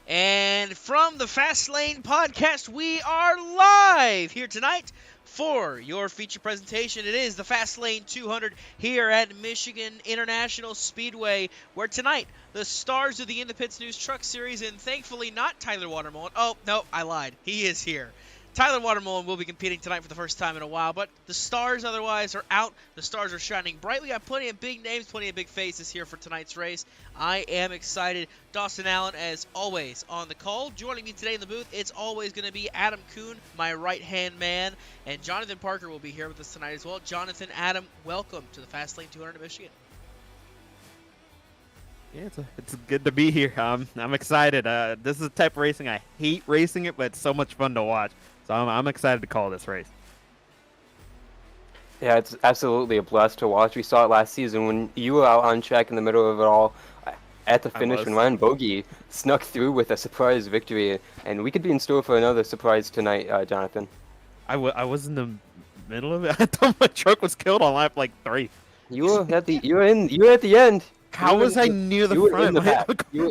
And from the Fast Lane podcast, we are live here tonight for your feature presentation. It is the Fast Lane 200 here at Michigan International Speedway, where tonight the stars of the In the Pits News Truck Series, and thankfully not Tyler Watermullen. Oh, no, I lied. He is here. Tyler Watermullen will be competing tonight for the first time in a while, but the stars otherwise are out. The stars are shining bright. We got plenty of big names, plenty of big faces here for tonight's race. I am excited. Dawson Allen, as always, on the call. Joining me today in the booth, it's always going to be Adam Kuhn, my right-hand man, and Jonathan Parker will be here with us tonight as well. Jonathan, Adam, welcome to the Fast Lane 200 in Michigan. Yeah, it's good to be here. I'm excited. This is the type of racing I hate racing it, but it's so much fun to watch. So I'm excited to call this race. Yeah, it's absolutely a blast to watch. We saw it last season when you were out on track in the middle of it all at the finish when Ryan Bogey snuck through with a surprise victory, and we could be in store for another surprise tonight, Jonathan. I was in the middle of it. I thought my truck was killed on lap like 3. You were at the end. How was I near the front?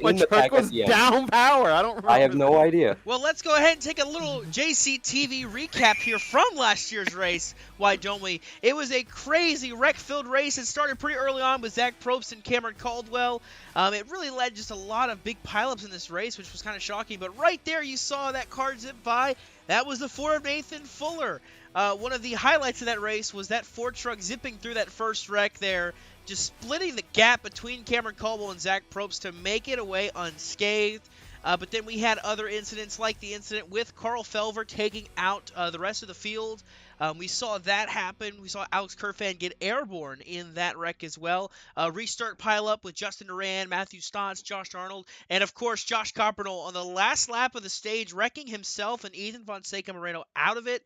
My truck was down power. I don't remember. I have no idea. Well, let's go ahead and take a little JCTV recap here from last year's race. Why don't we? It was a crazy wreck-filled race. It started pretty early on with Zach Probst and Cameron Caldwell. It really led just a lot of big pileups in this race, which was kind of shocking. But right there, you saw that car zip by. That was the Ford of Nathan Fuller. One of the highlights of that race was that Ford truck zipping through that first wreck there, just splitting the gap between Cameron Caldwell and Zach Probst to make it away unscathed. But then we had other incidents like the incident with Carl Felver taking out the rest of the field. We saw that happen. We saw Alex Kerfan get airborne in that wreck as well. Restart pileup with Justin Duran, Matthew Stotts, Josh Arnold, and of course Josh Coppernoll on the last lap of the stage, wrecking himself and Ethan Fonseca Moreno out of it.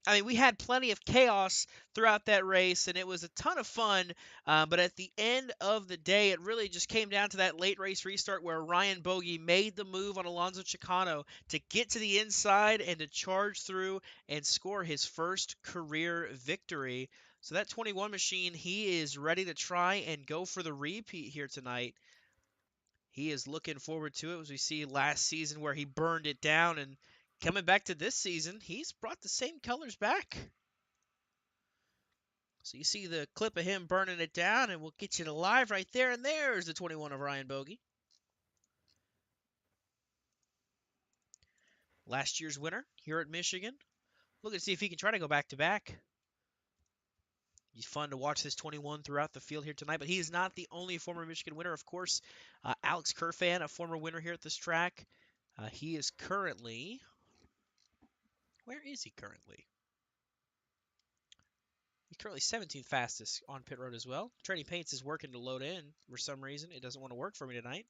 I mean, we had plenty of chaos throughout that race, and it was a ton of fun. But at the end of the day, it really just came down to that late race restart where Ryan Bogey made the move on Alonso Chicano to get to the inside and to charge through and score his first career victory. So that 21 machine, he is ready to try and go for the repeat here tonight. He is looking forward to it, as we see last season where he burned it down, and coming back to this season, he's brought the same colors back. So you see the clip of him burning it down, and we'll get you to live right there. And there's the 21 of Ryan Bogey. Last year's winner here at Michigan. Looking to see if he can try to go back-to-back. It's fun to watch this 21 throughout the field here tonight, but he is not the only former Michigan winner. Of course, Alex Kerfan, a former winner here at this track. He is currently... Where is he currently? He's currently 17th fastest on pit road as well. Trading Paints is working to load in. For some reason, it doesn't want to work for me tonight.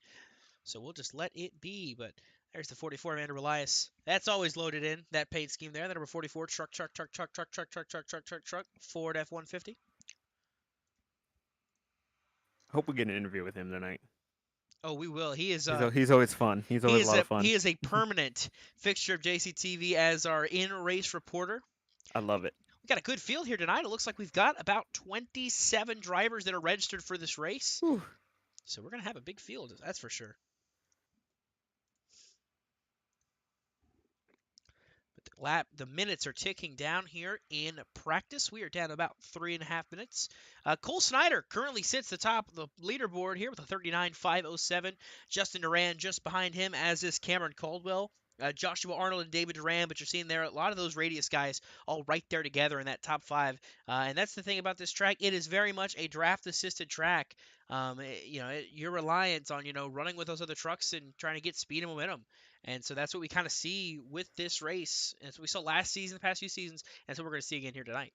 So we'll just let it be. But there's the 44, Amanda Relias. That's always loaded in, that paint scheme there. The number 44, truck, Ford F-150. Hope we get an interview with him tonight. Oh, we will. He is. He's always fun. He's always a lot of fun. He is a permanent fixture of JCTV as our in-race reporter. I love it. We got a good field here tonight. It looks like we've got about 27 drivers that are registered for this race. Whew. So we're going to have a big field, that's for sure. But the minutes are ticking down here in practice. We are down about 3.5 minutes. Cole Snyder currently sits atop the leaderboard here with a 39.507. Justin Duran just behind him, as is Cameron Caldwell. Joshua Arnold and David Duran, but you're seeing there a lot of those radius guys all right there together in that top 5. And that's the thing about this track. It is very much a draft-assisted track. You're reliant on, running with those other trucks and trying to get speed and momentum. And so that's what we kind of see with this race. And so we saw last season, the past few seasons, and so we're going to see again here tonight.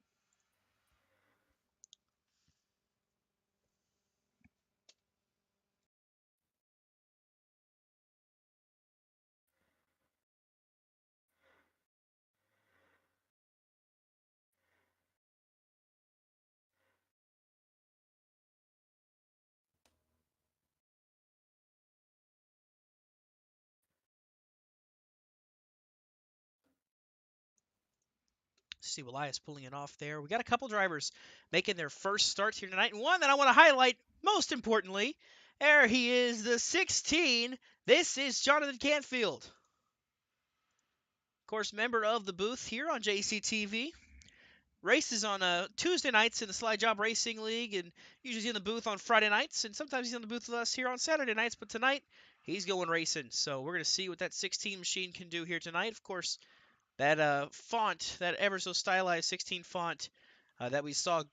See Elias pulling it off there. We got a couple drivers making their first starts here tonight, and one that I want to highlight most importantly, There he is, the 16. This is Jonathan Canfield. Of course, member of the booth here on JCTV. Races on Tuesday nights in the Slide Job Racing League, and usually he's in the booth on Friday nights, and sometimes he's in the booth with us here on Saturday nights, but tonight he's going racing. So we're going to see what that 16 machine can do here tonight. Of course, that font, that ever so stylized 16 font that we saw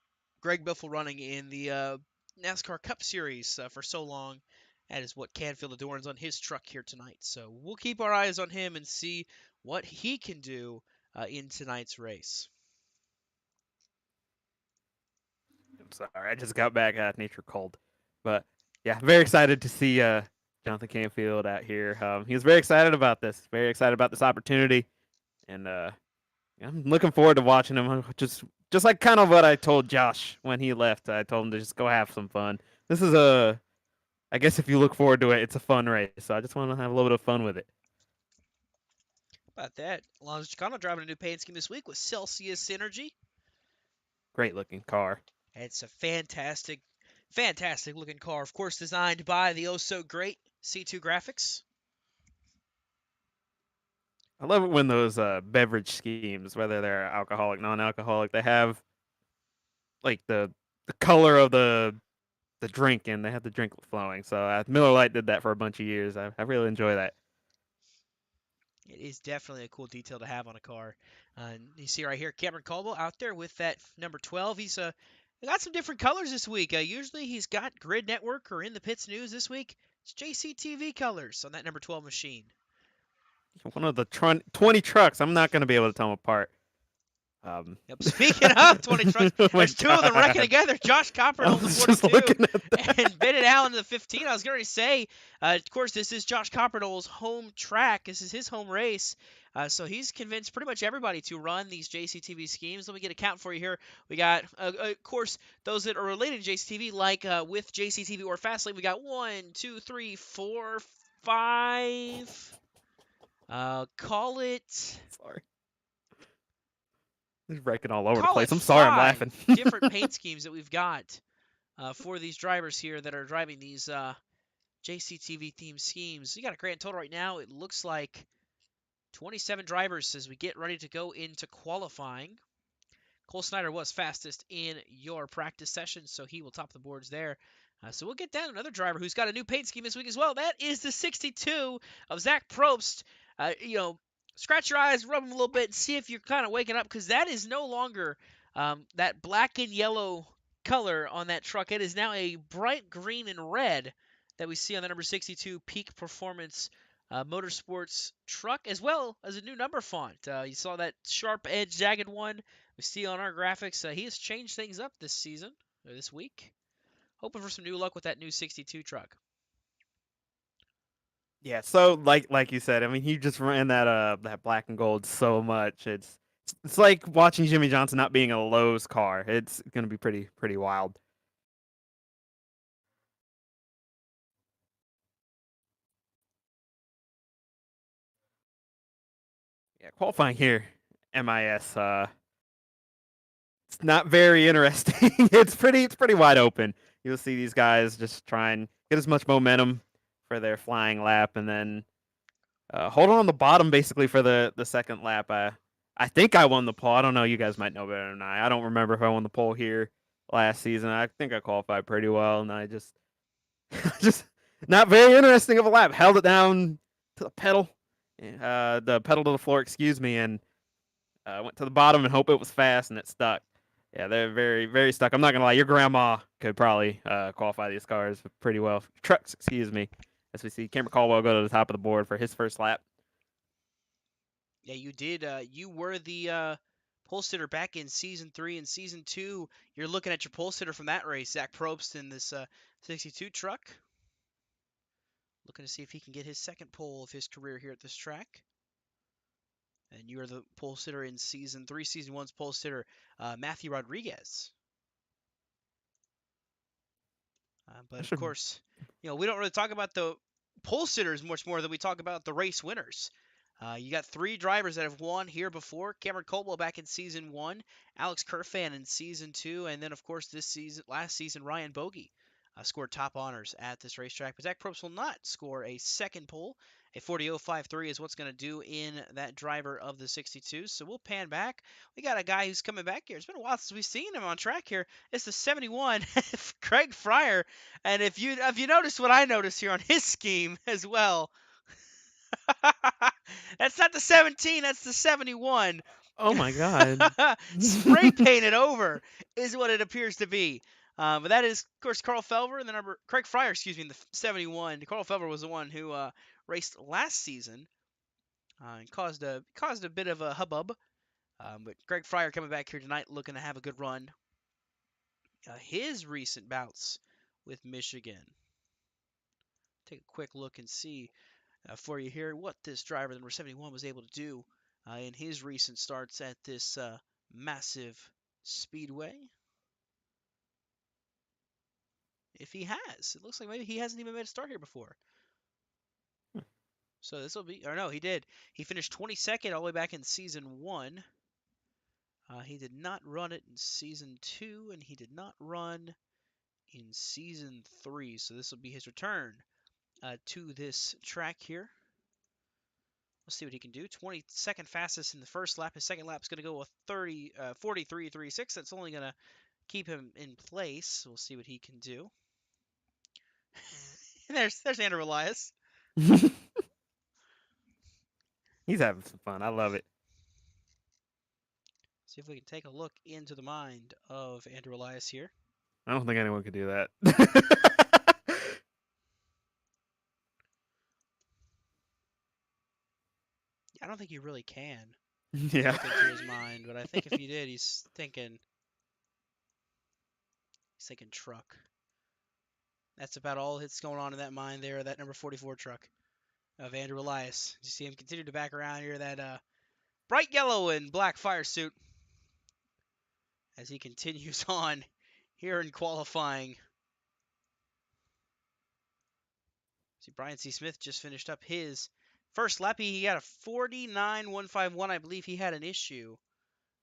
Greg Biffle running in the NASCAR Cup Series for so long, that is what Canfield adorns on his truck here tonight. So we'll keep our eyes on him and see what he can do in tonight's race. I'm sorry, I just got back at nature cold, but yeah, very excited to see Jonathan Canfield out here. He was very excited about this, opportunity, and I'm looking forward to watching him. Just like kind of what I told Josh when he left. I told him to just go have some fun. This is I guess if you look forward to it, it's a fun race. So I just want to have a little bit of fun with it. About that, Alonso Chicano driving a new paint scheme this week with Celsius Energy. Great looking car. It's a fantastic, fantastic looking car. Of course, designed by the oh so great C2 Graphics. I love it when those beverage schemes, whether they're alcoholic, non-alcoholic, they have like the color of the drink, and they have the drink flowing. So Miller Lite did that for a bunch of years. I really enjoy that. It is definitely a cool detail to have on a car. And you see right here, Cameron Caldwell out there with that number 12. He's got some different colors this week. Usually he's got Grid Network or In the Pits News this week. It's JCTV colors on that number 12 machine. One of the 20 trucks. I'm not going to be able to tell them apart. Yep. Speaking of 20 trucks, there's two of them wrecking together. Josh Copper in the 42 and Bennett Allen in the 15. I was going to say, of course, this is Josh Copperdole's home track. This is his home race. So he's convinced pretty much everybody to run these JCTV schemes. Let me get a count for you here. We got, of course, those that are related to JCTV, like with JCTV or Fastlane, we got 1, 2, 3, 4, 5. Call it. Sorry. He's wrecking all over the Call place. it I'm sorry, I'm five laughing. different paint schemes that we've got for these drivers here that are driving these JCTV themed schemes. You got a grand total right now. It looks like 27 drivers as we get ready to go into qualifying. Cole Snyder was fastest in your practice session, so he will top the boards there. So we'll get down to another driver who's got a new paint scheme this week as well. That is the 62 of Zach Probst. Scratch your eyes, rub them a little bit, and see if you're kind of waking up, because that is no longer that black and yellow color on that truck. It is now a bright green and red that we see on the number 62 Peak Performance Motorsports truck, as well as a new number font. You saw that sharp edge jagged one we see on our graphics. He has changed things up this season, or this week. Hoping for some new luck with that new 62 truck. Yeah, so like you said, I mean, he just ran that black and gold so much. It's like watching Jimmy Johnson not being a Lowe's car. It's gonna be pretty wild. Yeah, qualifying here, MIS. It's not very interesting. It's pretty wide open. You'll see these guys just try and get as much momentum for their flying lap, and then hold on the bottom basically for the second lap. I think I won the pole. I don't know. You guys might know better than I. I don't remember if I won the pole here last season. I think I qualified pretty well, and I just just not very interesting of a lap. Held it down to the pedal to the floor, excuse me, and went to the bottom and hope it was fast, and it stuck. Yeah, they're very stuck. I'm not gonna lie. Your grandma could probably qualify these cars pretty well. Trucks, excuse me. As we see Cameron Caldwell go to the top of the board for his first lap. Yeah, you did. You were the pole sitter back in Season 3 and Season 2. You're looking at your pole sitter from that race, Zach Probst, in this 62 truck. Looking to see if he can get his second pole of his career here at this track. And you are the pole sitter in Season 3. Season 1's pole sitter, Matthew Rodriguez. But of course, we don't really talk about the pole sitters much more than we talk about the race winners. You got 3 drivers that have won here before. Cameron Caldwell back in Season 1, Alex Kerfan in Season 2, and then, of course, last season, Ryan Bogey scored top honors at this racetrack. But Zach Probst will not score a second pole. A 40.053 is what's going to do in that driver of the 62. So we'll pan back. We got a guy who's coming back here. It's been a while since we've seen him on track here. It's the 71, Craig Fryer. And if you notice what I noticed here on his scheme as well, that's not the 17, that's the 71. Oh my God. Spray painted over is what it appears to be. But that is, of course, Carl Felver and Craig Fryer, excuse me, in the 71. Carl Felver was the one who raced last season and caused a bit of a hubbub. But Craig Fryer coming back here tonight looking to have a good run. His recent bouts with Michigan. Take a quick look and see for you here what this driver, the number 71, was able to do in his recent starts at this massive speedway. If he has, it looks like maybe he hasn't even made a start here before. So this will be, or no, he did. He finished 22nd all the way back in season 1. He did not run it in season 2, and he did not run in season 3. So this will be his return to this track here. Let's see what he can do. 22nd fastest in the first lap. His second lap is going to go with 43.36. That's only going to keep him in place. We'll see what he can do. there's Andrew Elias. He's having some fun. I love it. See if we can take a look into the mind of Andrew Elias here. I don't think anyone could do that. I don't think he really can Yeah. look into his mind, but I think if he did, he's thinking truck. That's about all that's going on in that mind there, that number 44 truck of Andrew Elias. You see him continue to back around here, that bright yellow and black fire suit as he continues on here in qualifying. See, Brian C. Smith just finished up his first lap. He had a 49.151. I believe he had an issue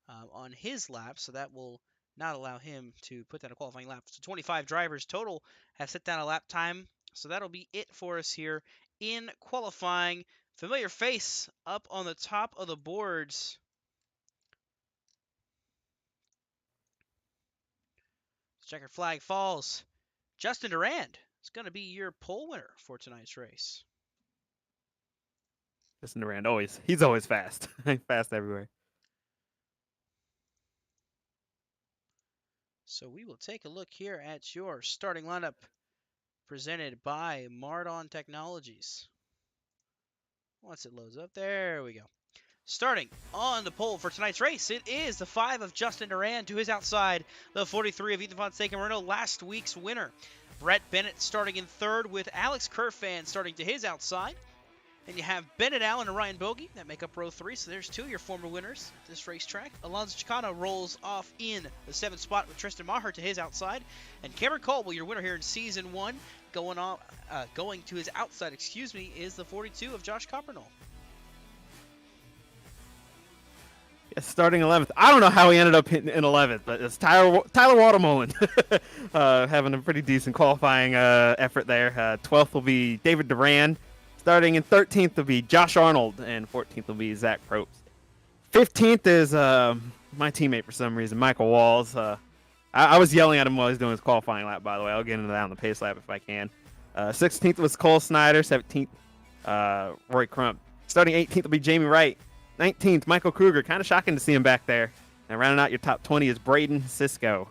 on his lap, so that will not allow him to put down a qualifying lap. So 25 drivers total have set down a lap time. So that'll be it for us here in qualifying. Familiar face up on the top of the boards. Checker flag falls. Justin Durand is going to be your pole winner for tonight's race. Justin Durand, he's always fast. Fast everywhere. So we will take a look here at your starting lineup presented by Mardon Technologies. Once it loads up, there we go. Starting on the pole for tonight's race, it is the 5 of Justin Durand. To his outside, the 43 of Ethan Fonseca Moreno, last week's winner. Brett Bennett starting in third with Alex Kerfan starting to his outside. Then you have Bennett Allen and Ryan Bogey that make up row 3. So there's 2 of your former winners at this racetrack. Alonso Chicano rolls off in the 7th spot with Tristan Maher to his outside. And Cameron Caldwell, your winner here in season 1, going to his outside, is the 42 of Josh Coppernall. Starting 11th. I don't know how he ended up hitting in 11th, but it's Tyler Watermolen having a pretty decent qualifying effort there. 12th will be David Durand. Starting in 13th will be Josh Arnold, and 14th will be Zach Probst. 15th is my teammate for some reason, Michael Walls. I was yelling at him while he was doing his qualifying lap, by the way. I'll get into that on the pace lap if I can. 16th was Cole Snyder. 17th, Roy Crump. Starting 18th will be Jamie Wright. 19th, Michael Kruger. Kind of shocking to see him back there. And rounding out your top 20 is Braden Cisco.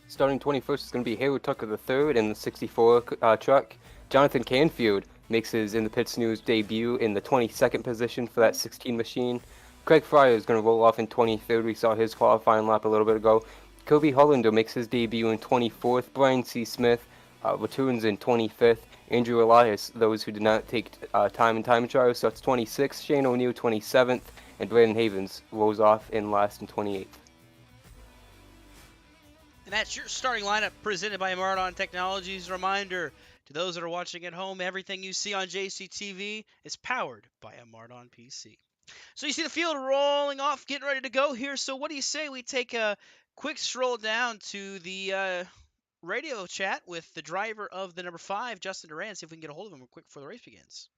Starting 21st is going to be Hayward Tucker III in the 64 truck. Jonathan Canfield makes his In the Pits News debut in the 22nd position for that 16 machine. Craig Fryer is going to roll off in 23rd. We saw his qualifying lap a little bit ago. Kobe Hollander makes his debut in 24th. Brian C. Smith returns in 25th. Andrew Elias, those who did not take time trial, starts 26th. Shane O'Neill, 27th. And Brandon Havens rolls off in last and 28th. And that's your starting lineup presented by Mardon Technologies. Reminder to those that are watching at home, everything you see on JCTV is powered by a Mardon PC. So you see the field rolling off, getting ready to go here. So what do you say we take a quick stroll down to the radio chat with the driver of the number 5, Justin Duran, see if we can get a hold of him real quick before the race begins.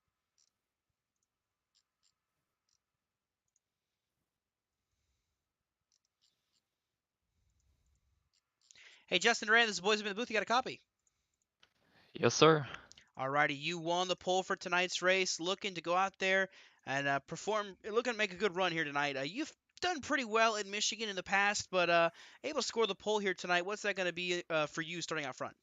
Hey, Justin Duran, this is Boys in the Booth. You got a copy? Yes, sir. Alrighty, you won the pole for tonight's race. Looking to go out there and perform, looking to make a good run here tonight. You've done pretty well in Michigan in the past, but able to score the pole here tonight. What's that going to be for you starting out front?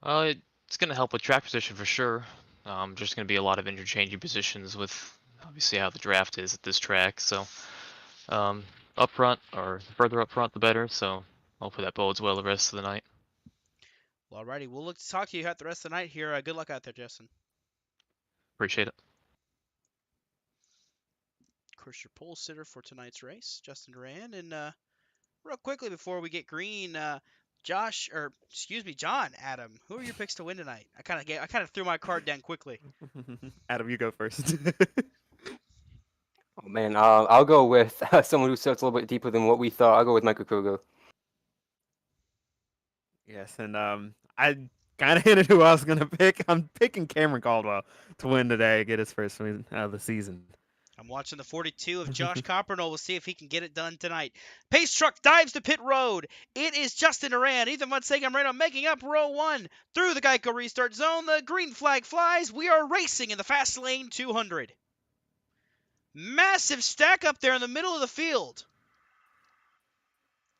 It's going to help with track position for sure. There's going to be a lot of interchanging positions with obviously how the draft is at this track. So up front, or further up front, the better. So hopefully that bodes well the rest of the night. Well, alrighty, we'll look to talk to you at the rest of the night here. Good luck out there, Justin. Appreciate it. Of course, your pole sitter for tonight's race, Justin Duran. And real quickly before we get green, John, Adam, who are your picks to win tonight? I kind of threw my card down quickly. Adam, you go first. Oh man, I'll go with someone who starts a little bit deeper than what we thought. I'll go with Michael Kruger. Yes, and I kind of hinted who I was gonna pick. I'm picking Cameron Caldwell to win today, get his first win of the season. I'm watching the 42 of Josh Coppernoll. We'll see if he can get it done tonight. Pace truck dives to pit road. It is Justin Duran, Ethan Van Sagamreno making up row 1 through the Geico restart zone. The green flag flies. We are racing in the fast lane 200. Massive stack up there in the middle of the field.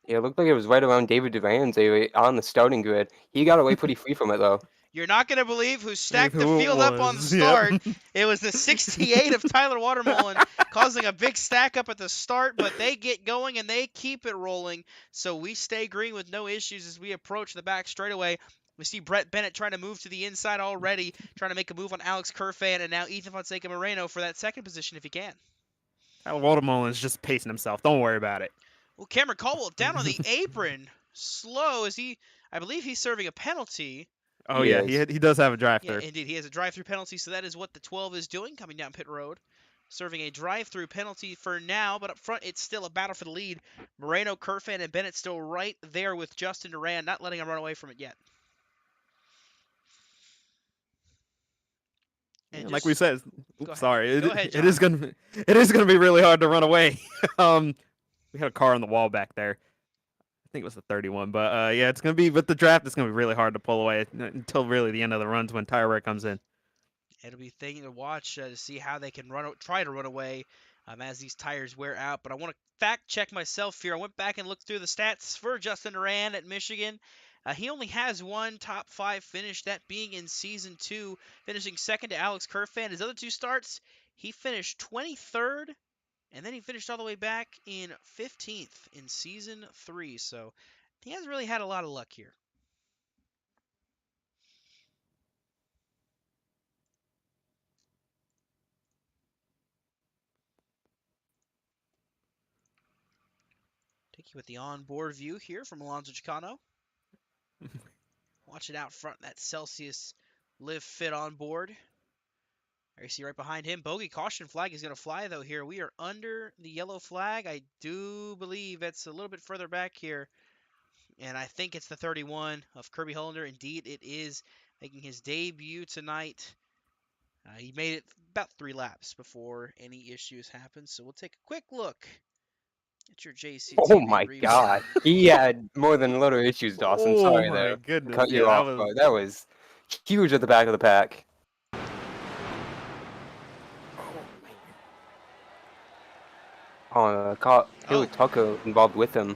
Yeah, it looked like it was right around David Duran's area on the starting grid. He got away pretty free from it though. You're not going to believe who stacked the Who it field up on the was. start. Yep. It was the 68 of Tyler Watermullen causing a big stack up at the start, but they get going and they keep it rolling. So we stay green with no issues as we approach the back straightaway. We see Brett Bennett trying to move to the inside already, trying to make a move on Alex Kerfan, and now Ethan Fonseca Moreno for that second position if he can. Watermullen's just pacing himself. Don't worry about it. Well, Cameron Caldwell down on the apron, slow as I believe he's serving a penalty. Oh yeah, he does have a drive-through. Yeah, indeed, he has a drive-through penalty, so that is what the 12 is doing, coming down pit road, serving a drive-through penalty for now. But up front, it's still a battle for the lead. Moreno, Kerfan, and Bennett still right there with Justin Duran, not letting him run away from it yet. And like we said, sorry, Go ahead, it is gonna be really hard to run away. We had a car on the wall back there. I think it was the 31, but yeah, it's gonna be with the draft. It's gonna be really hard to pull away until really the end of the runs when tire wear comes in. It'll be a thing to watch to see how they can try to run away as these tires wear out. But I want to fact check myself here. I went back and looked through the stats for Justin Duran at Michigan. He only has one top 5 finish, that being in Season 2, finishing second to Alex Kerfan. His other 2 starts, he finished 23rd, and then he finished all the way back in 15th in Season 3. So he hasn't really had a lot of luck here. Take you with the onboard view here from Alonso Chicano. Watch it out front, that Celsius Live Fit on board. There you see right behind him, bogey caution flag is going to fly though here. We are under the yellow flag. I do believe it's a little bit further back here. And I think it's the 31 of Kirby Hollander. Indeed, it is, making his debut tonight. He made it about 3 laps before any issues happened. So we'll take a quick look at your JC. Oh my God, he had more than a little issues, Dawson. Sorry Oh my there. goodness. Cut you Yeah, off, bro. That was huge at the back of the pack. Haley Tucker involved with him.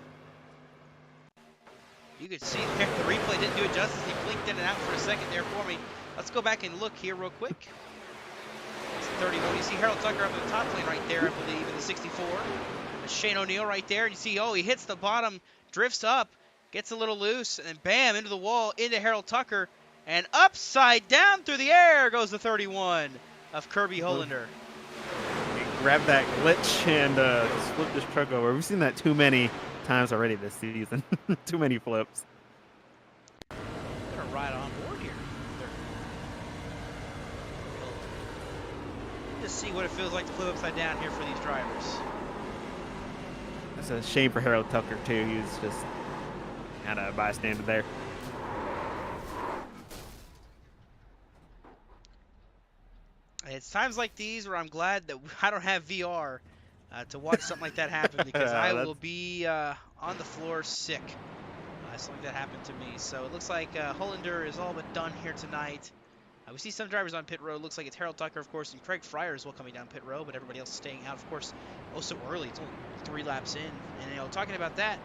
You could see there, the replay didn't do it justice. He blinked in and out for a second there for me. Let's go back and look here real quick. It's 31. You see Harold Tucker up in the top lane right there, I believe, in the 64. There's Shane O'Neill right there. And you see, he hits the bottom, drifts up, gets a little loose, and then bam, into the wall, into Harold Tucker. And upside down through the air goes the 31 of Kirby Hollander. Grab that glitch and just flip this truck over. We've seen that too many times already this season. Too many flips. They're gonna ride on board here. to see what it feels like to flip upside down here for these drivers. That's a shame for Harold Tucker, too. He was just kind of a bystander there. It's times like these where I'm glad that I don't have VR to watch something like that happen, because I will be on the floor sick. Something like that happened to me. So it looks like Hollander is all but done here tonight. We see some drivers on pit road. Looks like it's Harold Tucker, of course, and Craig Fryer as well coming down pit road, but everybody else staying out, of course, oh so early. It's only 3 laps in. And, you know, talking about that,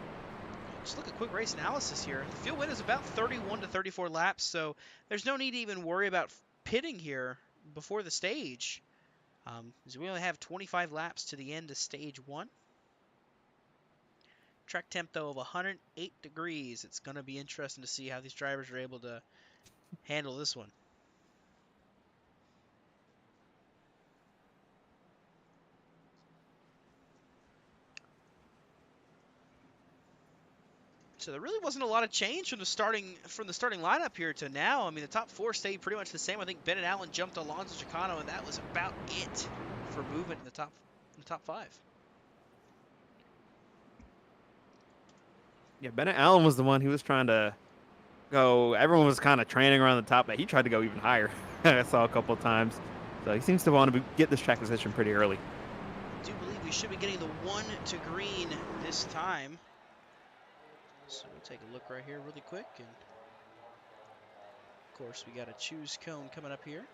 just look at quick race analysis here. The field win is about 31 to 34 laps, so there's no need to even worry about pitting here before the stage. As we only have 25 laps to the end of stage 1. Track temp, though, of 108 degrees. It's going to be interesting to see how these drivers are able to handle this one. So there really wasn't a lot of change from the starting lineup here to now. I mean, the top 4 stayed pretty much the same. I think Bennett Allen jumped Alonso Chicano, and that was about it for movement in the top 5. Yeah, Bennett Allen was the one who was trying to go. Everyone was kind of training around the top, but he tried to go even higher. I saw a couple of times. So he seems to want to get this track position pretty early. I do believe we should be getting the 1 to green this time. So we'll take a look right here really quick. And of course, we got a choose cone coming up here.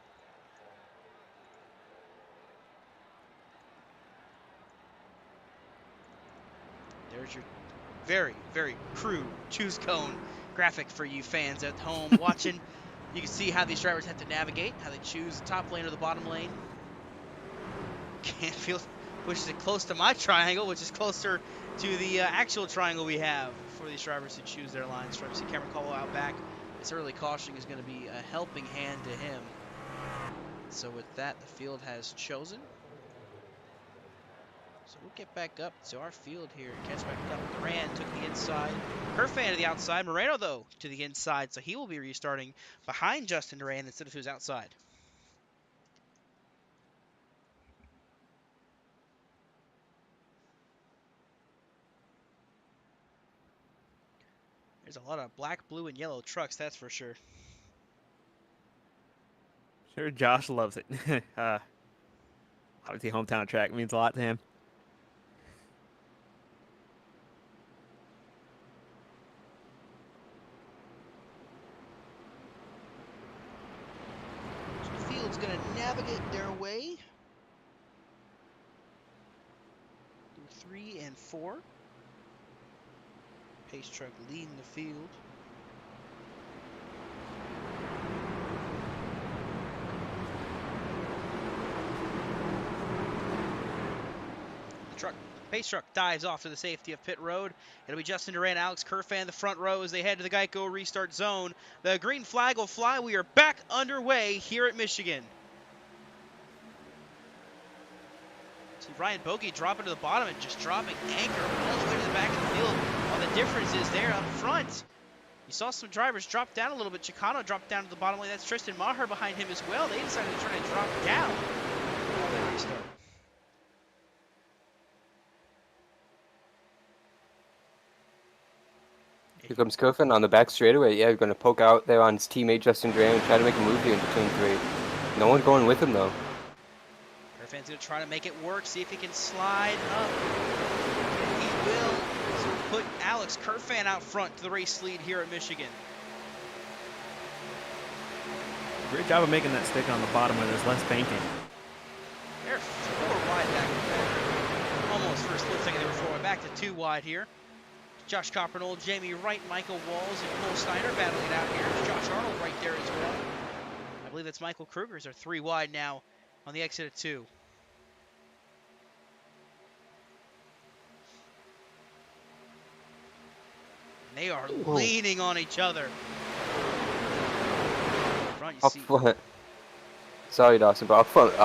There's your very, very crude choose cone graphic for you fans at home watching. You can see how these drivers have to navigate, how they choose the top lane or the bottom lane. Canfield pushes it close to my triangle, which is closer to the actual triangle we have for these drivers to choose their lines from. See Cameron Caldwell out back. This early cautioning is going to be a helping hand to him. So with that, the field has chosen. So we'll get back up to our field here. Catch back up. Duran took the inside. Kerfan to the outside. Moreno, though, to the inside. So he will be restarting behind Justin Duran instead of to his outside. There's a lot of black, blue, and yellow trucks, that's for sure. Sure, Josh loves it. Obviously, hometown track means a lot to him. So the field's going to navigate their way through 3 and 4. Pace truck leading the field. Pace truck dives off to the safety of pit road. It'll be Justin Duran, Alex Kerfan, the front row as they head to the Geico restart zone. The green flag will fly. We are back underway here at Michigan. See Ryan Bogey dropping to the bottom and just dropping anchor all the way to the back of the field. All the difference is there up front. You saw some drivers drop down a little bit. Chicano dropped down to the bottom lane. That's Tristan Maher behind him as well. They decided to try to drop down while they restart. Here comes Kerfan on the back straightaway. Yeah, going to poke out there on his teammate Justin Duran and try to make a move here in between 3. No one going with him, though. Kerfan's going to try to make it work, see if he can slide up. He will. So we'll put Alex Kerfan out front to the race lead here at Michigan. Great job of making that stick on the bottom where there's less banking. They're 4 wide back there. Almost for a split second they were 4 wide. Back to 2 wide here. Josh Coppernoll, Jamie Wright, Michael Walls, and Cole Steiner battling it out here. There's Josh Arnold right there as well. I believe that's Michael Kruger's are 3 wide now on the exit at 2. And they are leaning on each other. Front, you Up see. front. Sorry, Dawson, but up front,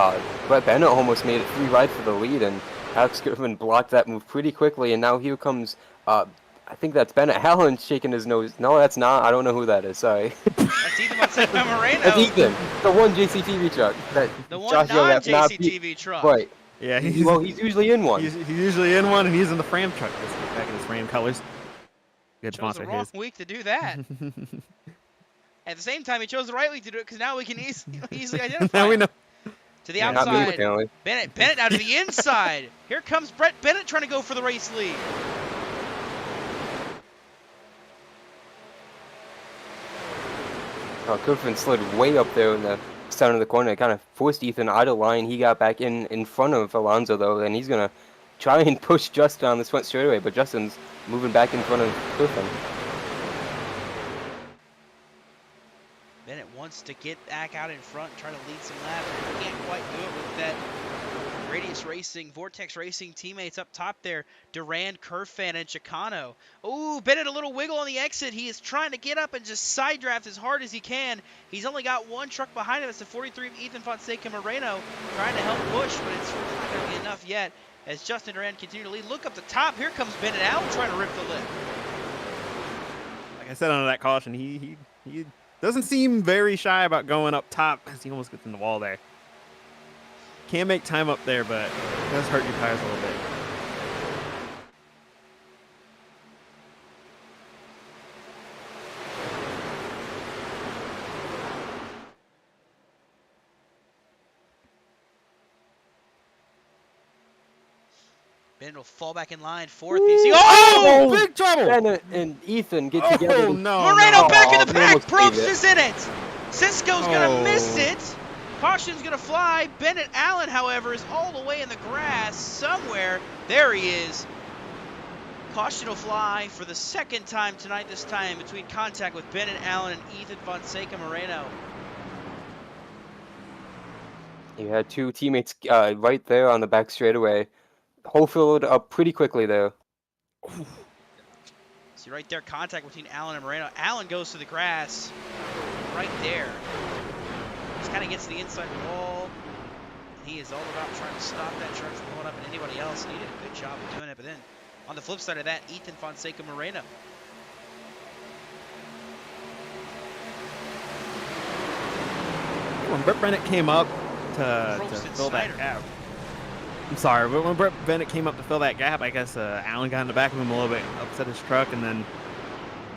Brett Bennett almost made it 3 wide for the lead, and Alex Kerfan blocked that move pretty quickly, and now here comes, I I think that's Bennett Allen shaking his nose. No, that's not. I don't know who that is. Sorry. That's Ethan Fonseca Moreno. That's Ethan, the one JCTV truck. That The one Josh Young have not beat- non-JCTV truck. Right. Yeah, He's usually in one. He's usually in one, and he's in the Fram truck this week, back in his Fram colors. Good Chose sponsor the of wrong his. week to do that. At the same time, he chose the right week to do it because now we can easily identify Now we him. know. To the Yeah, not me, outside, apparently. Bennett out to the inside. Here comes Brett Bennett trying to go for the race lead. Griffin slid way up there in the center of the corner. It kind of forced Ethan out of line. He got back in front of Alonso, though, and he's going to try and push Justin on this front straightaway, but Justin's moving back in front of Griffin. Bennett wants to get back out in front and try to lead some laps, but he can't quite do it with that Radius Racing, Vortex Racing teammates up top there, Durand, Kerfan, and Chicano. Ooh, Bennett a little wiggle on the exit. He is trying to get up and just side draft as hard as he can. He's only got one truck behind him. It's the 43 of Ethan Fonseca Moreno trying to help push, but it's really not going to be enough yet as Justin Durand continues to lead. Look up the top. Here comes Bennett Allen trying to rip the lip. Like I said under that caution, he doesn't seem very shy about going up top as he almost gets in the wall there. Can make time up there, but it does hurt your tires a little bit. Bennett will fall back in line. Fourth. Oh! Big trouble! Bennett and Ethan get together. Oh, no. Moreno no. back in the they pack. almost Probst made it. is in it. Cisco's going to miss Oh. it. Caution's going to fly. Bennett Allen, however, is all the way in the grass somewhere. There he is. Caution will fly for the second time tonight, this time between contact with Bennett Allen and Ethan Fonseca Moreno. You had two teammates right there on the back straightaway. Whole field up pretty quickly there. See right there, contact between Allen and Moreno. Allen goes to the grass right there. Just kind of gets to the inside wall. And he is all about trying to stop that charge from going up and anybody else. And he did a good job of doing it. But then on the flip side of that, Ethan Fonseca Moreno. When Brett Bennett came up to Probst and fill that Snyder. gap. I'm sorry, but when Brett Bennett came up to fill that gap, I guess Allen got in the back of him a little bit, upset his truck, and then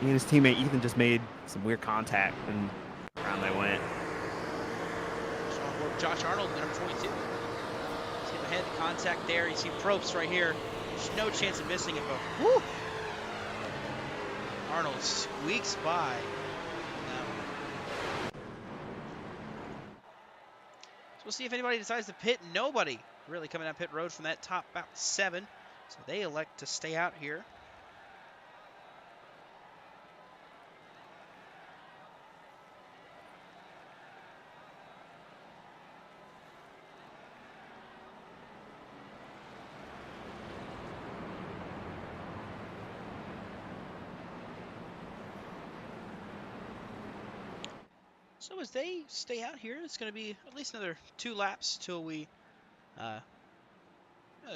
he and his teammate Ethan just made some weird contact, and around they went. So on board Josh Arnold, number 22. See him ahead, the contact there. You see Probst right here. There's no chance of missing it, but whew. Arnold squeaks by. So we'll see if anybody decides to pit. Nobody really coming down pit road from that top about 7. So they elect to stay out here. So as they stay out here, it's going to be at least another 2 laps till we, another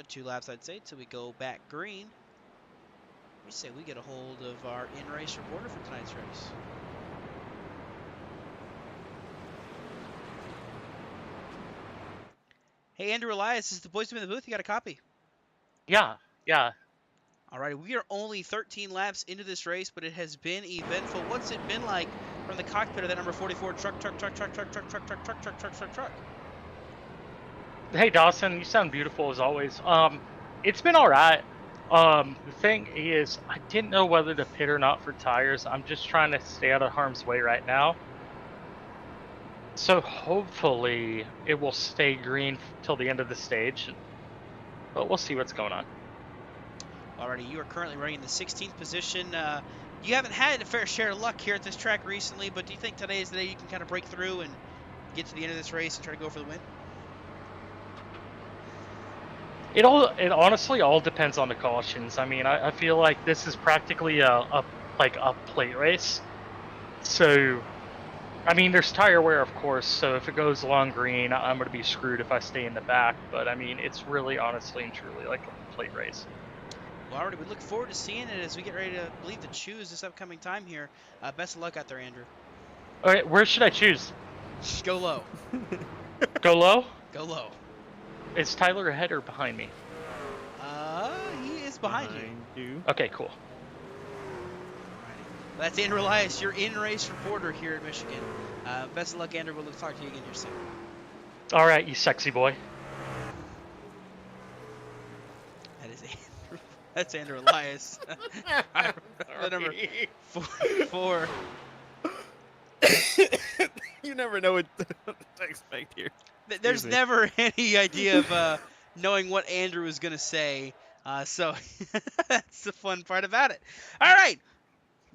2 laps I'd say, till we go back green. We say we get a hold of our in-race reporter for tonight's race. Hey, Andrew Elias, this is the boys in the booth. You got a copy? Yeah. All right, we are only 13 laps into this race, but it has been eventful. What's it been like from the cockpit of that number 44 truck? Hey, Dawson, you sound beautiful as always. It's been all right. The thing is, I didn't know whether to pit or not for tires. I'm just trying to stay out of harm's way right now. So hopefully it will stay green till the end of the stage, but we'll see what's going on. Alrighty, you are currently running in the 16th position. You haven't had a fair share of luck here at this track recently, but do you think today is the day you can kind of break through and get to the end of this race and try to go for the win? It honestly all depends on the cautions. I mean, I feel like this is practically a plate race. So, I mean, there's tire wear, of course. So if it goes along green, I'm going to be screwed if I stay in the back. But I mean, it's really honestly and truly like a plate race. Well, already we look forward to seeing it as we get ready to believe to choose this upcoming time here. Best of luck out there, Andrew. All right, where should I choose? Go low. Go low? Go low. Is Tyler ahead or behind me? He is behind you. Okay, cool. Alrighty. That's Andrew Elias, your in-race reporter here in Michigan. Best of luck, Andrew. We'll talk to you again here soon. All right, you sexy boy. That is Andrew. That's Andrew Elias. The number 4. You never know what to expect here. There's never any idea of knowing what Andrew is going to say. So that's the fun part about it. All right.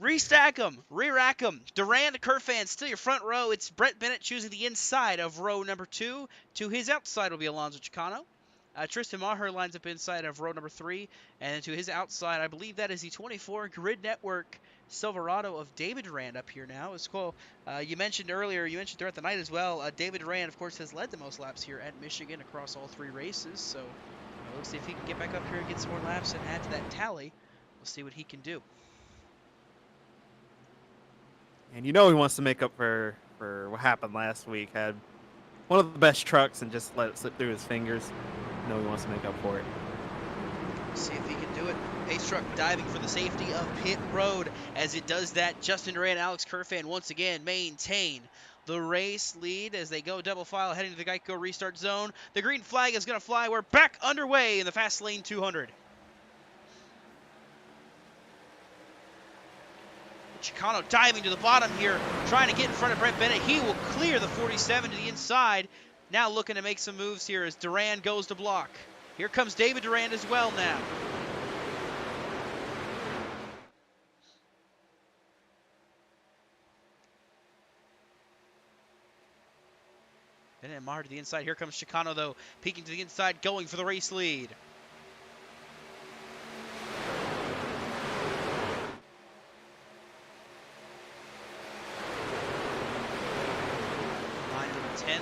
Restack them, re-rack them. Durand to Kerfan, still your front row. It's Brett Bennett choosing the inside of row number 2. To his outside will be Alonso Chicano. Tristan Maher lines up inside of row number 3. And to his outside, I believe that is the 24 Grid Network Silverado of David Durand up here now. It's cool. You mentioned throughout the night as well, David Durand, of course, has led the most laps here at Michigan across all 3 races. So we'll see if he can get back up here and get some more laps and add to that tally. We'll see what he can do. And you know he wants to make up for what happened last week. Had one of the best trucks and just let it slip through his fingers. You know he wants to make up for it. See if he can do it. Pace truck diving for the safety of pit road. As it does that, Justin Durand, Alex Kerfan once again maintain the race lead as they go double file heading to the Geico restart zone. The green flag is going to fly. We're back underway in the fast lane 200. Chicano diving to the bottom here, trying to get in front of Brett Bennett. He will clear the 47 to the inside. Now looking to make some moves here as Durand goes to block. Here comes David Durand as well now. Bennett and Maher to the inside. Here comes Chicano, though, peeking to the inside, going for the race lead.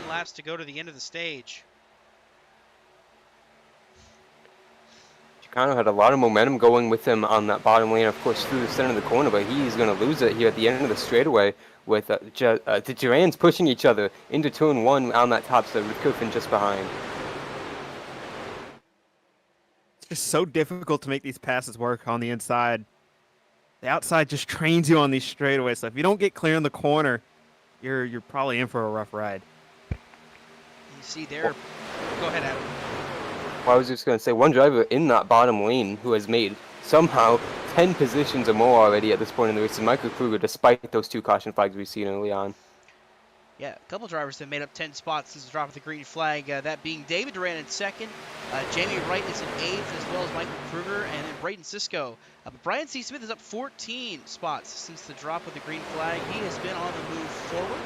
Laps to go to the end of the stage. Chicano had a lot of momentum going with him on that bottom lane, of course, through the center of the corner, but he's going to lose it here at the end of the straightaway with the Durands pushing each other into turn 1 on that top side with Kerfan just behind. It's just so difficult to make these passes work on the inside. The outside just trains you on these straightaways, so if you don't get clear in the corner, you're probably in for a rough ride. You see there. Go ahead, Adam. Well, I was just going to say, one driver in that bottom lane who has made somehow 10 positions or more already at this point in the race is Michael Kruger, despite those 2 caution flags we've seen early on. Yeah, a couple drivers have made up 10 spots since the drop of the green flag, that being David Durand in 2nd, Jamie Wright is in 8th, as well as Michael Kruger, and then Braden Sisko. But Brian C. Smith is up 14 spots since the drop of the green flag. He has been on the move forward.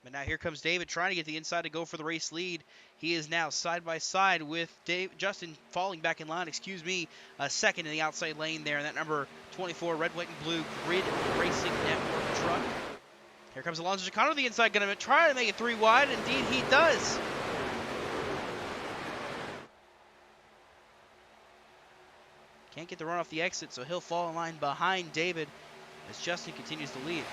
But now here comes David trying to get the inside to go for the race lead. He is now side by side with Justin falling back in line, second in the outside lane there. And that number 24 red, white, and blue Grid Racing Network truck. Here comes Alonso Chicano to the inside, going to try to make it 3 wide. Indeed, he does. Can't get the run off the exit, so he'll fall in line behind David as Justin continues to lead.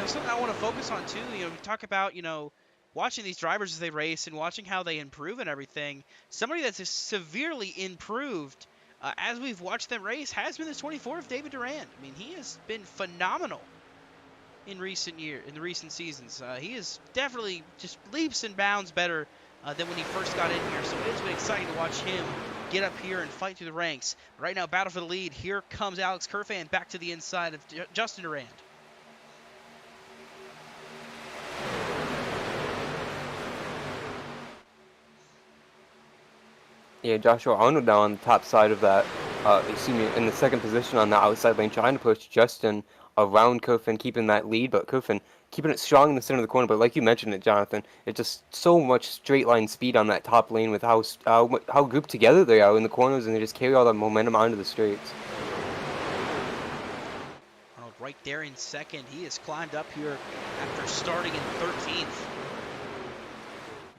Something I want to focus on too, we talk about, watching these drivers as they race and watching how they improve and everything. Somebody that's severely improved as we've watched them race has been this 24 of David Durand. I mean, he has been phenomenal in the recent seasons. He is definitely just leaps and bounds better than when he first got in here. So it has been exciting to watch him get up here and fight through the ranks. Right now, battle for the lead. Here comes Alex Kerfan back to the inside of Justin Durand. Yeah, Joshua Arnold now on the top side of that, in the 2nd position on the outside lane, trying to push Justin around Kerfan, keeping that lead, but Kerfan keeping it strong in the center of the corner. But like you mentioned it, Jonathan, it's just so much straight line speed on that top lane with how grouped together they are in the corners, and they just carry all that momentum onto the straights. Arnold right there in second. He has climbed up here after starting in 13th.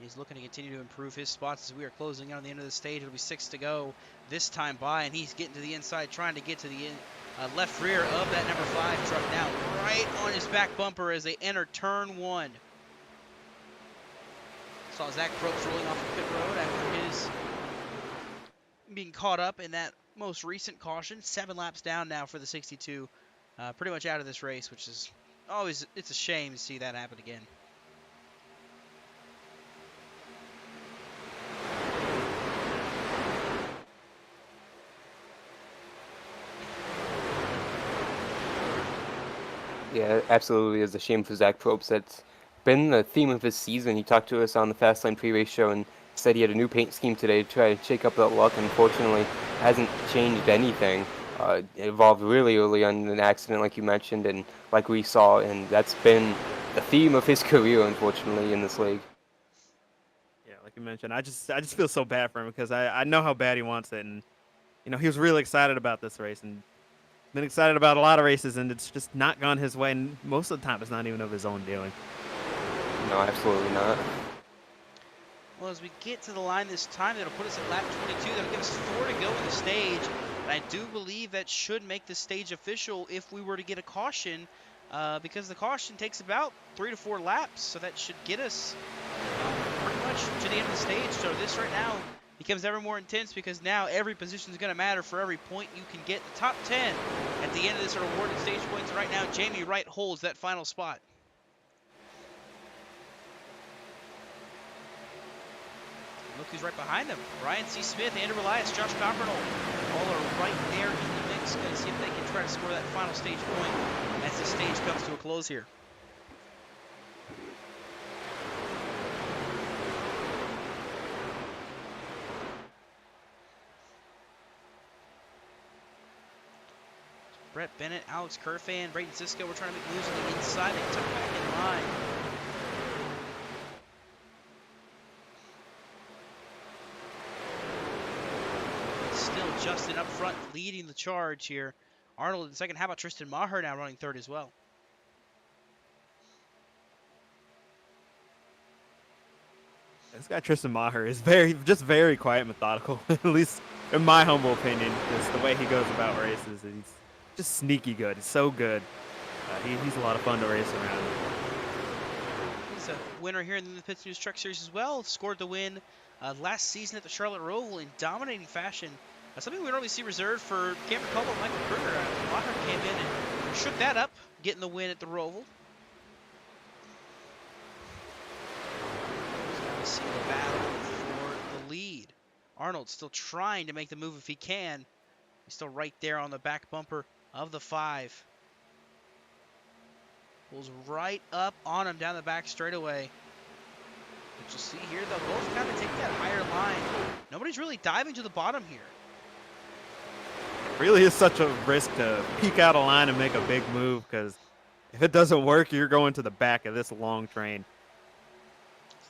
He's looking to continue to improve his spots as we are closing in on the end of the stage. It'll be 6 to go this time by, and he's getting to the inside, trying to get to the left rear of that number 5 truck now, right on his back bumper as they enter turn 1. Saw Zach Probst rolling off the pit road after his being caught up in that most recent caution. 7 laps down now for the 62. Pretty much out of this race, which is always, it's a shame to see that happen again. Yeah, absolutely is a shame for Zach Probst. That's been the theme of his season. He talked to us on the Fastlane pre-race show and said he had a new paint scheme today to try to shake up that luck. Unfortunately, hasn't changed anything. It evolved really early on in an accident, like you mentioned, and like we saw, and that's been the theme of his career, unfortunately, in this league. Yeah, like you mentioned, I just feel so bad for him because I know how bad he wants it, and he was really excited about this race and been excited about a lot of races, and it's just not gone his way. And most of the time, it's not even of his own doing. No, absolutely not. Well, as we get to the line this time, that'll put us at lap 22. That'll give us 4 to go in the stage. And I do believe that should make the stage official if we were to get a caution, because the caution takes about 3 to 4 laps. So that should get us pretty much to the end of the stage. So this right now becomes ever more intense because now every position is going to matter for every point you can get. The top 10 at the end of this are awarded stage points. Right now, Jamie Wright holds that final spot. Look who's right behind them. Ryan C. Smith, Andrew Elias, Josh Coppernol. All are right there in the mix. Going to see if they can try to score that final stage point as the stage comes to a close here. Brett Bennett, Alex Kerfan, Brayden Sisko, we're trying to make moves on the inside. They took back in line. Still Justin up front leading the charge here. Arnold in second. How about Tristan Maher now running third as well? This guy Tristan Maher is very quiet, methodical. At least in my humble opinion, just the way he goes about races. He's just sneaky good. He's so good. He's a lot of fun to race around. He's a winner here in the Pits News Truck Series as well. Scored the win last season at the Charlotte Roval in dominating fashion. Something we normally see reserved for Cameron Caldwell and Michael Kruger. Maher came in and shook that up, getting the win at the Roval. See the battle for the lead. Arnold still trying to make the move if he can. He's still right there on the back bumper of the 5. Pulls right up on him down the back straightaway. But you'll see here, they'll both kind of take that higher line. Nobody's really diving to the bottom here. It really is such a risk to peek out a line and make a big move, because if it doesn't work, you're going to the back of this long train.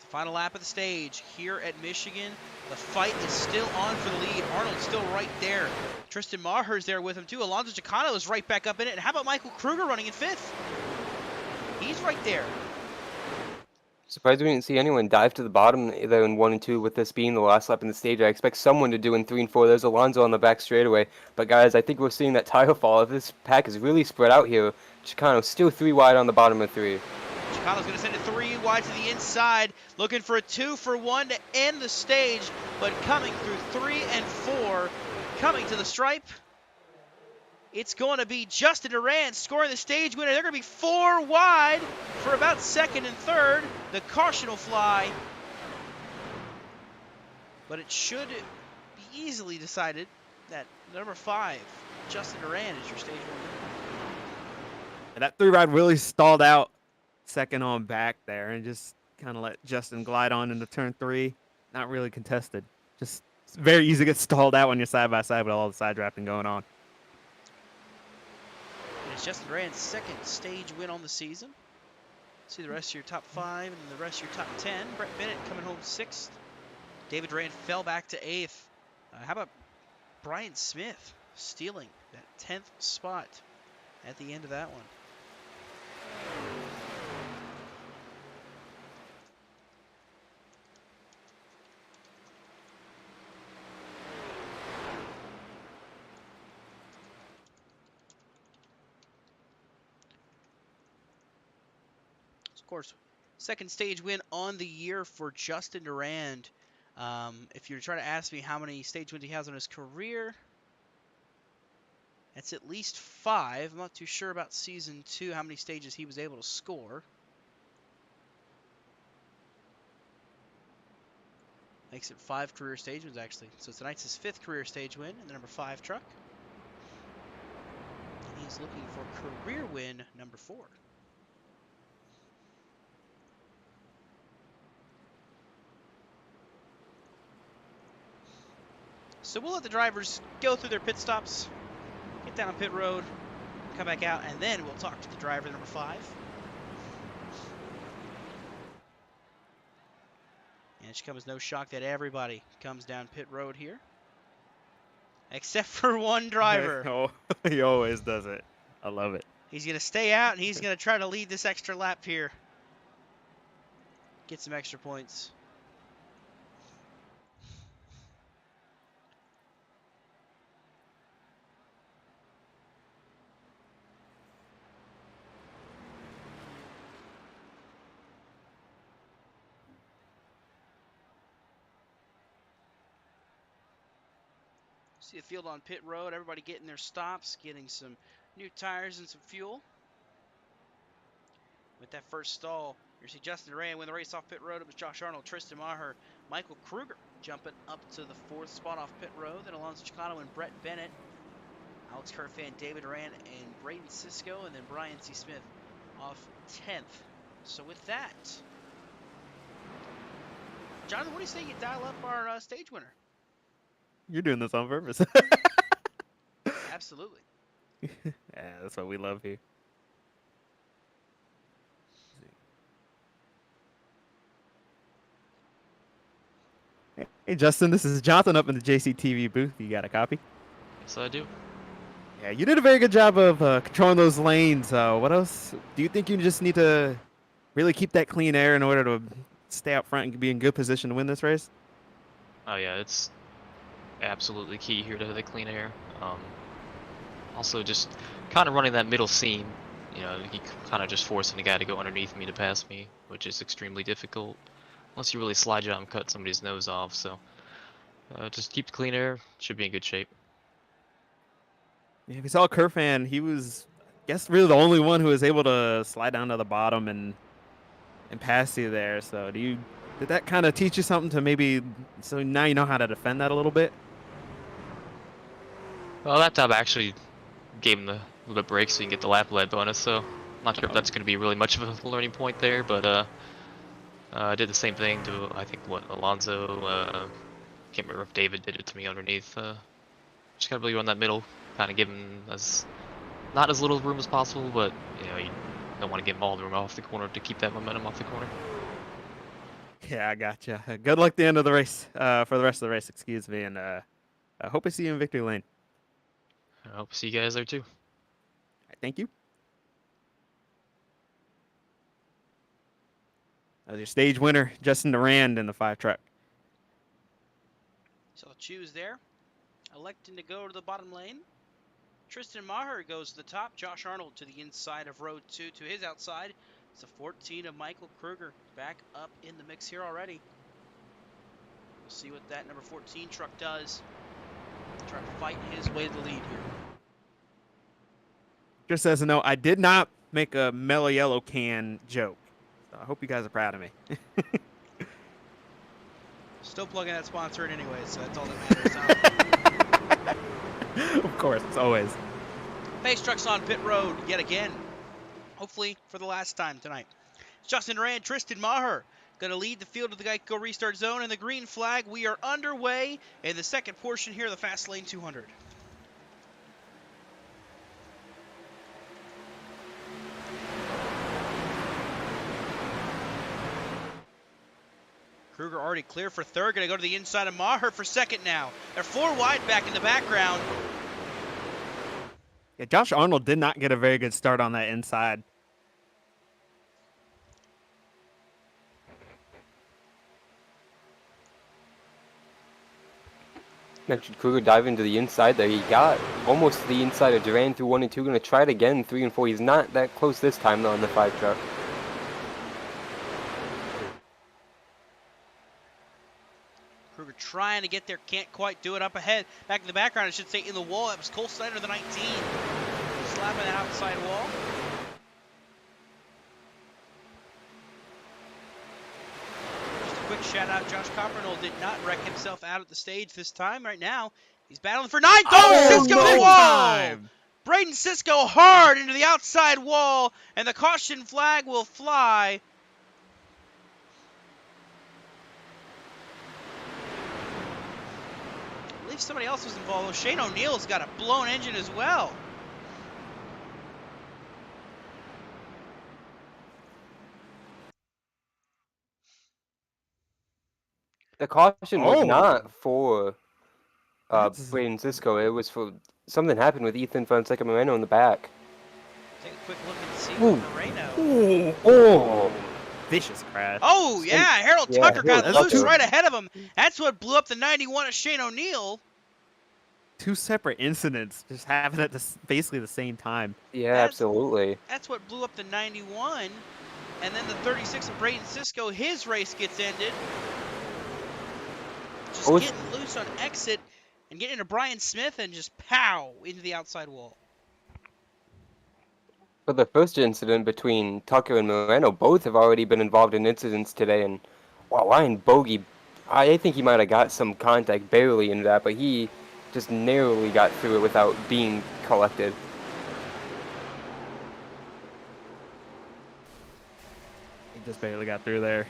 Final lap of the stage here at Michigan. The fight is still on for the lead. Arnold's still right there. Tristan Maher's there with him too. Alonso Chicano is right back up in it. And how about Michael Kruger running in 5th? He's right there. Surprised we didn't see anyone dive to the bottom there in 1 and 2 with this being the last lap in the stage. I expect someone to do in 3 and 4. There's Alonso on the back straightaway. But guys, I think we're seeing that tire fall. If this pack is really spread out here, Chicano still 3 wide on the bottom of 3. Chicano's going to send it 3 wide to the inside, looking for a 2 for 1 to end the stage, but coming through 3 and 4, coming to the stripe, it's going to be Justin Durant scoring the stage winner. They're going to be 4 wide for about 2nd and 3rd. The caution will fly, but it should be easily decided that number 5, Justin Durant, is your stage winner. And that 3 ride really stalled out second on back there and just kind of let Justin glide on into turn 3. Not really contested. Just very easy to get stalled out when you're side by side with all the side drafting going on. And it's Justin Durant's 2nd stage win on the season. See the rest of your top 5 and the rest of your top 10. Brett Bennett coming home 6th. David Durant fell back to 8th. How about Brian Smith stealing that 10th spot? at the end of that one. Of course, second stage win on the year for Justin Durand. If you're trying to ask me how many stage wins he has on his career, it's at least 5. I'm not too sure about season 2, how many stages he was able to score. Makes it 5 career stage wins, actually. So tonight's his 5th career stage win in the number 5 truck. And he's looking for career win number 4. So we'll let the drivers go through their pit stops, get down on pit road, come back out, and then we'll talk to the driver number 5. And it should come as no shock that everybody comes down pit road here, except for one driver. Oh, he always does it. I love it. He's going to stay out, and he's going to try to lead this extra lap here. Get some extra points. See the field on pit road, everybody getting their stops, getting some new tires and some fuel. With that first stall, you see Justin Durand win the race off pit road. It was Josh Arnold, Tristan Maher, Michael Kruger jumping up to the 4th spot off pit road. Then Alonso Chicano and Brett Bennett, Alex Kerfan, David Durand, and Braden Sisko, and then Brian C. Smith off 10th. So with that, Jonathan, what do you say you dial up our stage winner? You're doing this on purpose. Absolutely. Yeah, that's what we love here. Hey, Justin, this is Jonathan up in the JCTV booth. You got a copy? Yes, I do. Yeah, you did a very good job of controlling those lanes. What else? Do you think you just need to really keep that clean air in order to stay out front and be in good position to win this race? Oh yeah, it's absolutely key here to the clean air. Also, just kind of running that middle seam. You know, he kind of just forcing the guy to go underneath me to pass me, which is extremely difficult. Unless you really slide jump and cut somebody's nose off. So just keep the clean air. Should be in good shape. Yeah, if you saw Kerfan, he was, I guess, really the only one who was able to slide down to the bottom and pass you there. So did that kind of teach you something to maybe, so now you know how to defend that a little bit? Well, that time I actually gave him the little bit of break so you can get the lap lead bonus. So I'm not sure if that's going to be really much of a learning point there, but I did the same thing to, I think, Alonso, can't remember if David did it to me underneath. Just gotta really run that middle, kind of give him not as little room as possible, but you know, you don't want to give him all the room off the corner to keep that momentum off the corner. Yeah, I gotcha. Good luck at the end of the race, for the rest of the race, excuse me, and I hope I see you in victory lane. I hope to see you guys there too. Thank you. Your stage winner, Justin Durand, in the 5 truck. So I'll choose there. Electing to go to the bottom lane. Tristan Maher goes to the top. Josh Arnold to the inside of row 2 to his outside. It's a 14 of Michael Kruger back up in the mix here already. We'll see what that number 14 truck does. Trying to fight his way to the lead here. Just as a note, I did not make a mellow yellow can joke. So I hope you guys are proud of me. Still plugging that sponsor in anyway, so that's all that matters. Of course, as always. Pace trucks on pit road yet again. Hopefully for the last time tonight. Justin Durand, Tristan Maher going to lead the field of the Geico restart zone and the green flag. We are underway in the second portion here of the Fast Lane 200. Kruger already clear for third. Going to go to the inside of Maher for second now. They're 4 wide back in the background. Yeah, Josh Arnold did not get a very good start on that inside. Mentioned Kruger dive into the inside there. He got almost to the inside of Duran through 1 and 2. Going to try it again, 3 and 4. He's not that close this time though on the 5 truck. Kruger trying to get there, can't quite do it. Up ahead, back in the background, I should say, in the wall. It was Cole Snyder, the 19, slapping the outside wall. Quick shout out, Josh Coppernoll did not wreck himself out at the stage this time. Right now, he's battling for 9th. Oh, Cisco to the wall! Time. Braden Cisco hard into the outside wall, and the caution flag will fly. I believe somebody else was involved. Shane O'Neill's got a blown engine as well. The caution was Oh. not for That's- Braden Cisco. It was for something happened with Ethan Fonseca Moreno in the back. Take a quick look and see Ooh. what Moreno. Ooh, oh, vicious crash. Oh, yeah, Harold Yeah, Tucker got Harold loose Tucker. right ahead of him. That's what blew up the 91 of Shane O'Neill. 2 separate incidents just happened at basically the same time. Yeah, That's- absolutely. That's what blew up the 91. And then the 36 of Braden Cisco, his race gets ended. Just Oh, getting loose on exit and getting into Brian Smith and just pow into the outside wall. But the first incident between Tucker and Moreno, both have already been involved in incidents today. And wow, Ryan Bogey, I think he might have got some contact barely into that, but he just narrowly got through it without being collected. He just barely got through there.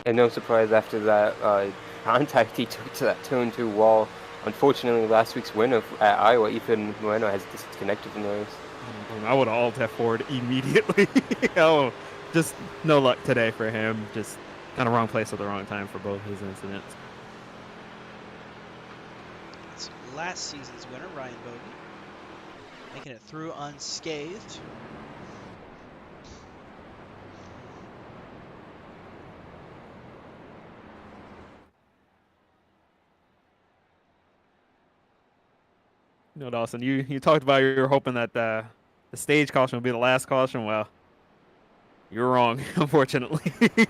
And no surprise after that contact he took to that turn 2 wall. Unfortunately, last week's winner at Iowa, Ethan Moreno, has disconnected from the race. I would have alt F4'd immediately. Oh, just no luck today for him. Just kind of wrong place at the wrong time for both his incidents. That's last season's winner, Ryan Bogey. Making it through unscathed. No, Dawson, you talked about you were hoping that the stage caution would be the last caution. Well, you're wrong, unfortunately. Yeah,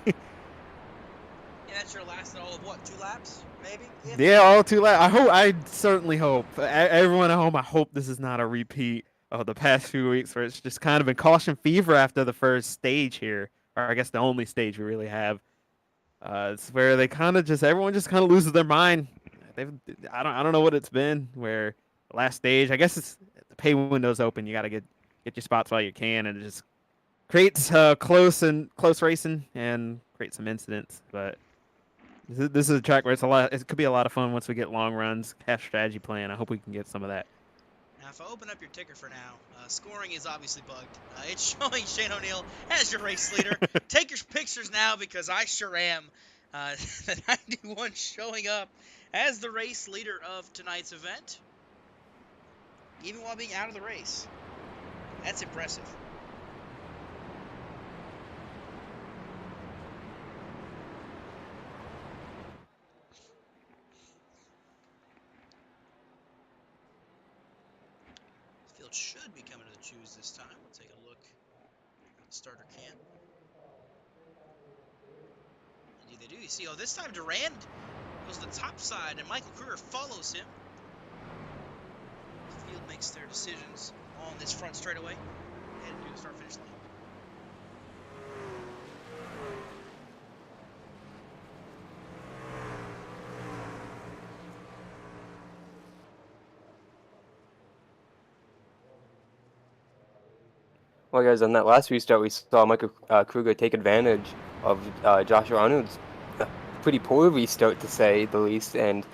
that's your last at all of what, 2 laps, maybe? Yeah, all 2 laps. I certainly hope. Everyone at home, I hope this is not a repeat of the past few weeks where it's just kind of been caution fever after the first stage here, or I guess the only stage we really have. It's where they kind of just everyone just kind of loses their mind. I don't know what it's been. Where the last stage, I guess it's the pay window's open. You got to get your spots while you can, and it just creates close racing and creates some incidents. But this is a track where it's a lot. It could be a lot of fun once we get long runs, have strategy plan. I hope we can get some of that. Now, if I open up your ticker for now, scoring is obviously bugged. It's showing Shane O'Neill as your race leader. Take your pictures now because I sure am. The 91 showing up as the race leader of tonight's event, even while being out of the race. That's impressive. Field should be coming to the choose this time. We'll take a look at the starter can. Indeed they do. You see, this time Durand goes to the top side and Michael Kruger follows him. The field makes their decisions on this front straightaway and to the start-finish line. Well, guys, on that last restart, we saw Michael Kruger take advantage of Joshua Arnold's pretty poor restart, to say the least, and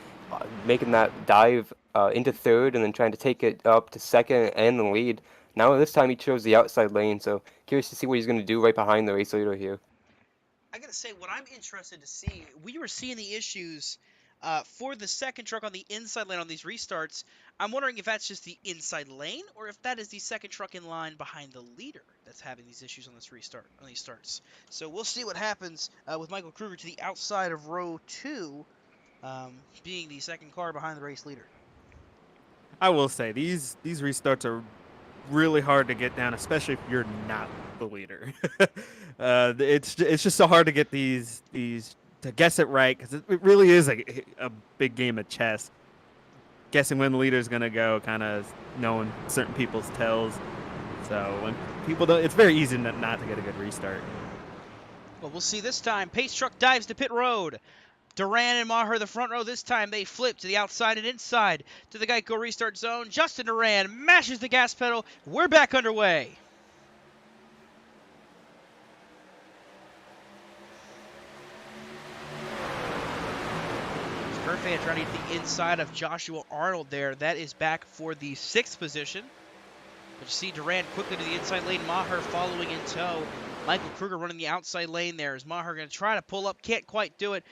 making that dive into 3rd and then trying to take it up to 2nd and the lead. Now this time he chose the outside lane, so curious to see what he's going to do right behind the race leader here. I gotta say, what I'm interested to see, we were seeing the issues For the second truck on the inside lane on these restarts, I'm wondering if that's just the inside lane or if that is the second truck in line behind the leader that's having these issues on this restart, on these starts. So we'll see what happens with Michael Kruger to the outside of row 2, being the second car behind the race leader. I will say these restarts are really hard to get down, especially if you're not the leader. It's just so hard to get these to guess it right, because it really is a big game of chess. Guessing when the leader is gonna go, kind of knowing certain people's tells. So when people don't, it's very easy not to get a good restart. Well, we'll see this time. Pace truck dives to pit road. Duran and Maher, the front row. This time they flip to the outside and inside to the Geico restart zone. Justin Duran mashes the gas pedal. We're back underway. Perfect trying to get the inside of Joshua Arnold there. That is back for the 6th position. But you see Duran quickly to the inside lane. Maher following in tow. Michael Kruger running the outside lane there. Is Maher going to try to pull up? Can't quite do it.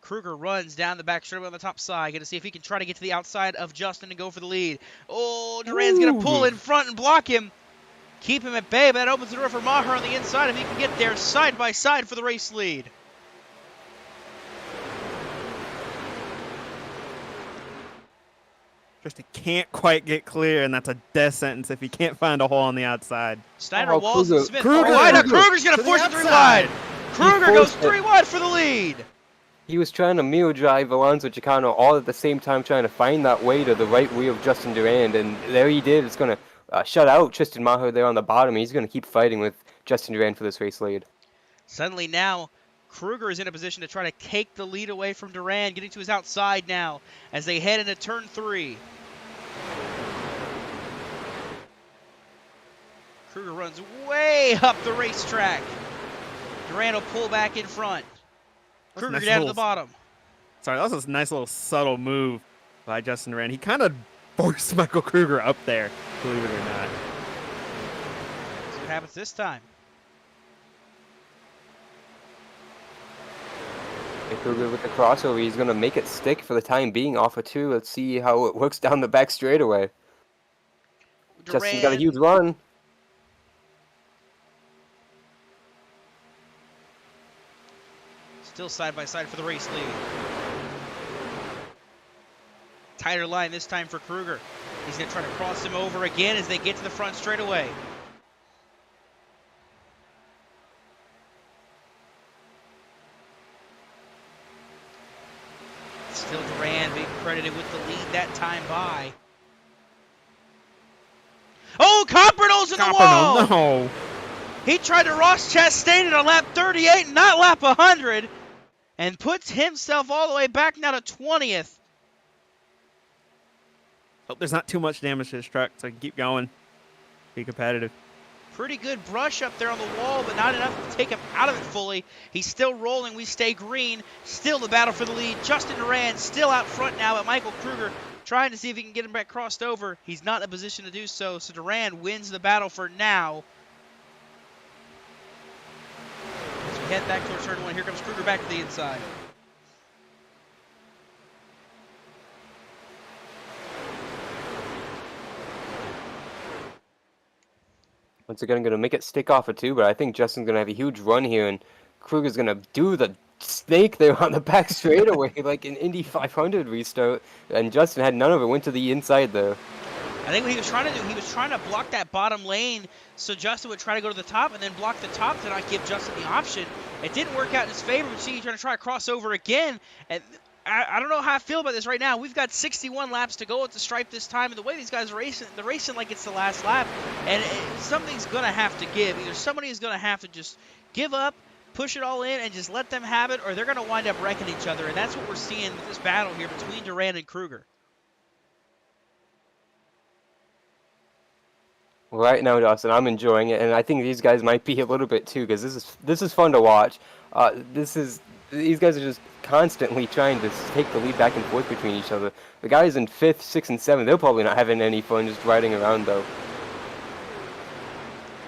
Kruger runs down the back straightaway on the top side. Going to see if he can try to get to the outside of Justin and go for the lead. Oh, Duran's going to pull in front and block him. Keep him at bay, but that opens the door for Maher on the inside if he can get there side by side for the race lead. Just he can't quite get clear, and that's a death sentence if he can't find a hole on the outside. Steiner, Walls, and Smith. Kruger, Kruger's going to force it 3 wide. Kruger goes 3 wide for the lead. He was trying to mirror drive Alonso Chicano all at the same time, trying to find that way to the right wheel of Justin Duran, and there he did. It's going to shut out Tristan Maher there on the bottom. He's going to keep fighting with Justin Duran for this race lead. Suddenly now, Kruger is in a position to try to take the lead away from Duran, getting to his outside now as they head into turn 3. Kruger runs way up the racetrack. Duran will pull back in front. Kruger nice down to the bottom. Sorry, that was a nice little subtle move by Justin Duran. He kind of forced Michael Kruger up there, believe it or not. See what happens this time. Kruger with the crossover, he's going to make it stick for the time being off of 2. Let's see how it works down the back straightaway. Justin's got a huge run. Still side by side for the race lead. Tighter line this time for Kruger. He's going to try to cross him over again as they get to the front straightaway. Still Duran being credited with the lead that time by. Oh, Coppernole's in the wall! No. He tried to Ross Chastain it on lap 38, not lap 100, and puts himself all the way back now to 20th. Hope there's not too much damage to his truck, so he can keep going. Be competitive. Pretty good brush up there on the wall, but not enough to take him out of it fully. He's still rolling. We stay green. Still the battle for the lead. Justin Duran still out front now, but Michael Kruger trying to see if he can get him back crossed over. He's not in a position to do so, so Duran wins the battle for now. As we head back towards turn 1, here comes Kruger back to the inside. Once again, going to make it stick off of 2, but I think Justin's going to have a huge run here, and Kruger's going to do the snake there on the back straightaway, like an Indy 500 restart, and Justin had none of it, went to the inside there. I think what he was trying to do, he was trying to block that bottom lane so Justin would try to go to the top and then block the top to not give Justin the option. It didn't work out in his favor, but see, he's trying to try to cross over again, and I don't know how I feel about this right now. We've got 61 laps to go at the stripe this time, and the way these guys are racing, they're racing like it's the last lap, and something's going to have to give. Either somebody is going to have to just give up, push it all in, and just let them have it, or they're going to wind up wrecking each other, and that's what we're seeing with this battle here between Duran and Kruger. Right now, Dawson, I'm enjoying it, and I think these guys might be a little bit too, because this is fun to watch. These guys are just constantly trying to take the lead back and forth between each other. The guys in 5th, 6th, and 7th, they're probably not having any fun just riding around, though.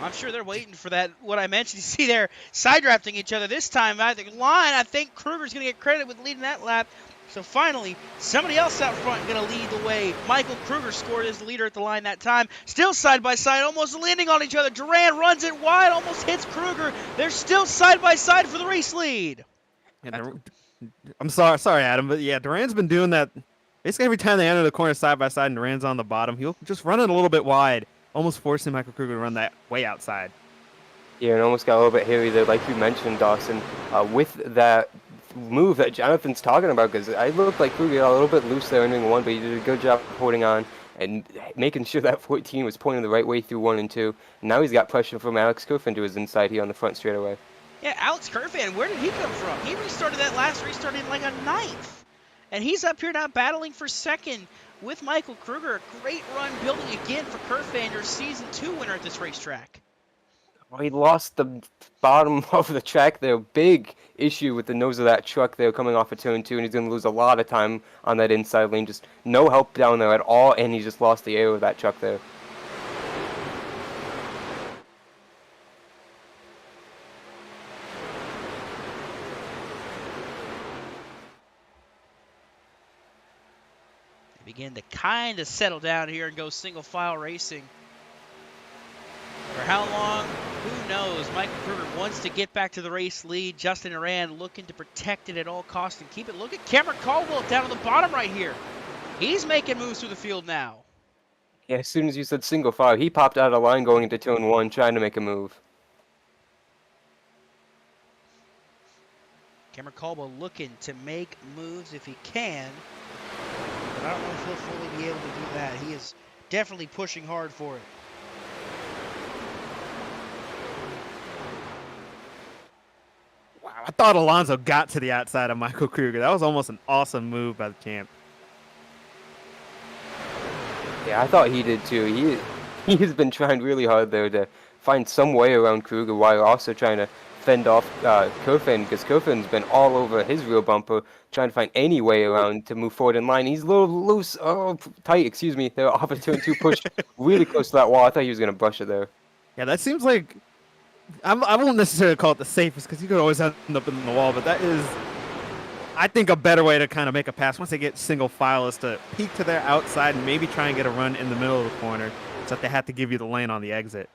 I'm sure they're waiting for that, what I mentioned. You see they're side drafting each other this time. I think Kruger's going to get credit with leading that lap. So finally, somebody else out front going to lead the way. Michael Kruger scored as the leader at the line that time. Still side by side, almost landing on each other. Duran runs it wide, almost hits Kruger. They're still side by side for the race lead. Yeah, I'm sorry, Adam, but yeah, Duran's been doing that. Basically, every time they enter the corner side by side and Duran's on the bottom, he'll just run it a little bit wide, almost forcing Michael Kruger to run that way outside. Yeah, and almost got a little bit hairy there, like you mentioned, Dawson, with that move that Jonathan's talking about, because I looked like Kruger got a little bit loose there in ring 1, but he did a good job holding on and making sure that 14 was pointing the right way through 1 and 2. And now he's got pressure from Alex Kerfin to his inside here on the front straightaway. Yeah, Alex Kerfin, where did he come from? He restarted that last restart in like a 9th. And he's up here now battling for second with Michael Kruger. A great run building again for Kerfin, your Season 2 winner at this racetrack. Well, he lost the bottom of the track there. Big issue with the nose of that truck there coming off of turn 2, and he's going to lose a lot of time on that inside lane. Just no help down there at all, and he just lost the air of that truck there. They begin to kind of settle down here and go single file racing. For how long? Who knows? Michael Kruger wants to get back to the race lead. Justin Duran looking to protect it at all costs and keep it. Look at Cameron Caldwell down on the bottom right here. He's making moves through the field now. Yeah, as soon as you said single file, he popped out of line going into turn 1, trying to make a move. Cameron Caldwell looking to make moves if he can. But I don't know if he'll fully be able to do that. He is definitely pushing hard for it. I thought Alonso got to the outside of Michael Kruger. That was almost an awesome move by the champ. Yeah, I thought he did too. He's been trying really hard there to find some way around Kruger while also trying to fend off Kerfin, because Kerfin's been all over his rear bumper trying to find any way around to move forward in line. He's a little loose, tight, excuse me. They're off of turn 2, pushed really close to that wall. I thought he was going to brush it there. Yeah, that seems like... I won't necessarily call it the safest because you could always end up in the wall, but that is, I think, a better way to kind of make a pass once they get single file is to peek to their outside and maybe try and get a run in the middle of the corner so that they have to give you the lane on the exit.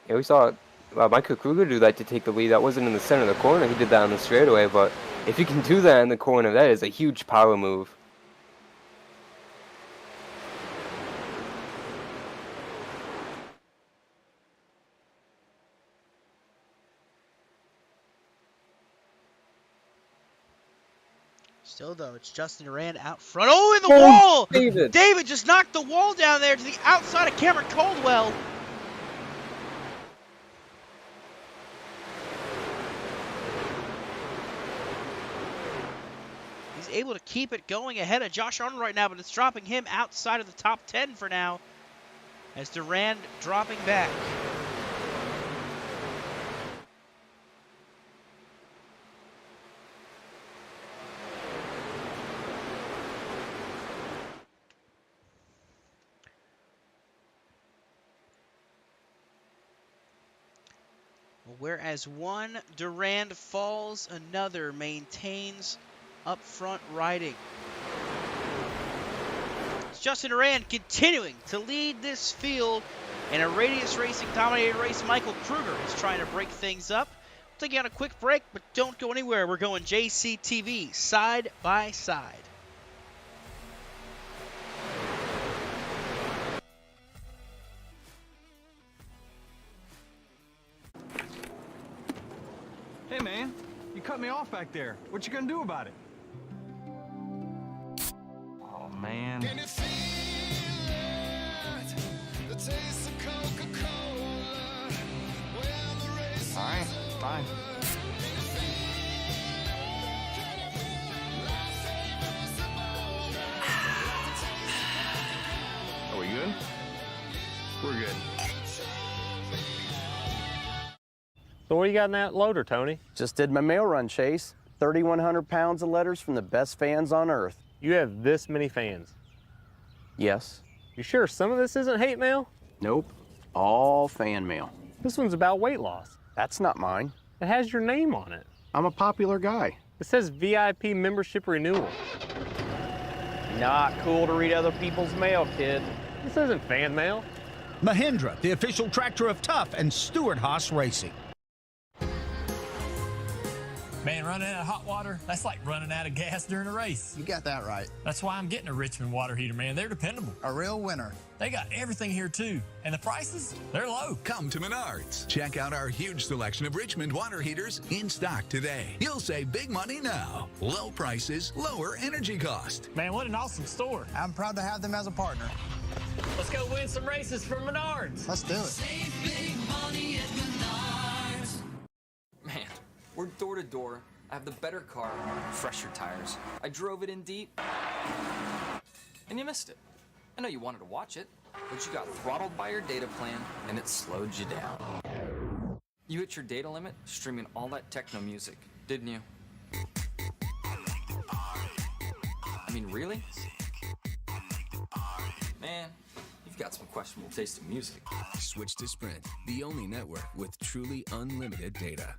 Yeah, we saw Michael Kruger do that to take the lead. That wasn't in the center of the corner. He did that on the straightaway, but if you can do that in the corner, that is a huge power move. Still, though, it's Justin Duran out front. Oh, in the wall! David just knocked the wall down there to the outside of Cameron Caldwell. He's able to keep it going ahead of Josh Arnold right now, but it's dropping him outside of the top 10 for now as Duran dropping back. Whereas one Durand falls, another maintains up front riding. It's Justin Durand continuing to lead this field in a Radius Racing dominated race. Michael Kruger is trying to break things up. We'll take you on a quick break, but don't go anywhere. We're going JCTV side by side. Hey man, you cut me off back there. What you gonna do about it? Oh man. Can you feel it? The taste of Coca-Cola when the race is Alright, fine. Are we good? We're good. So what do you got in that loader, Tony? Just did my mail run, Chase. 3,100 pounds of letters from the best fans on earth. You have this many fans. Yes. You sure some of this isn't hate mail? Nope. All fan mail. This one's about weight loss. That's not mine. It has your name on it. I'm a popular guy. It says VIP membership renewal. Not cool to read other people's mail, kid. This isn't fan mail. Mahindra, the official tractor of Tough and Stewart Haas Racing. Man, running out of hot water, that's like running out of gas during a race. You got that right. That's why I'm getting a Richmond water heater, man. They're dependable. A real winner. They got everything here, too. And the prices, they're low. Come to Menards. Check out our huge selection of Richmond water heaters in stock today. You'll save big money now. Low prices, lower energy cost. Man, what an awesome store. I'm proud to have them as a partner. Let's go win some races for Menards. Let's do it. Save big money at Menards. Man, we're door to door. I have the better car, fresher tires. I drove it in deep, and you missed it. I know you wanted to watch it, but you got throttled by your data plan, and it slowed you down. You hit your data limit streaming all that techno music, didn't you? I mean, really? Man, you've got some questionable taste in music. Switch to Sprint, the only network with truly unlimited data.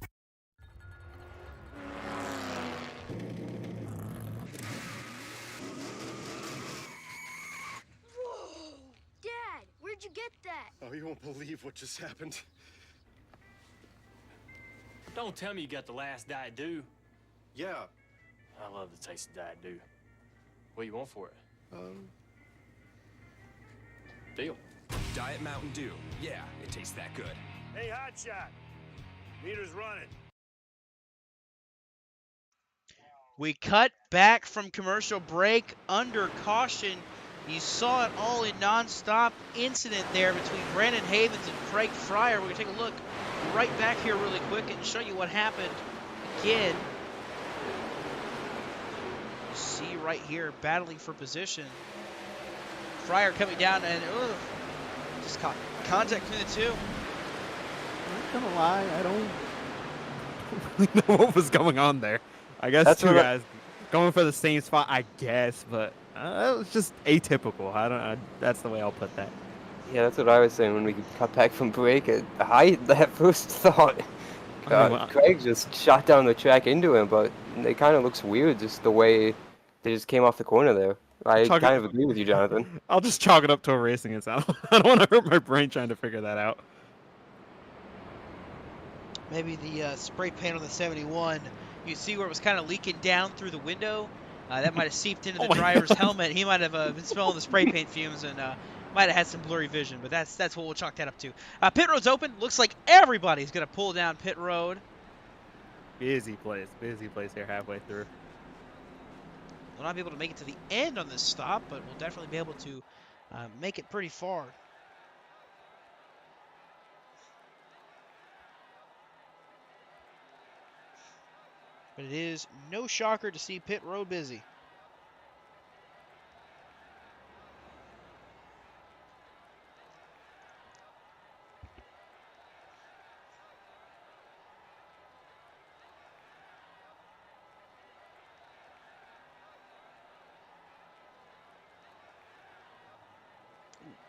Whoa! Dad, where'd you get that? Oh, you won't believe what just happened. Don't tell me you got the last Diet Dew. Yeah. I love the taste of Diet Dew. What do you want for it? Deal. Diet Mountain Dew. Yeah, it tastes that good. Hey, Hotshot. Meter's running. We cut back from commercial break under caution. You saw it all in non-stop incident there between Brandon Havens and Craig Fryer. We're going to take a look right back here really quick and show you what happened again. You see right here, battling for position. Fryer coming down and just caught contact between the two. I'm not gonna lie, I don't really know what was going on there. I guess That's two what guys going for the same spot, I guess, but it was just atypical. That's the way I'll put that. Yeah, that's what I was saying when we got back from break. I at first thought Craig just shot down the track into him, but it kind of looks weird just the way they just came off the corner there. I kind of agree with you, Jonathan. I'll just chalk it up to a racing incident. I don't want to hurt my brain trying to figure that out. Maybe the spray paint on the 71. You see where it was kind of leaking down through the window. That might have seeped into the driver's helmet. He might have been smelling the spray paint fumes and might have had some blurry vision. But that's what we'll chalk that up to. Pit road's open. Looks like everybody's going to pull down pit road. Busy place here halfway through. We'll not be able to make it to the end on this stop, but we'll definitely be able to make it pretty far. But it is no shocker to see pit road busy.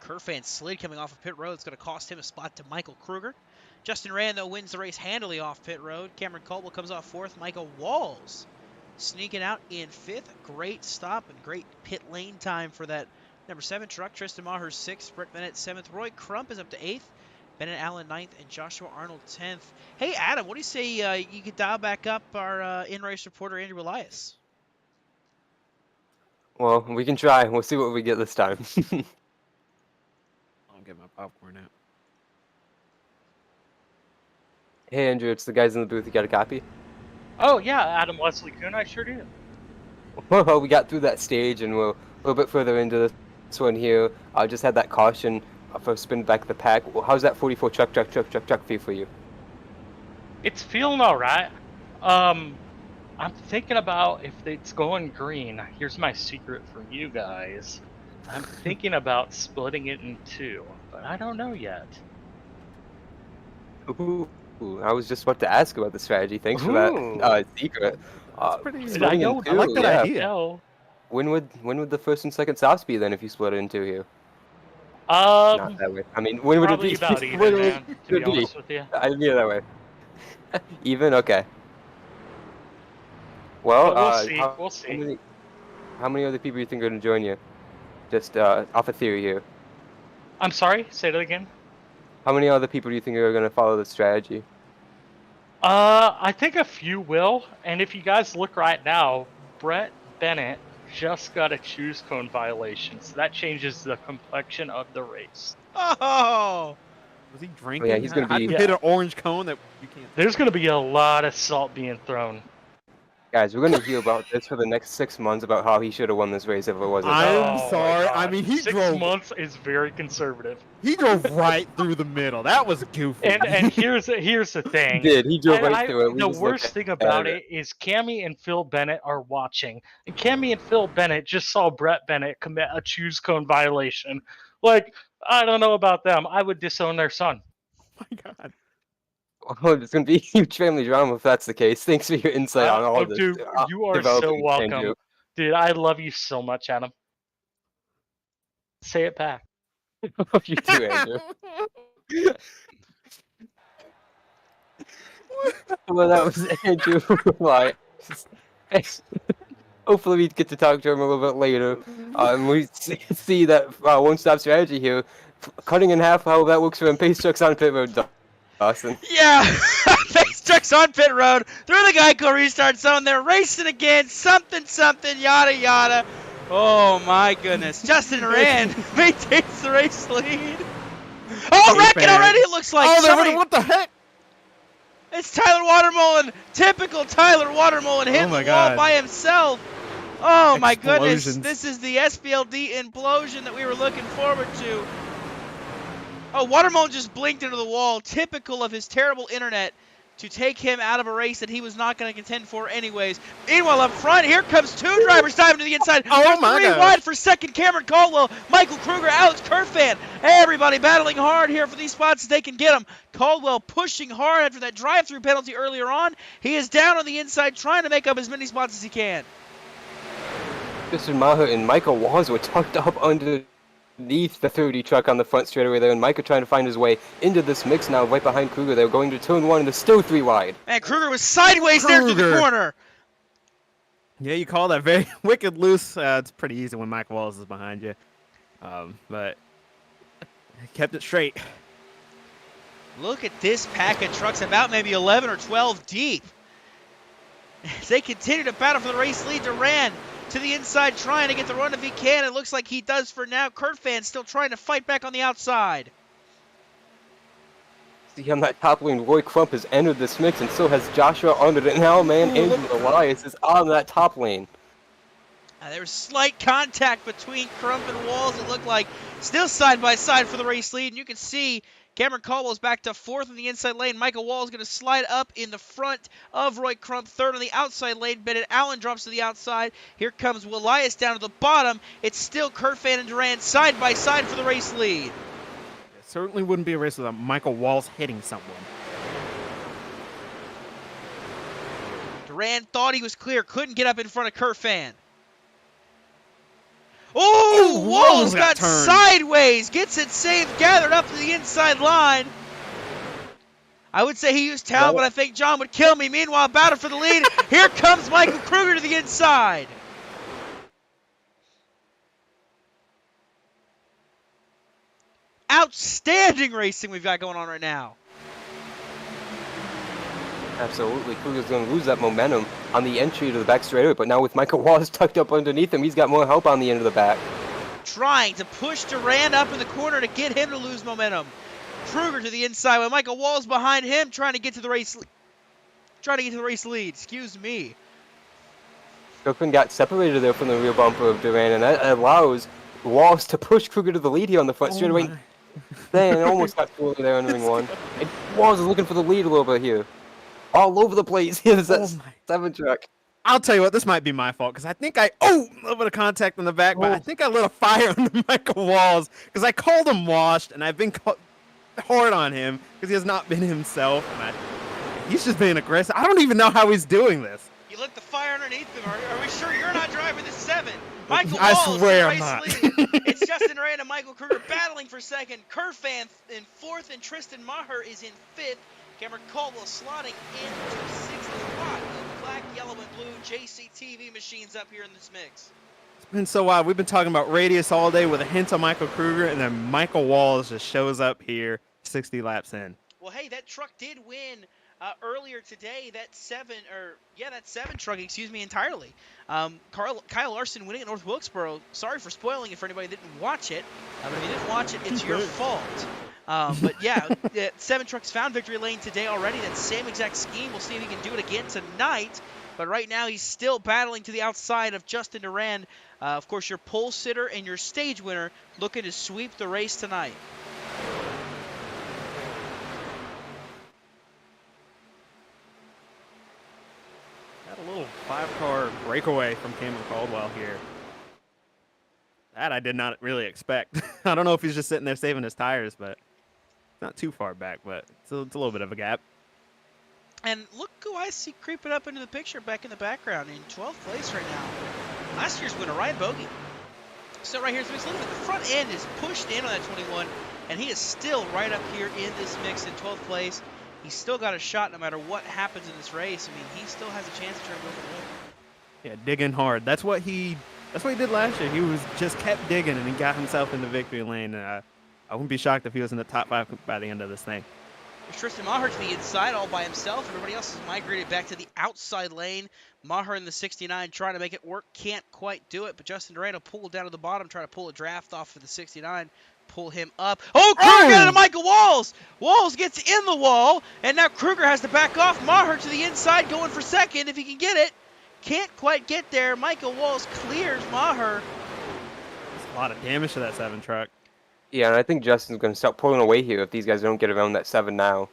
Kerfan slid coming off of pit road. It's going to cost him a spot to Michael Kruger. Justin Rand, though, wins the race handily off pit road. Cameron Caldwell comes off fourth. Michael Walls sneaking out in fifth. Great stop and great pit lane time for that number 7 truck. Tristan Maher sixth. Brett Bennett 7th. Roy Crump is up to 8th. Bennett Allen 9th. And Joshua Arnold 10th. Hey, Adam, what do you say you could dial back up our in-race reporter, Andrew Elias? Well, we can try. We'll see what we get this time. I'll get my popcorn out. Hey, Andrew, it's the guys in the booth. You got a copy? Oh, yeah, Adam Wesley Kuhn, I sure do. Well, we got through that stage, and we're a little bit further into this one here. I just had that caution for spin back the pack. How's that 44 truck feel for you? It's feeling all right. I'm thinking about if it's going green. Here's my secret for you guys. I'm thinking about splitting it in two, but I don't know yet. Ooh, I was just about to ask about the strategy. Thanks for that secret. That's pretty I like that idea. When would the first and second stops be then if you split it in two here? Not that way. I mean, when would it be? About even, man, to be honest with you. I'd be that way. Even? Okay. Well, But we'll see. We'll see. How many other people do you think are going to join you? Just off a theory here. I'm sorry. Say that again. How many other people do you think are going to follow the strategy? I think a few will. And if you guys look right now, Brett Bennett just got a choose cone violation, so that changes the complexion of the race. Oh! Was he drinking? Yeah, he's going to How be. do you hit an orange cone that you can't? There's going to be a lot of salt being thrown. Guys, we're going to hear about this for the next 6 months about how he should have won this race if it wasn't. I'm Oh sorry. my I God. mean, he 6 drove. months is very conservative. He drove right through the middle. That was goofy. And here's the thing. He did. He drove right through it. We The just looked worst thing at about it is Cammy and Phil Bennett are watching, and Cammy and Phil Bennett just saw Brett Bennett commit a choose cone violation. Like, I don't know about them. I would disown their son. Oh my God. Oh, it's going to be huge family drama if that's the case. Thanks for your insight on all this. Dude, you are so welcome. Dude, I love you so much, Adam. Say it back. You too, Andrew. Well, that was Andrew. Hopefully we get to talk to him a little bit later. We see that one-stop strategy here, cutting in half how that works for him. Pace trucks on pit road, Dawson. Yeah, Pace trucks on pit road, through the Geico restart zone, they're racing again, something, yada, yada. Oh my goodness, Justin Rand maintains the race lead. Oh, wrecking already, it looks like. Oh, what the heck? It's Tyler Watermullen, typical Tyler Watermullen, hitting the wall by himself. Oh my goodness, this is the SPLD implosion that we were looking forward to. Oh, Watermullen just blinked into the wall, typical of his terrible internet, to take him out of a race that he was not going to contend for anyways. Meanwhile, up front, here comes two drivers diving to the inside. Oh my God. 3 wide for second, Cameron Caldwell, Michael Kruger, Alex Kerfan. Everybody battling hard here for these spots as they can get them. Caldwell pushing hard after that drive-through penalty earlier on. He is down on the inside trying to make up as many spots as he can. Tristan Maher and Michael Walls were tucked up underneath the 30 truck on the front straightaway there, and Micah trying to find his way into this mix now right behind Kruger. They're going to turn 1 and they're still 3 wide. And Kruger was sideways there through the corner. Yeah, you call that very wicked loose. It's pretty easy when Mike Walls is behind you. But kept it straight. Look at this pack of trucks, about maybe 11 or 12 deep. As they continue to battle for the race lead, Duran to the inside, trying to get the run if he can. It looks like he does for now. Kerfan still trying to fight back on the outside. See on that top lane, Roy Crump has entered this mix, and so has Joshua Arnold. And now, man, Andrew Elias is on that top lane. There was slight contact between Crump and Walls, it looked like. Still side by side for the race lead, and you can see Cameron Caldwell's back to 4th in the inside lane. Michael Wall is going to slide up in the front of Roy Crump. 3rd on the outside lane. Bennett Allen drops to the outside. Here comes Elias down to the bottom. It's still Kerfan and Duran side by side for the race lead. It certainly wouldn't be a race without Michael Walls hitting someone. Duran thought he was clear. Couldn't get up in front of Kerfan. Oh, Walls got sideways. Gets it saved, gathered up to the inside line. I would say he used talent, but I think John would kill me. Meanwhile, battle for the lead. Here comes Michael Kruger to the inside. Outstanding racing we've got going on right now. Absolutely. Kruger's going to lose that momentum on the entry to the back straightaway, but now with Michael Wallace tucked up underneath him, he's got more help on the end of the back. Trying to push Duran up in the corner to get him to lose momentum. Kruger to the inside with Michael Walls behind him, trying to get to the race lead. Excuse me. Kirkman got separated there from the rear bumper of Duran, and that allows Walls to push Kruger to the lead here on the front straightaway. Dang, almost got through there on ring 1. And Walls is looking for the lead a little bit here. All over the place. Here's that 7 truck. I'll tell you what, this might be my fault, because I think a little bit of contact in the back, but I think I lit a fire under Michael Walls, because I called him washed, and I've been hard on him, because he has not been himself, and he's just being aggressive. I don't even know how he's doing this. You lit the fire underneath him. Are we sure you're not driving this 7? Michael I Walls swear in I'm race not. lead. It's Justin Rand and Michael Kruger battling for 2nd. Kerfan in 4th, and Tristan Maher is in 5th. Cameron Caldwell slotting into 6th spot. The flag yellow and blue JCTV machines up here in this mix. It's been so wild. We've been talking about Radius all day with a hint of Michael Kruger, and then Michael Walls just shows up here 60 laps in. Well, hey, that truck did win earlier today. That seven truck, excuse me, entirely. Kyle Larson winning at North Wilkesboro. Sorry for spoiling it for anybody that didn't watch it. But if you didn't watch it, it's your fault. But yeah, seven trucks found victory lane today already. That same exact scheme. We'll see if he can do it again tonight. But right now, he's still battling to the outside of Justin Duran. Of course, your pole sitter and your stage winner looking to sweep the race tonight. Got a little 5-car breakaway from Cameron Caldwell here. That I did not really expect. I don't know if he's just sitting there saving his tires, but not too far back, but it's a little bit of a gap. And look who I see creeping up into the picture back in the background in 12th place right now. Last year's winner, Ryan Bogey. So right here, so look at the front end is pushed in on that 21, and he is still right up here in this mix in 12th place. He's still got a shot no matter what happens in this race. I mean, he still has a chance to try to go for the win. Yeah, digging hard. That's what he did last year. He was just kept digging, and he got himself in the victory lane. I wouldn't be shocked if he was in the top 5 by the end of this thing. Tristan Maher to the inside all by himself. Everybody else has migrated back to the outside lane. Maher in the 69 trying to make it work. Can't quite do it, but Justin Duran will pull down to the bottom, try to pull a draft off of the 69. Pull him up. Oh, Kruger got it to Michael Walls. Walls gets in the wall, and now Kruger has to back off. Maher to the inside going for second if he can get it. Can't quite get there. Michael Walls clears Maher. There's a lot of damage to that 7 truck. Yeah, and I think Justin's going to start pulling away here if these guys don't get around that 7 now.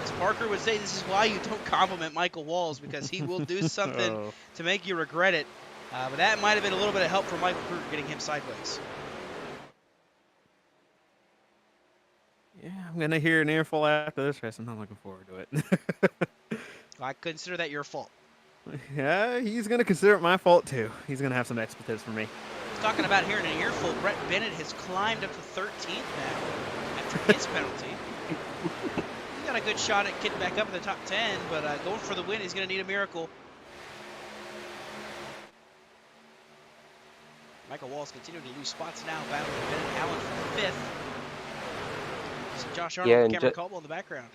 As Parker would say, this is why you don't compliment Michael Walls, because he will do something to make you regret it. But that might have been a little bit of help for Michael Kruger getting him sideways. Yeah, I'm going to hear an earful after this race. I'm not looking forward to it. I consider that your fault. Yeah, he's going to consider it my fault, too. He's going to have some expletives for me. Talking about hearing an earful, Brett Bennett has climbed up to 13th now after his penalty. He got a good shot at getting back up in the top 10, but going for the win, he's going to need a miracle. Michael Walls continuing to lose spots now, battling Bennett Allen for 5th. So Josh Arnold and Cameron Caldwell in the background.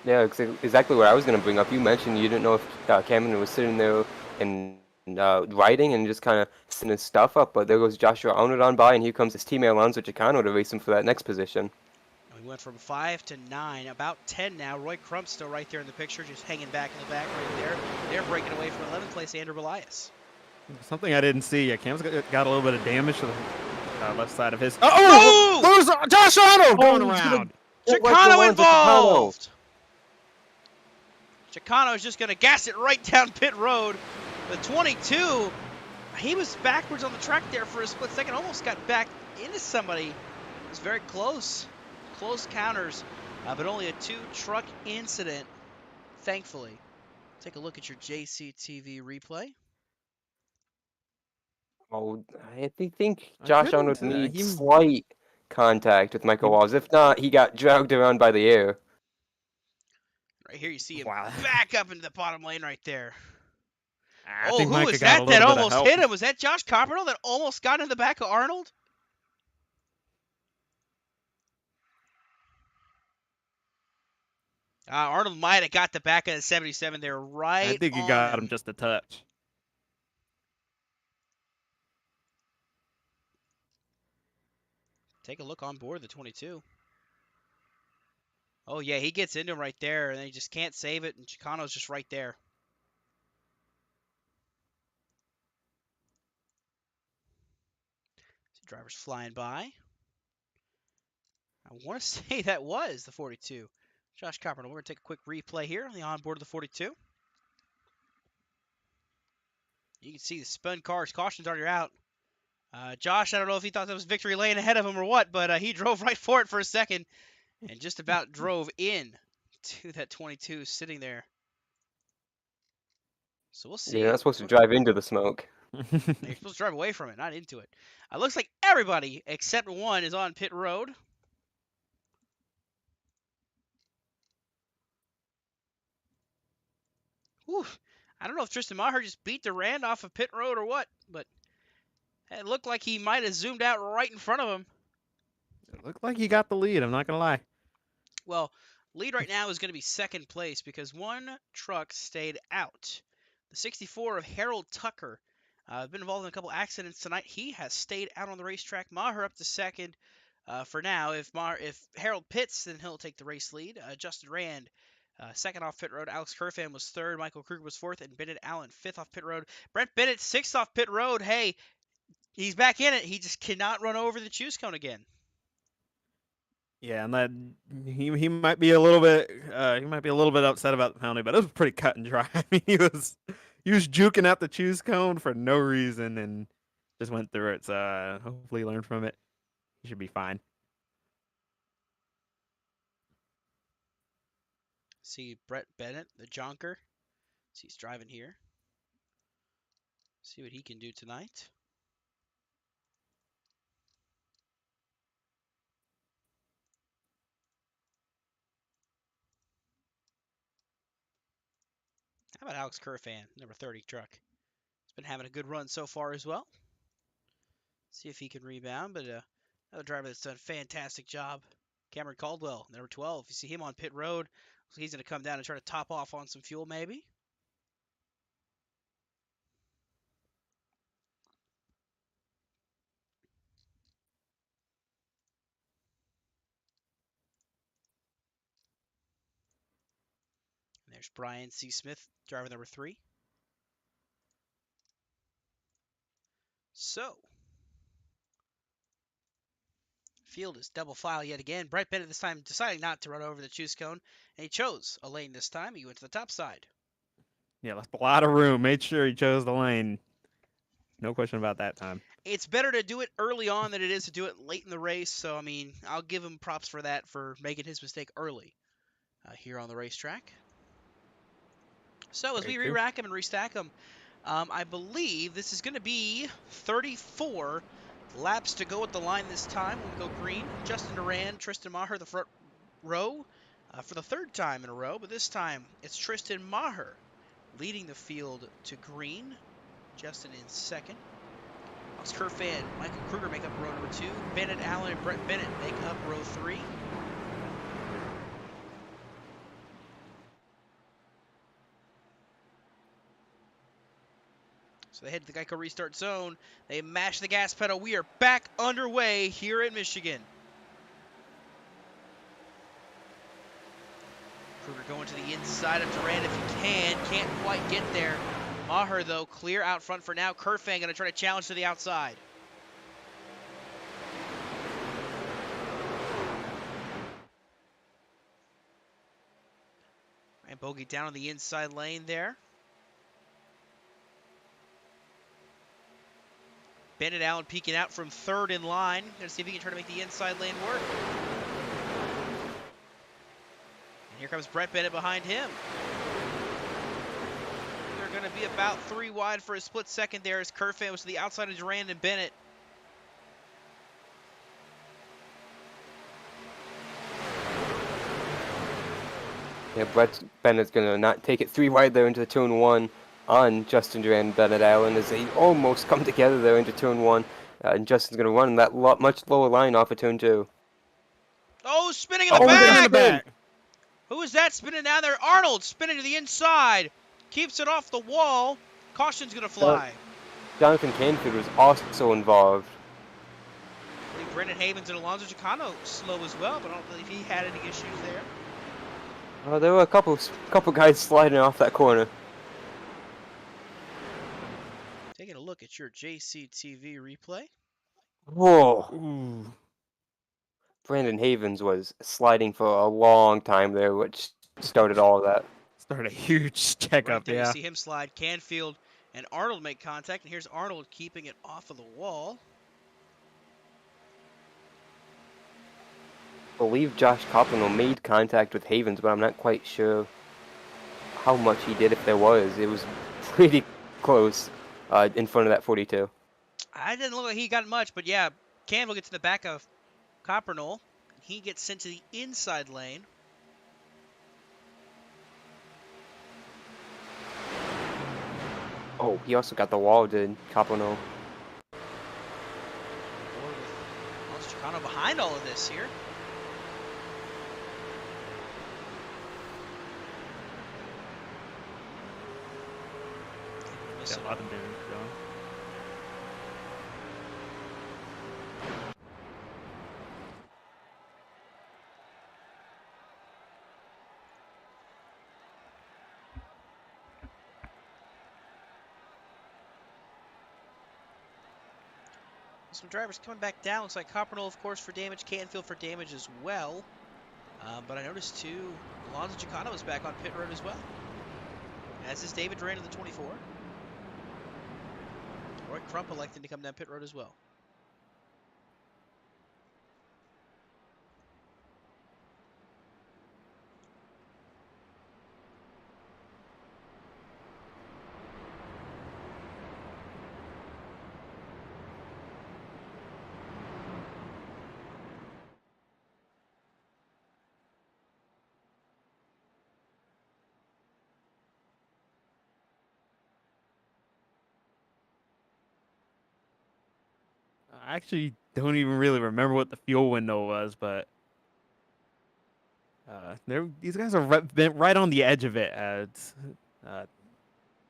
Yeah, exactly what I was going to bring up. You mentioned you didn't know if Cameron was sitting there and riding and just kind of sitting his stuff up, but there goes Joshua Arnold on by, and here comes his teammate Alonso Chicano to race him for that next position. We went from 5 to 9, about 10 now. Roy Crump's still right there in the picture, just hanging back in the back right there. They're breaking away from 11th place, Andrew Elias. Something I didn't see. Cam's got a little bit of damage to the left side of his. Oh! There's Josh Arnold going around. Chicano involved. Chicano is just going to gas it right down pit road. The 22, he was backwards on the track there for a split second. Almost got back into somebody. It was very close. Close counters, but only a 2-truck incident, thankfully. Take a look at your JCTV replay. Oh, I think Josh Arnold needs slight contact with Michael Walls. If not, he got dragged around by the air. Right here, you see him back up into the bottom lane right there. I who was that almost hit him? Was that Josh Coppernoll that almost got in the back of Arnold? Arnold might have got the back of the 77 there right I think he got him just a touch. Take a look on board the 22. Oh, yeah, he gets into him right there, and he just can't save it, and Chicano's just right there. So drivers flying by. I want to say that was the 42. Josh Coppernoll. We're going to take a quick replay here on the onboard of the 42. You can see the spun cars. Caution's already out. Josh, I don't know if he thought that was victory lane ahead of him or what, but he drove right for it for a second and just about drove in to that 22 sitting there. So we'll see. You're not supposed to drive into the smoke. You're supposed to drive away from it, not into it. Looks like everybody except one is on pit road. Whew. I don't know if Tristan Maher just beat Durand off of pit road or what, but it looked like he might have zoomed out right in front of him. It looked like he got the lead. I'm not gonna lie. Well, lead right now is going to be second place because one truck stayed out. The 64 of Harold Tucker been involved in a couple accidents tonight. He has stayed out on the racetrack. Maher up to second for now. If Harold pits, then he'll take the race lead. Justin Rand second off pit road. Alex Kerfan was third. Michael Kruger was fourth, and Bennett Allen fifth off pit road. Brent Bennett sixth off pit road. Hey, he's back in it. He just cannot run over the choose cone again. Yeah, and that he might be a little bit upset about the penalty, but it was pretty cut and dry. I mean, he was juking out the choose cone for no reason and just went through it. So hopefully he learned from it. He should be fine. See Brett Bennett, the jonker. See he's driving here. See what he can do tonight. How about Alex Kerfan, number 30 truck? He's been having a good run so far as well. See if he can rebound, but another driver that's done a fantastic job. Cameron Caldwell, number 12. You see him on pit road. So he's going to come down and try to top off on some fuel maybe. And there's Brian C. Smith, driver number 3. So, field is double file yet again. Brett Bennett this time deciding not to run over the choose cone, and he chose a lane this time. He went to the top side. Yeah, left a lot of room. Made sure he chose the lane. No question about that time. It's better to do it early on than it is to do it late in the race. So, I mean, I'll give him props for that, for making his mistake early here on the racetrack. So, as we re-rack them and restack them, I believe this is going to be 34 laps to go at the line this time. We'll go green. Justin Durand, Tristan Maher, the front row for the third time in a row. But this time, it's Tristan Maher leading the field to green. Justin in second. Alex Kerfan, Michael Kruger make up row number 2. Bennett Allen and Brett Bennett make up row 3. So they head to the Geico restart zone. They mash the gas pedal. We are back underway here at Michigan. Kruger going to the inside of Durand if he can. Can't quite get there. Maher, though, clear out front for now. Kerfan going to try to challenge to the outside. And Bogey down on the inside lane there. Bennett Allen peeking out from third in line. Gonna see if he can try to make the inside lane work. And here comes Brett Bennett behind him. They're gonna be about 3 wide for a split second there as Kerfan was to the outside of Durand and Bennett. Yeah, Brett Bennett's gonna not take it 3 wide there into turn 1 on Justin Durand and Bennett Allen as they almost come together there into turn 1. And Justin's going to run that much lower line off of turn 2. Oh, spinning in the back! Who is that spinning down there? Arnold spinning to the inside. Keeps it off the wall. Caution's going to fly. Jonathan Canfield was also involved. I believe Brendan Havens and Alonso Chicano slow as well, but I don't believe he had any issues there. There were a couple guys sliding off that corner. Taking a look at your JCTV replay. Whoa. Ooh. Brandon Havens was sliding for a long time there, which started all of that. Started a huge checkup, there yeah. You see him slide. Canfield and Arnold make contact, and here's Arnold keeping it off of the wall. I believe Josh Copland made contact with Havens, but I'm not quite sure how much he did, if there was. It was pretty close in front of that 42. I didn't look like he got much, but yeah, Campbell gets in the back of Coppernol. He gets sent to the inside lane. Oh, he also got the wall, did Capano. Chicano behind all of this here. Got a lot of damage going. Some drivers coming back down. Looks like Coppernoll, of course, for damage. Canfield for damage as well. But I noticed, too, Alonso Chicano is back on pit road as well. As is David Duran of the 24. Roy Crump electing to come down pit road as well. I actually don't even really remember what the fuel window was, but these guys are been right on the edge of it. It's, I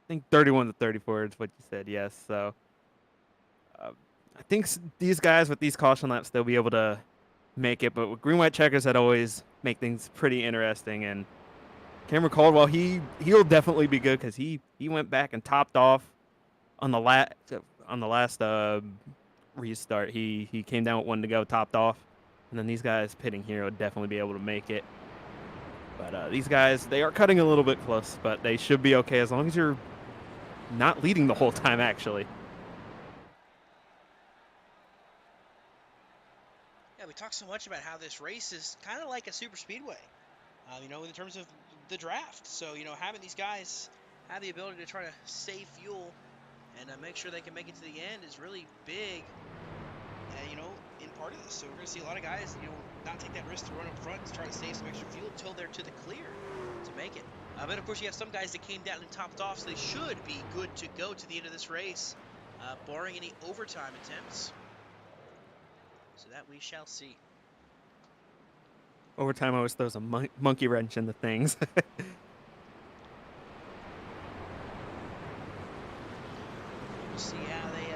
think 31 to 34 is what you said. Yes, so I think these guys with these caution laps they'll be able to make it. But with green white checkers, that always make things pretty interesting. And Cameron Caldwell, he'll definitely be good because he went back and topped off on the last restart. He came down with one to go, topped off, and then these guys pitting here would definitely be able to make it. But these guys, they are cutting a little bit close, but they should be okay as long as you're not leading the whole time, actually. Yeah, we talked so much about how this race is kind of like a super speedway, you know, in terms of the draft. So, you know, having these guys have the ability to try to save fuel and make sure they can make it to the end is really big, you know, in part of this. So we're going to see a lot of guys, you know, not take that risk to run up front and try to save some extra fuel until they're to the clear to make it. But of course, you have some guys that came down and topped off, so they should be good to go to the end of this race, barring any overtime attempts. So that we shall see. Overtime always throws a monkey wrench into things. We'll see how they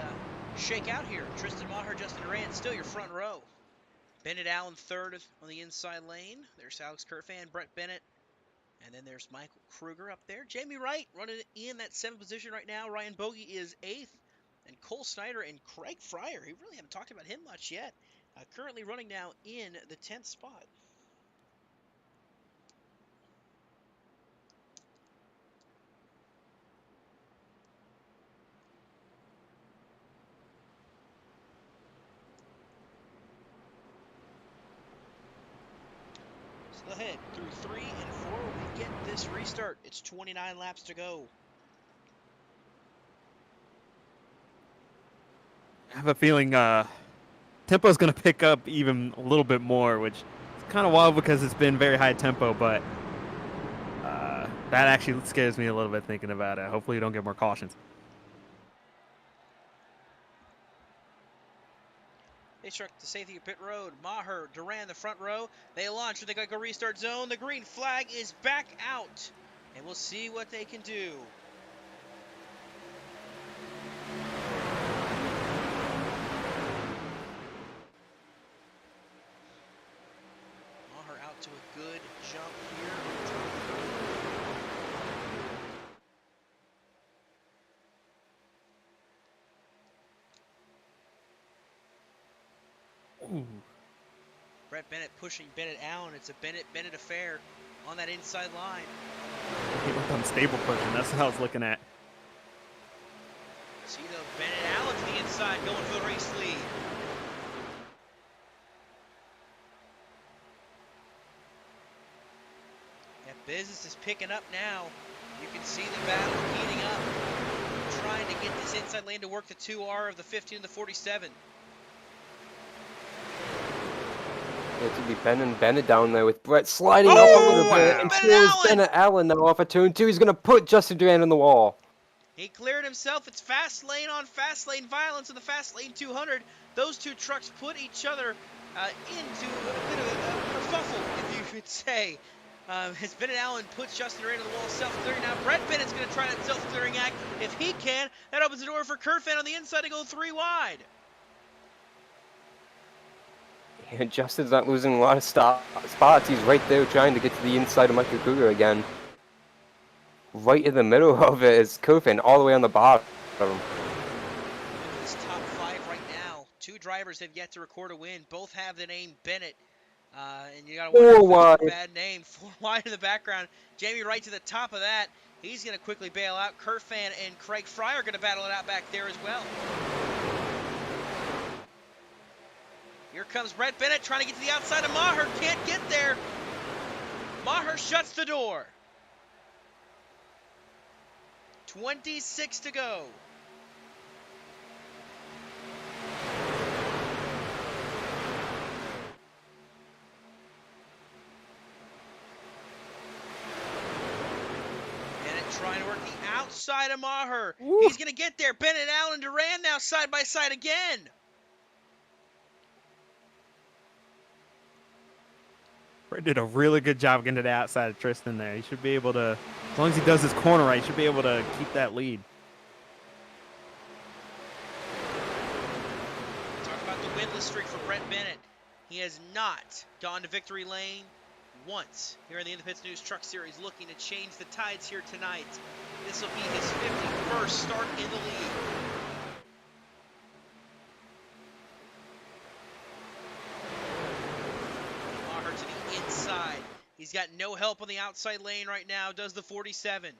shake out here. Tristan Maher, Justin Durant, still your front row. Bennett Allen third on the inside lane. There's Alex Kerfan, Brett Bennett, and then there's Michael Kruger up there. Jamie Wright running in that 7th position right now. Ryan Bogey is 8th, and Cole Snyder and Craig Fryer. We really haven't talked about him much yet. Currently running now in the 10th spot. Still ahead through 3 and 4 we get this restart. It's 29 laps to go. I have a feeling tempo's going to pick up even a little bit more, which is kind of wild because it's been very high tempo, but that actually scares me a little bit thinking about it. Hopefully you don't get more cautions. They struck the safety of pit road. Maher, Duran, the front row. They launch. They got to go restart zone. The green flag is back out. And we'll see what they can do. Maher out to a good jump here. Ooh. Brett Bennett pushing Bennett Allen. It's a Bennett affair on that inside line. He looked unstable pushing. That's what I was looking at. See the Bennett Allen to the inside going for the race lead. Yeah, business is picking up now. You can see the battle heating up. Trying to get this inside lane to work the 2R of the 50 and the 47. It could be Bennett down there with Brett sliding up a little bit, and so is Bennett Allen now off of turn 2. He's going to put Justin Duran on the wall. He cleared himself. It's fast lane on fast lane violence in the fast lane 200. Those two trucks put each other into a bit of a kerfuffle, if you could say. As Bennett Allen puts Justin Ray to the wall, self-clearing. Now Brett Bennett's going to try that self-clearing act. If he can, that opens the door for Kerfan on the inside to go 3 wide. And Justin's not losing a lot of spots. He's right there trying to get to the inside of Michael Kruger again. Right in the middle of it is Kerfan, all the way on the bottom. This top 5 right now. 2 drivers have yet to record a win. Both have the name Bennett. And you got to wonder if it's a bad name. 4 wide in the background. Jamie Wright to the top of that. He's going to quickly bail out. Kerfan and Craig Fry are going to battle it out back there as well. Here comes Brett Bennett trying to get to the outside of Maher. Can't get there. Maher shuts the door. 26 to go. Bennett trying to work the outside of Maher. He's going to get there. Bennett, Allen, Duran now side by side again. Brett did a really good job getting to the outside of Tristan there. He should be able to, as long as he does his corner right, he should be able to keep that lead. Talk about the winless streak for Brett Bennett. He has not gone to victory lane once here in the In the Pits News Truck Series, looking to change the tides here tonight. This will be his 51st start in the league. Inside. He's got no help on the outside lane right now, does the 47.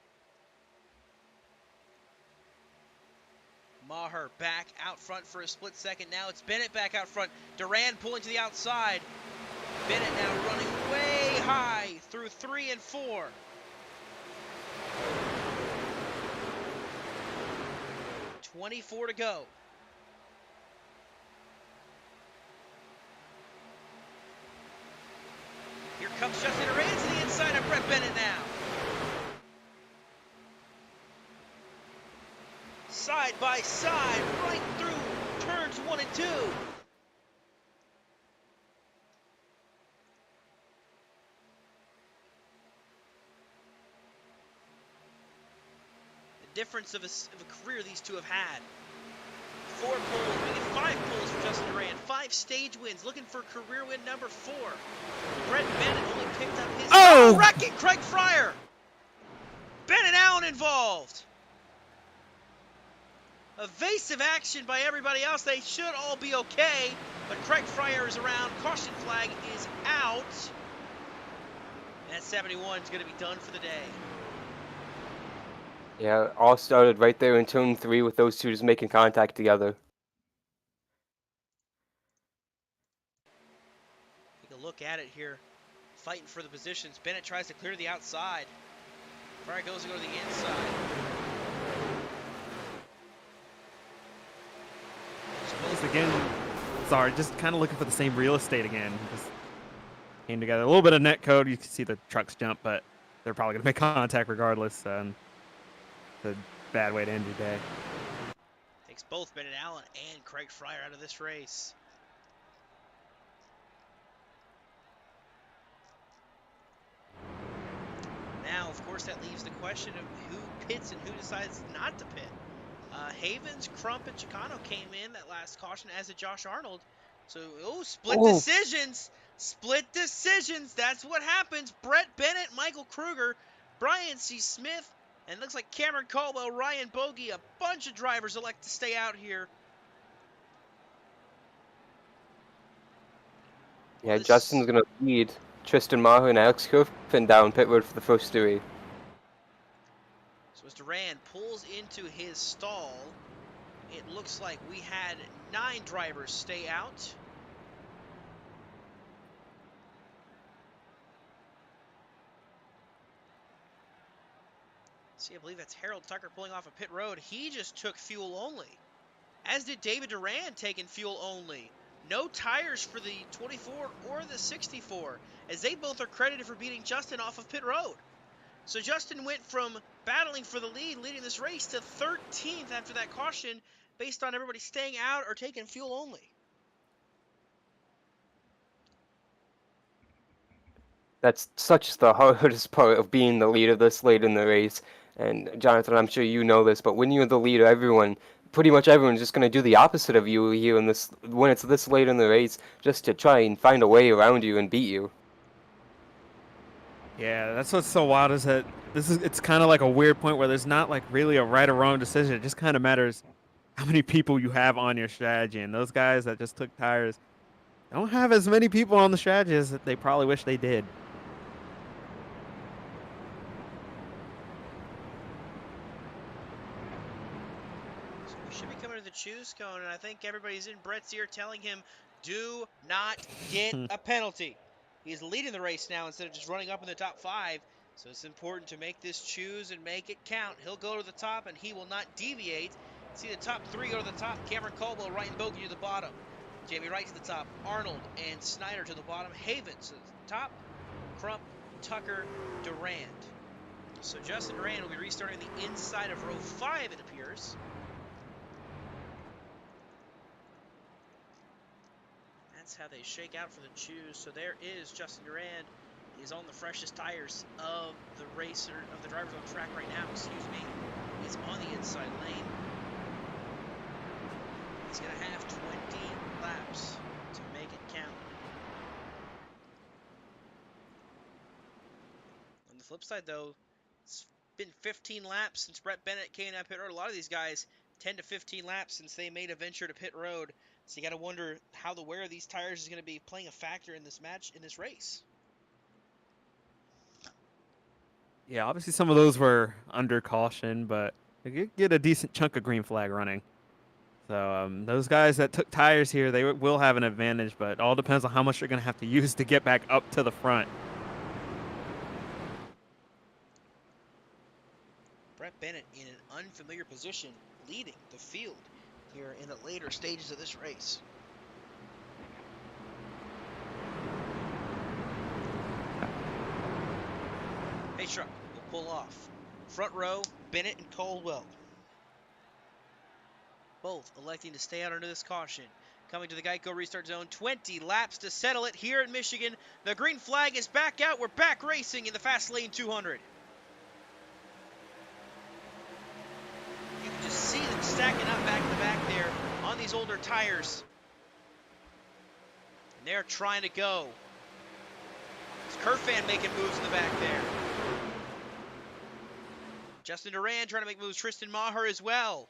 Maher back out front for a split second. Now it's Bennett back out front. Duran pulling to the outside. Bennett now running way high through 3 and 4. .24 to go. Here comes Justin Duran to the inside of Brett Bennett now. Side by side, right through turns 1 and 2. The difference of a career these two have had. 4 poles, we get 5 poles for Justin Duran. 5 stage wins, looking for career win number 4. Brett Bennett only picked up his wrecking Craig Fryer. Bennett Allen involved. Evasive action by everybody else. They should all be okay, but Craig Fryer is around. Caution flag is out. And that 71 is going to be done for the day. Yeah, all started right there in turn 3 with those two just making contact together. Take a look at it here. Fighting for the positions. Bennett tries to clear the outside. Fryer goes to go to the inside. Just again, sorry, just kind of looking for the same real estate again. Just came together. A little bit of net code. You can see the trucks jump, but they're probably going to make contact regardless. It's a bad way to end your day. Takes both Bennett Allen and Craig Fryer out of this race. Now, of course, that leaves the question of who pits and who decides not to pit. Havens, Crump, and Chicano came in that last caution, as did Josh Arnold. So, split decisions. Split decisions. That's what happens. Brett Bennett, Michael Kruger, Brian C. Smith, and looks like Cameron Caldwell, Ryan Bogey. A bunch of drivers elect to stay out here. Yeah, Justin's going to lead Tristan Maher and Alex Kerfan down pit road for the first 3. So as Duran pulls into his stall, it looks like we had 9 drivers stay out. See, I believe that's Harold Tucker pulling off a pit road. He just took fuel only, as did David Duran taking fuel only. No tires for the 24 or the 64, as they both are credited for beating Justin off of pit road. So Justin went from battling for the lead, leading this race, to 13th after that caution, based on everybody staying out or taking fuel only. That's such the hardest part of being the leader this late in the race. And Jonathan, I'm sure you know this, but when you're the leader, pretty much everyone's just going to do the opposite of you here in this when it's this late in the race, just to try and find a way around you and beat you. Yeah, that's what's so wild is that it's kind of like a weird point where there's not like really a right or wrong decision. It just kind of matters how many people you have on your strategy. And those guys that just took tires don't have as many people on the strategy as they probably wish they did. So we should be coming to the choose cone, and I think everybody's in Brett's ear telling him, do not get a penalty. He's leading the race now instead of just running up in the top 5. So it's important to make this choose and make it count. He'll go to the top, and he will not deviate. See the top 3 go to the top. Cameron Caldwell, Wright, and Bogey to the bottom. Jamie Wright to the top. Arnold and Snyder to the bottom. Havens to the top. Crump, Tucker, Durand. So Justin Durand will be restarting the inside of row 5, it appears. That's how they shake out for the choose. So there is Justin Durand. He's on the freshest tires of the drivers on track right now, excuse me. He's on the inside lane. He's going to have 20 laps to make it count. On the flip side, though, it's been 15 laps since Brett Bennett came out pit road. A lot of these guys, 10 to 15 laps since they made a venture to pit road. So you got to wonder how the wear of these tires is going to be playing a factor in this match, in this race. Yeah, obviously some of those were under caution, but they could get a decent chunk of green flag running. So those guys that took tires here, they will have an advantage, but it all depends on how much you're going to have to use to get back up to the front. Brett Bennett in an unfamiliar position, leading the field here in the later stages of this race. Pace truck will pull off. Front row, Bennett and Caldwell. Both electing to stay out under this caution. Coming to the Geico restart zone, 20 laps to settle it here in Michigan. The green flag is back out. We're back racing in the fast lane 200. You can just see them stacking up back to back there on these older tires. And they're trying to go. It's Kerfan making moves in the back there. Justin Durand trying to make moves. Tristan Maher as well.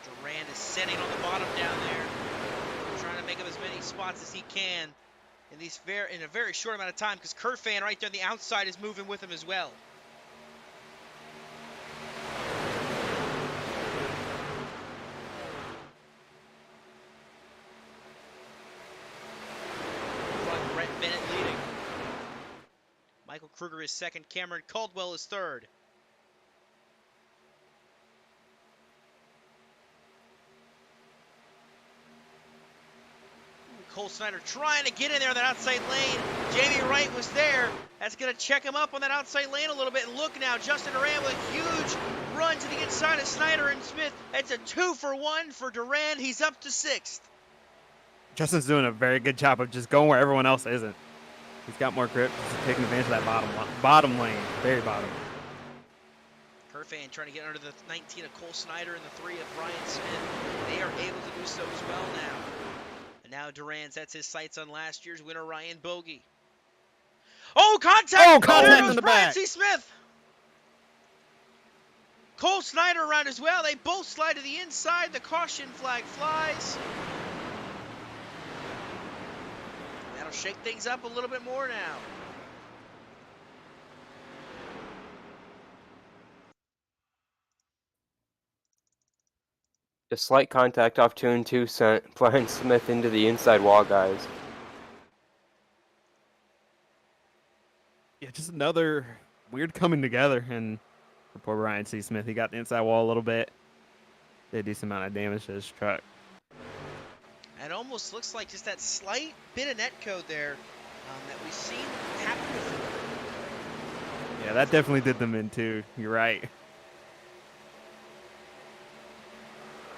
Durand is sitting on the bottom down there, trying to make up as many spots as he can in a very short amount of time, because Kerfan right there on the outside is moving with him as well. Front, Brett Bennett leading. Michael Kruger is second. Cameron Caldwell is third. Cole Snyder trying to get in there on that outside lane. Jamie Wright was there. That's going to check him up on that outside lane a little bit. And look now, Justin Durand with a huge run to the inside of Snyder and Smith. It's a 2-for-1 for Durand. He's up to 6th. Justin's doing a very good job of just going where everyone else isn't. He's got more grip. He's taking advantage of that bottom lane, very bottom. Kerfan trying to get under the 19 of Cole Snyder and the 3 of Brian Smith. They are able to do so as well now. Now Durand sets his sights on last year's winner, Ryan Bogey. Oh, contact! Oh, contact in the Brian back. C. Smith. Cole Snyder around as well. They both slide to the inside. The caution flag flies. That'll shake things up a little bit more now. Just slight contact off turn 2 sent Brian Smith into the inside wall, guys. Yeah, just another weird coming together, and For poor Ryan C. Smith, he got the inside wall a little bit. Did a decent amount of damage to his truck. It almost looks like just that slight bit of netcode there that we've seen happen before. Yeah, that definitely did them in too. You're right. You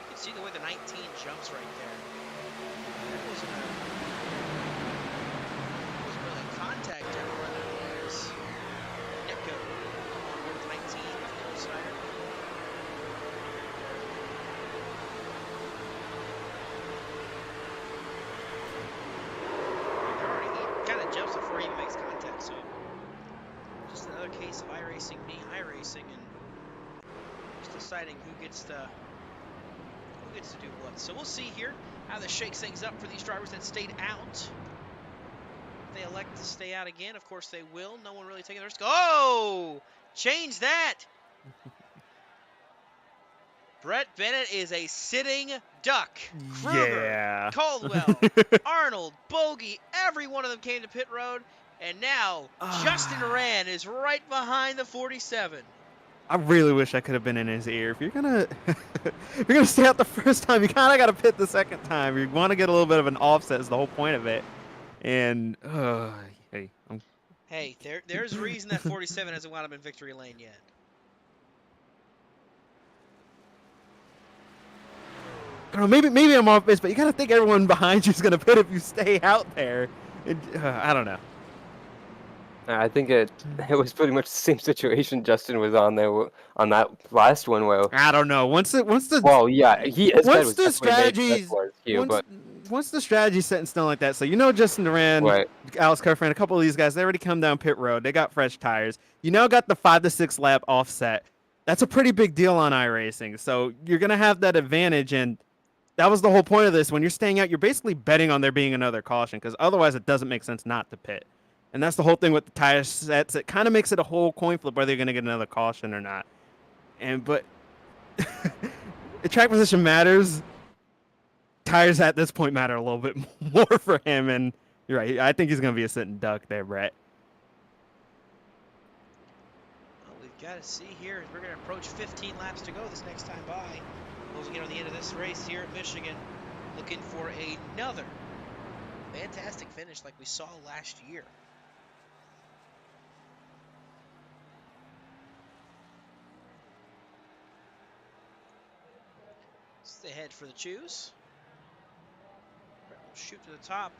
can see the way the 19 jumps right there. That wasn't really contact everywhere. There's netcode on board with 19 with Cole Snyder. He kind of jumps before he even makes contact, so just another case of iRacing being iRacing and just deciding who gets to do what. So we'll see here how this shakes things up for these drivers that stayed out. If they elect to stay out again, of course they will. No one really taking the risk. Oh! Change that! Brett Bennett is a sitting duck. Kruger, Yeah. Caldwell, Arnold, Bogey, every one of them came to pit road. And now Justin Rand is right behind the 47. I really wish I could have been in his ear. If you're gonna stay out the first time, you kind of got to pit the second time. You want to get a little bit of an offset. Is the whole point of it. And Hey, there's a reason that 47 hasn't wound up in victory lane yet. I don't know, maybe I'm off base, but you got to think everyone behind you is gonna pit if you stay out there. I don't know. I think it was pretty much the same situation Justin was on there on that last one. Well, I don't know. Once the well, yeah, his bed was the definitely made strategies but once the strategy's set in stone like that, so Justin Duran, right. Alex Kerfran, a couple of these guys, they already come down pit road. They got fresh tires. You now got the 5 to 6 lap offset. That's a pretty big deal on iRacing. So you're gonna have that advantage, and that was the whole point of this. When you're staying out, you're basically betting on there being another caution, because otherwise it doesn't make sense not to pit. And that's the whole thing with the tire sets. It kind of makes it a whole coin flip whether you're going to get another caution or not. But the track position matters. Tires at this point matter a little bit more for him. And you're right. I think he's going to be a sitting duck there, Brett. Well, we've got to see here. We're going to approach 15 laps to go this next time by. Closing in on the end of this race here at Michigan. Looking for another fantastic finish like we saw last year. Stay ahead for the choose. We'll shoot to the top.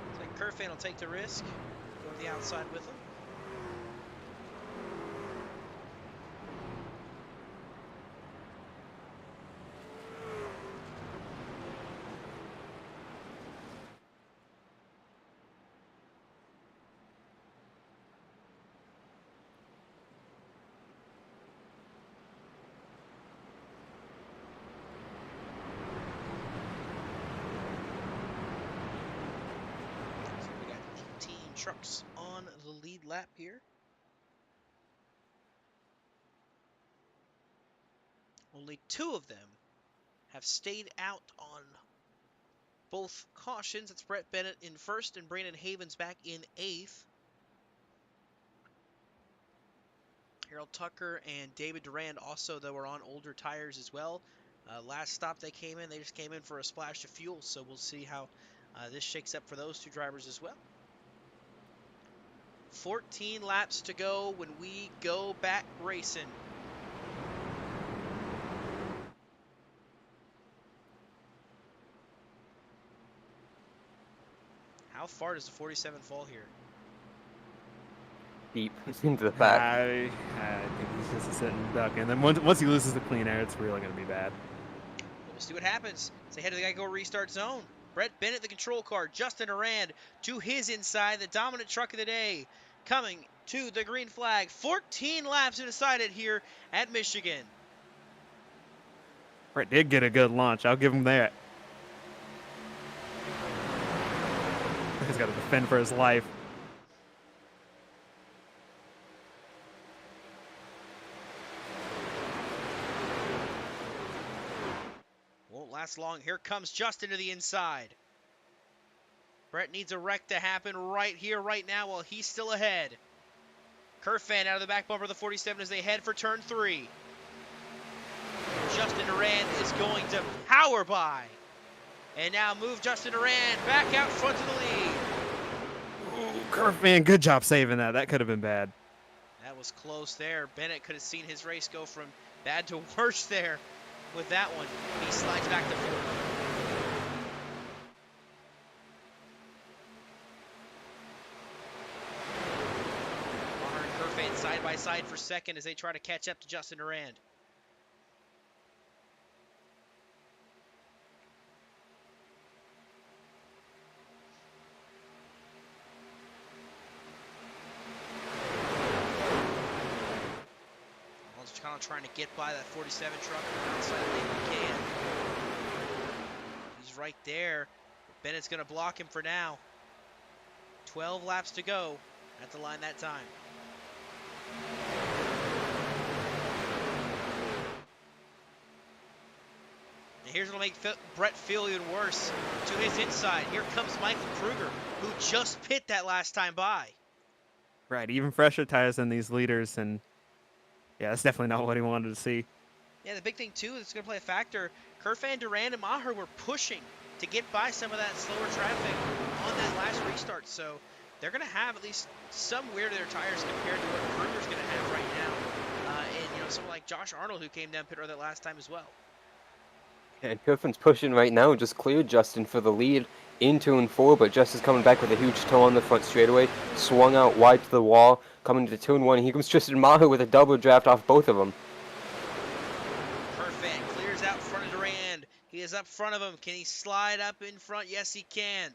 Looks like Kerfan will take the risk. Go to the outside with him. Trucks on the lead lap here. Only 2 of them have stayed out on both cautions. It's Brett Bennett in first and Brandon Havens back in 8th. Harold Tucker and David Durand also, though, are on older tires as well. Last stop they came in, they just came in for a splash of fuel, so we'll see how this shakes up for those 2 drivers as well. 14 laps to go when we go back racing. How far does the 47 fall here? Deep into the back. I think he's just a sitting duck. And then once he loses the clean air, it's really going to be bad. We'll see what happens. It's ahead of the Geico restart zone. Brett Bennett, the control car. Justin Arand to his inside, the dominant truck of the day. Coming to the green flag. 14 laps to decide it here at Michigan. Brett did get a good launch. I'll give him that. He's got to defend for his life. Won't last long. Here comes Justin to the inside. Brett needs a wreck to happen right here, right now, while he's still ahead. Kerfan out of the back bumper of the 47 as they head for turn 3. Justin Durand is going to power by. And now move Justin Durand back out front of the lead. Ooh, Kerfan, good job saving that. That could have been bad. That was close there. Bennett could have seen his race go from bad to worse there with that one. He slides back to 4th. Maher and Kerfan side by side for 2nd as they try to catch up to Justin Durand. Kind of trying to get by that 47 truck outside lane he can. He's right there. Bennett's going to block him for now. 12 laps to go at the line that time. And here's what'll make Brett feel even worse. To his inside, here comes Michael Kruger, who just pit that last time by. Right, even fresher tires than these leaders, and yeah, that's definitely not what he wanted to see. Yeah, the big thing, too, that's going to play a factor, Kerfan, Durand, and Maher were pushing to get by some of that slower traffic on that last restart. So they're going to have at least some wear to their tires compared to what Kruger's going to have right now. And, you know, someone like Josh Arnold, who came down pit road that last time as well. And Kerfan's pushing right now, just cleared Justin for the lead in turn 4, but Justin's coming back with a huge toe on the front straightaway, swung out wide to the wall, coming to turn 1. Here comes Tristan Maher with a double draft off both of them. Kerfan clears out in front of Durand. He is up front of him. Can he slide up in front? Yes, he can.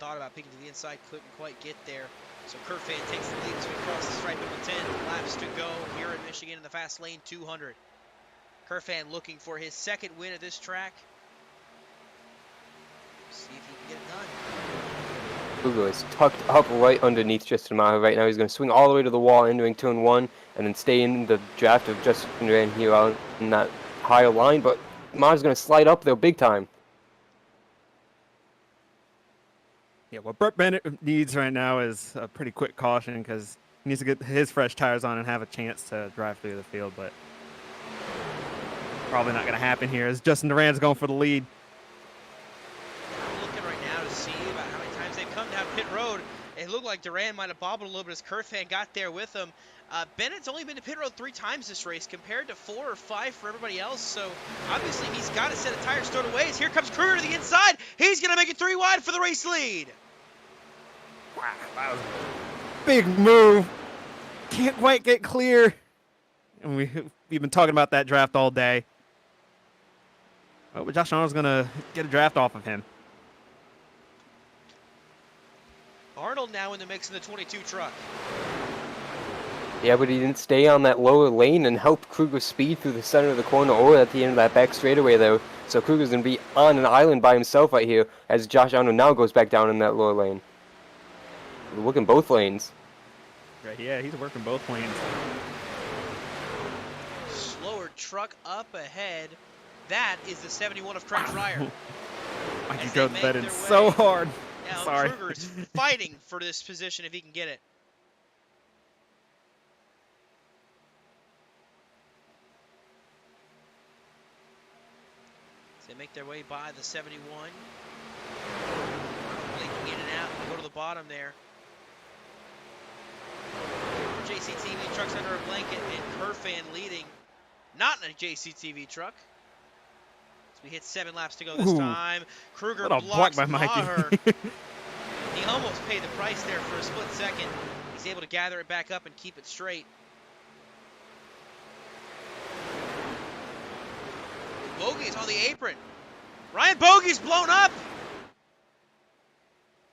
Thought about peeking to the inside, couldn't quite get there. So Kerfan takes the lead as we cross the stripe with 10 laps to go here in Michigan in the fast lane 200. Kerfan looking for his 2nd win at this track. See if he can get it done. Kruger is tucked up right underneath Justin Maher right now. He's going to swing all the way to the wall, entering turn 1, and then stay in the draft of Justin Durand here out in that higher line. But Maher's going to slide up there big time. Yeah, what Brett Bennett needs right now is a pretty quick caution because he needs to get his fresh tires on and have a chance to drive through the field, but probably not going to happen here as Justin Durand's going for the lead. I'm looking right now to see about how many times they've come down pit road. It looked like Durand might have bobbled a little bit as Kerfan got there with him. Bennett's only been to pit road 3 times this race compared to 4 or 5 for everybody else. So obviously he's got a set of tires stowed away. Here comes Kruger to the inside. He's going to make it 3 wide for the race lead. Wow, that was a big move. Can't quite get clear. And we've been talking about that draft all day. Oh, but Josh Arnold's going to get a draft off of him. Arnold now in the mix in the 22 truck. Yeah, but he didn't stay on that lower lane and help Kruger speed through the center of the corner or at the end of that back straightaway there. So Kruger's going to be on an island by himself right here as Josh Arnold now goes back down in that lower lane. We're working both lanes. Right, yeah, he's working both lanes. Slower truck up ahead. That is the 71 of Trent Fryer. I can go to bed in so hard. Now Sorry. Kruger is fighting for this position if he can get it. They make their way by the 71. Blinking in and out and go to the bottom there. JCTV truck's under a blanket and Kerfan leading. Not in a JCTV truck. As we hit 7 laps to go this time. Kruger blocks Maher. He almost paid the price there for a split second. He's able to gather it back up and keep it straight. Bogey's on the apron. Ryan Bogey's blown up.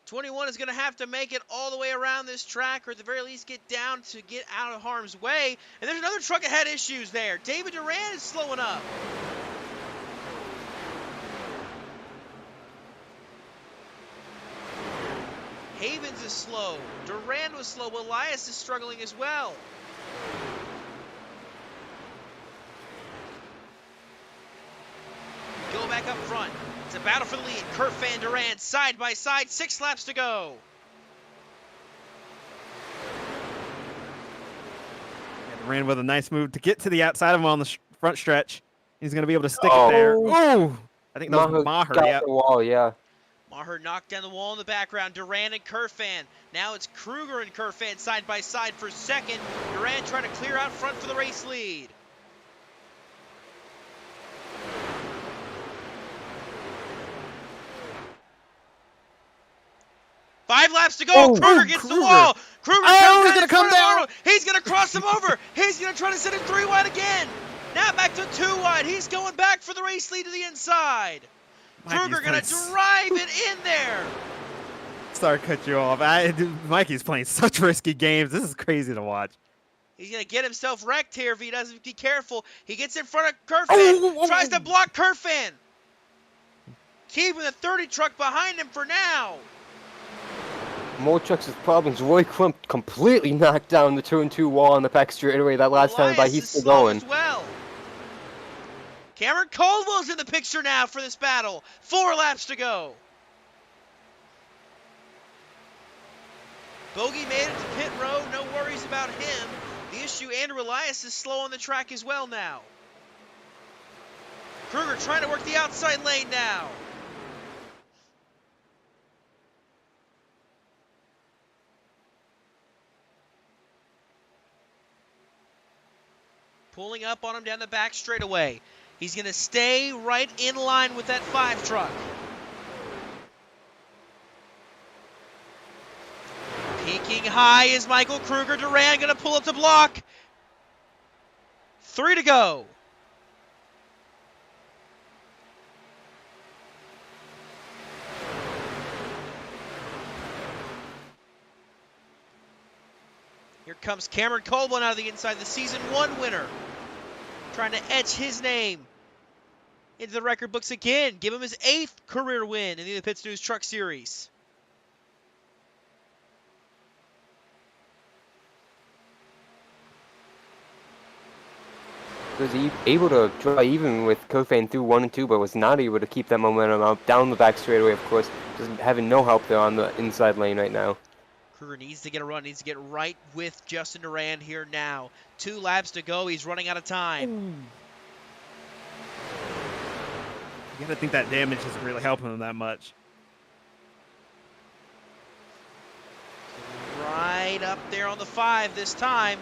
21 is going to have to make it all the way around this track, or at the very least get down to get out of harm's way. And there's another truck ahead issues there. David Durand is slowing up. Havens is slow. Durand was slow. Elias is struggling as well. go back up front. It's a battle for the lead. Kerf and Durand side by side, 6 laps to go. Ran with a nice move to get to the outside of him on the front stretch. He's going to be able to stick it there. Oh, I think that was Maher. Got Yeah. the wall, yeah. Maher knocked down the wall in the background. Durand and Kerfan. Now it's Kruger and Kerfan side by side for second. Durand trying to clear out front for the race lead. Five laps to go. Oh, Kruger gets Kruger. the wall. Kruger Oh, comes he's down gonna in come front of down. Arnold. He's going to cross him over. He's going to try to set him 3 wide again. Now back to 2 wide. He's going back for the race lead to the inside. Kruger going to drive it in there. Sorry to cut you off. Mikey's playing such risky games. This is crazy to watch. He's going to get himself wrecked here if he doesn't be careful. He gets in front of Kerfan. Tries to block Kerfan. Keeping the 30 truck behind him for now. More trucks with problems. Roy Crump completely knocked down the turn 2 wall on the back straightaway that last time by. He's still going. As well. Cameron Caldwell's in the picture now for this battle. 4 laps to go. Bogey made it to pit road. No worries about him. The issue, Andrew Elias is slow on the track as well now. Kruger trying to work the outside lane now. Pulling up on him down the back straightaway. He's going to stay right in line with that 5 truck. Peaking high is Michael Kruger. Durand going to pull up the block. 3 to go. Here comes Cameron Caldwell out of the inside, the Season 1 winner. Trying to etch his name into the record books again. Give him his 8th career win in the Pits News Truck Series. Was he able to draw even with Kofan through 1 and 2, but was not able to keep that momentum up down the back straightaway, of course. Just having no help there on the inside lane right now. Kruger needs to get a run, needs to get right with Justin Durand here now. 2 laps to go, he's running out of time. You gotta think that damage isn't really helping him that much. Right up there on the 5 this time.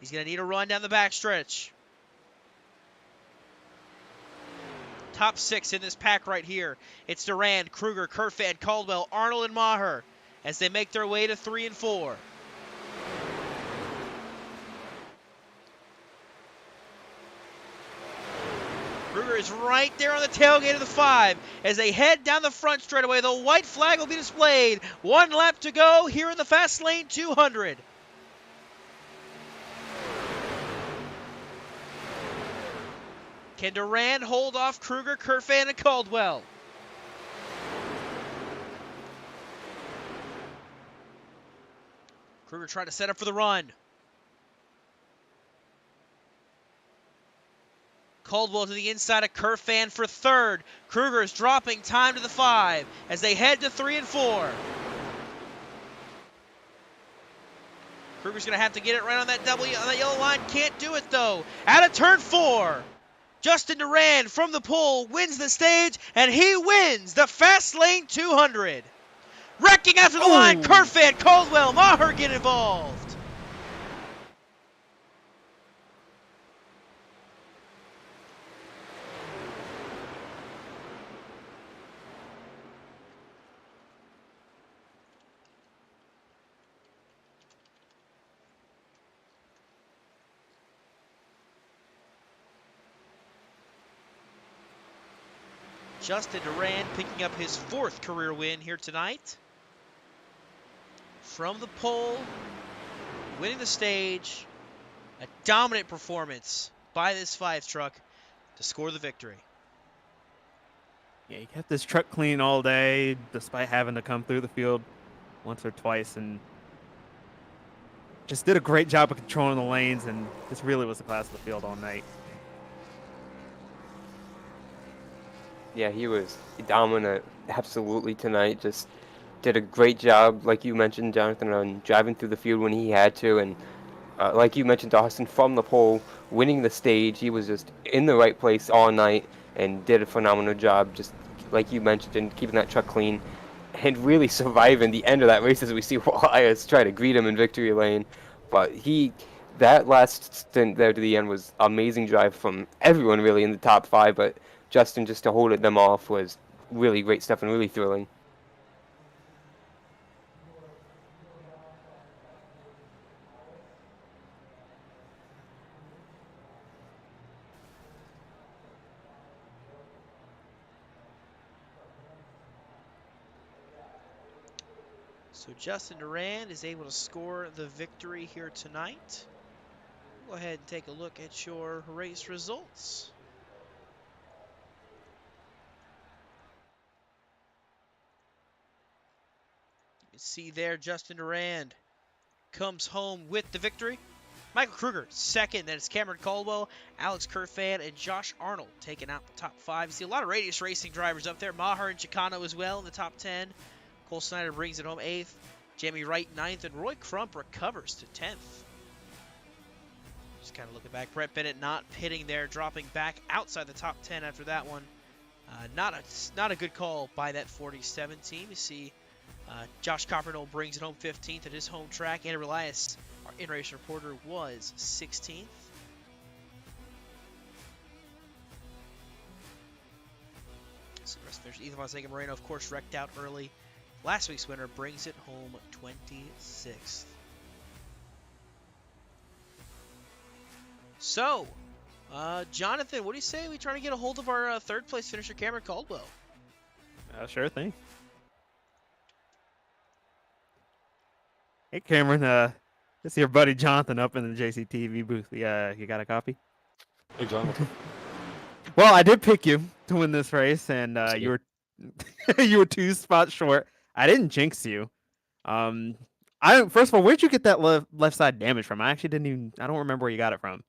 He's gonna need a run down the backstretch. Top 6 in this pack right here. It's Durand, Kruger, Kerfan, Caldwell, Arnold, and Maher as they make their way to 3 and 4. Kruger is right there on the tailgate of the 5 as they head down the front straightaway. The white flag will be displayed. 1 lap to go here in the fast lane 200. Can Durand hold off Kruger, Kerfan, and Caldwell? Kruger trying to set up for the run. Caldwell to the inside of Kerfan for 3rd. Kruger is dropping time to the 5 as they head to 3 and 4. Kruger's going to have to get it right on that yellow line. Can't do it, though. Out of turn 4. Justin Durand from the pole wins the stage, and he wins the Fast Lane 200. Wrecking after the line, Kerfan, Caldwell, Maher get involved. Justin Durand picking up his 4th career win here tonight. From the pole, winning the stage, a dominant performance by this 5 truck to score the victory. Yeah, he kept this truck clean all day despite having to come through the field once or twice and just did a great job of controlling the lanes, and this really was the class of the field all night. Yeah, he was dominant absolutely tonight. Just did a great job, like you mentioned, Jonathan, on driving through the field when he had to, and like you mentioned, Austin, from the pole, winning the stage. He was just in the right place all night and did a phenomenal job, just like you mentioned, in keeping that truck clean and really surviving the end of that race as we see Elias try to greet him in victory lane. But that last stint there to the end was amazing drive from everyone really in the top 5, but Justin just to hold them off was really great stuff and really thrilling. So Justin Durand is able to score the victory here tonight. Go ahead and take a look at your race results. You see there, Justin Durand comes home with the victory. Michael Kruger, second. Then it's Cameron Caldwell, Alex Kerfan, and Josh Arnold taking out the top 5. You see a lot of Radius Racing drivers up there. Maher and Chicano as well in the top 10. Cole Snyder brings it home 8th. Jamie Wright 9th. And Roy Crump recovers to 10th. Just kind of looking back. Brett Bennett not pitting there, dropping back outside the top 10 after that one. Not a good call by that 47 team. You see Josh Coppernoll brings it home 15th at his home track. Andrew Elias, our in-race reporter, was 16th. So the rest of Ethan Fonseca Moreno, of course, wrecked out early. Last week's winner brings it home 26th. So, Jonathan, what do you say we try to get a hold of our third place finisher, Cameron Caldwell? Sure thing. Hey, Cameron. This is your buddy Jonathan up in the JCTV booth. You got a copy? Hey, Jonathan. Well, I did pick you to win this race, and you were you were 2 spots short. I didn't jinx you. First of all, where'd you get that left side damage from? I actually I don't remember where you got it from.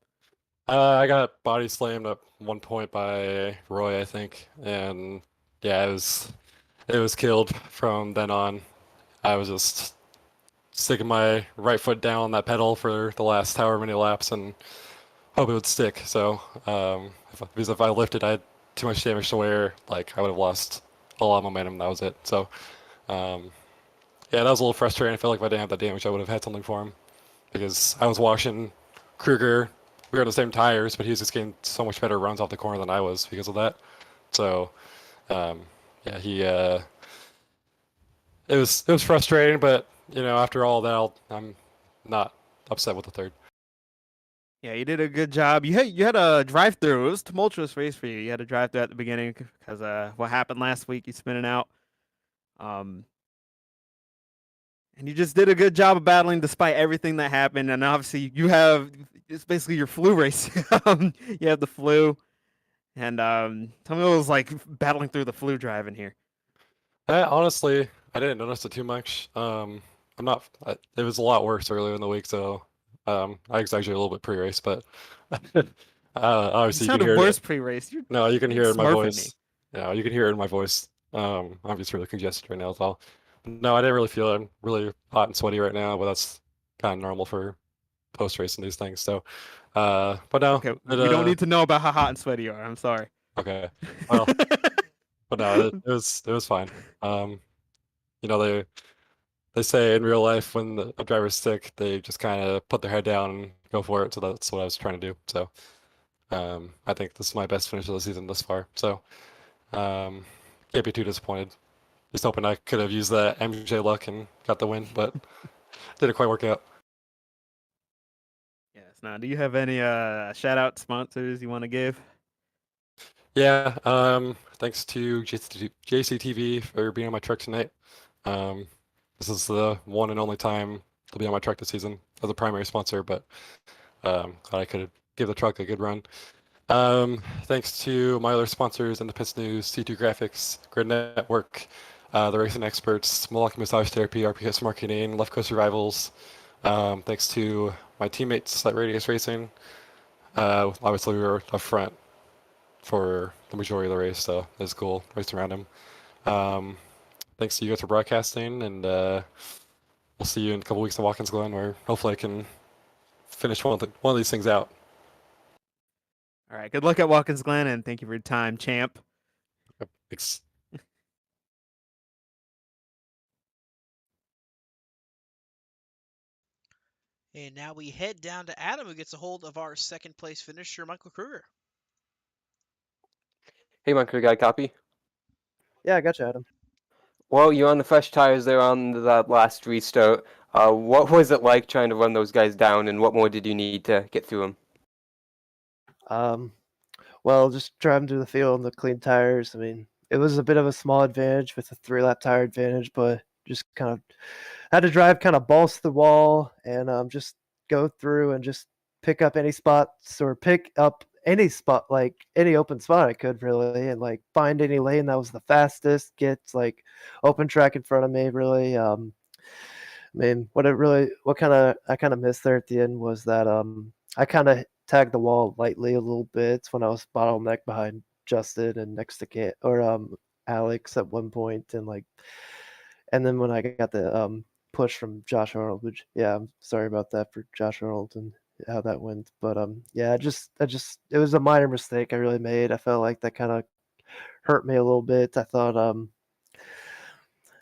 I got body slammed at one point by Roy, I think, and yeah, it was killed from then on. I was just sticking my right foot down on that pedal for the last however many laps and hope it would stick. So, because if I lifted, I had too much damage to wear. Like I would have lost a lot of momentum. That was it. So, yeah, that was a little frustrating. I felt like if I didn't have that damage, I would have had something for him because I was watching Kruger. We were on the same tires, but he was just getting so much better runs off the corner than I was because of that. So, yeah, it was frustrating, but after all that, I'm not upset with the third. Yeah, you did a good job. You had a drive-through. It was a tumultuous race for you. You had a drive-through at the beginning because what happened last week, you spinning out. And you just did a good job of battling despite everything that happened. And obviously, it's basically your flu race. You have the flu, and tell me what it was like battling through the flu driving here. Honestly, I didn't notice it too much. It was a lot worse earlier in the week, so I exaggerated a little bit pre-race, but obviously you can hear worse it. pre-race. No, you can hear it in my Smurfing voice. Yeah, you can hear it in my voice. I'm just really congested right now as well. No, I didn't really feel it. I'm really hot and sweaty right now, but that's kind of normal for post-race and these things. So, but no. Okay, we don't need to know about how hot and sweaty you are. I'm sorry. Okay. Well, but no, it was fine. They say in real life when a driver's sick, they just kind of put their head down and go for it. So that's what I was trying to do. So, I think this is my best finish of the season thus far. So, can't be too disappointed. Just hoping I could have used that MJ luck and got the win, but didn't quite work out. Yes. Now, do you have any shout out sponsors you want to give? Yeah. Thanks to JCTV for being on my truck tonight. This is the one and only time they'll be on my truck this season as a primary sponsor, but glad I could give the truck a good run. Thanks to my other sponsors, Independence News, C2 Graphics, Grid Network, the Racing Experts, Milwaukee Massage Therapy, RPS Marketing, Left Coast Rivals. Thanks to my teammates at Radius Racing. Obviously, we were up front for the majority of the race, so it was cool racing around him. Thanks to you guys for broadcasting, and we'll see you in a couple weeks in Watkins Glen, where hopefully I can finish one of these things out. All right. Good luck at Watkins Glen, and thank you for your time, champ. Thanks. And now we head down to Adam, who gets a hold of our second place finisher, Michael Kruger. Hey, Michael, you got a copy? Yeah, I got you, Adam. Well, you're on the fresh tires there on that last restart. What was it like trying to run those guys down, and what more did you need to get through them? Well, just driving through the field on the clean tires. I mean, it was a bit of a small advantage with a 3-lap tire advantage, but just kind of had to drive kind of balls to the wall and just go through and just pick up any spots or pick up any spot, like any open spot I could really, and like find any lane that was the fastest, get like open track in front of me really. I mean, what I kind of missed there at the end was that I kind of tagged the wall lightly a little bit when I was bottleneck behind Justin and next to Alex at one point, and then when I got the push from Josh Arnold, which yeah, I'm sorry about that for Josh Arnold and how that went, but yeah, it was a minor mistake I really made. I felt like that kind of hurt me a little bit. I thought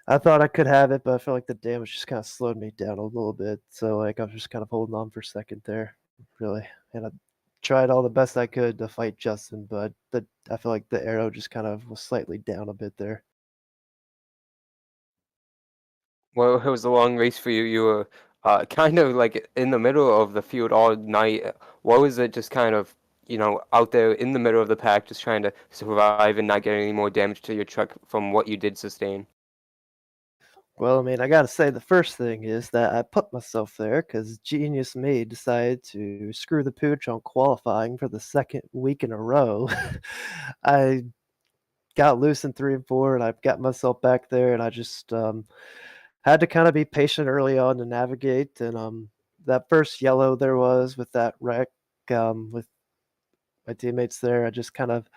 I could have it, but I felt like the damage just kind of slowed me down a little bit. So like I was just kind of holding on for a second there, really, and I tried all the best I could to fight Justin, but I feel like the arrow just kind of was slightly down a bit there. Well, it was a long race for you. You were kind of like in the middle of the field all night. What was it just kind of, out there in the middle of the pack, just trying to survive and not get any more damage to your truck from what you did sustain? Well, I mean, I gotta say the first thing is that I put myself there because Genius Me decided to screw the pooch on qualifying for the second week in a row. I got loose in 3 and 4, and I got myself back there, and I just had to kind of be patient early on to navigate. And that first yellow there was with that wreck with my teammates there, I just kind of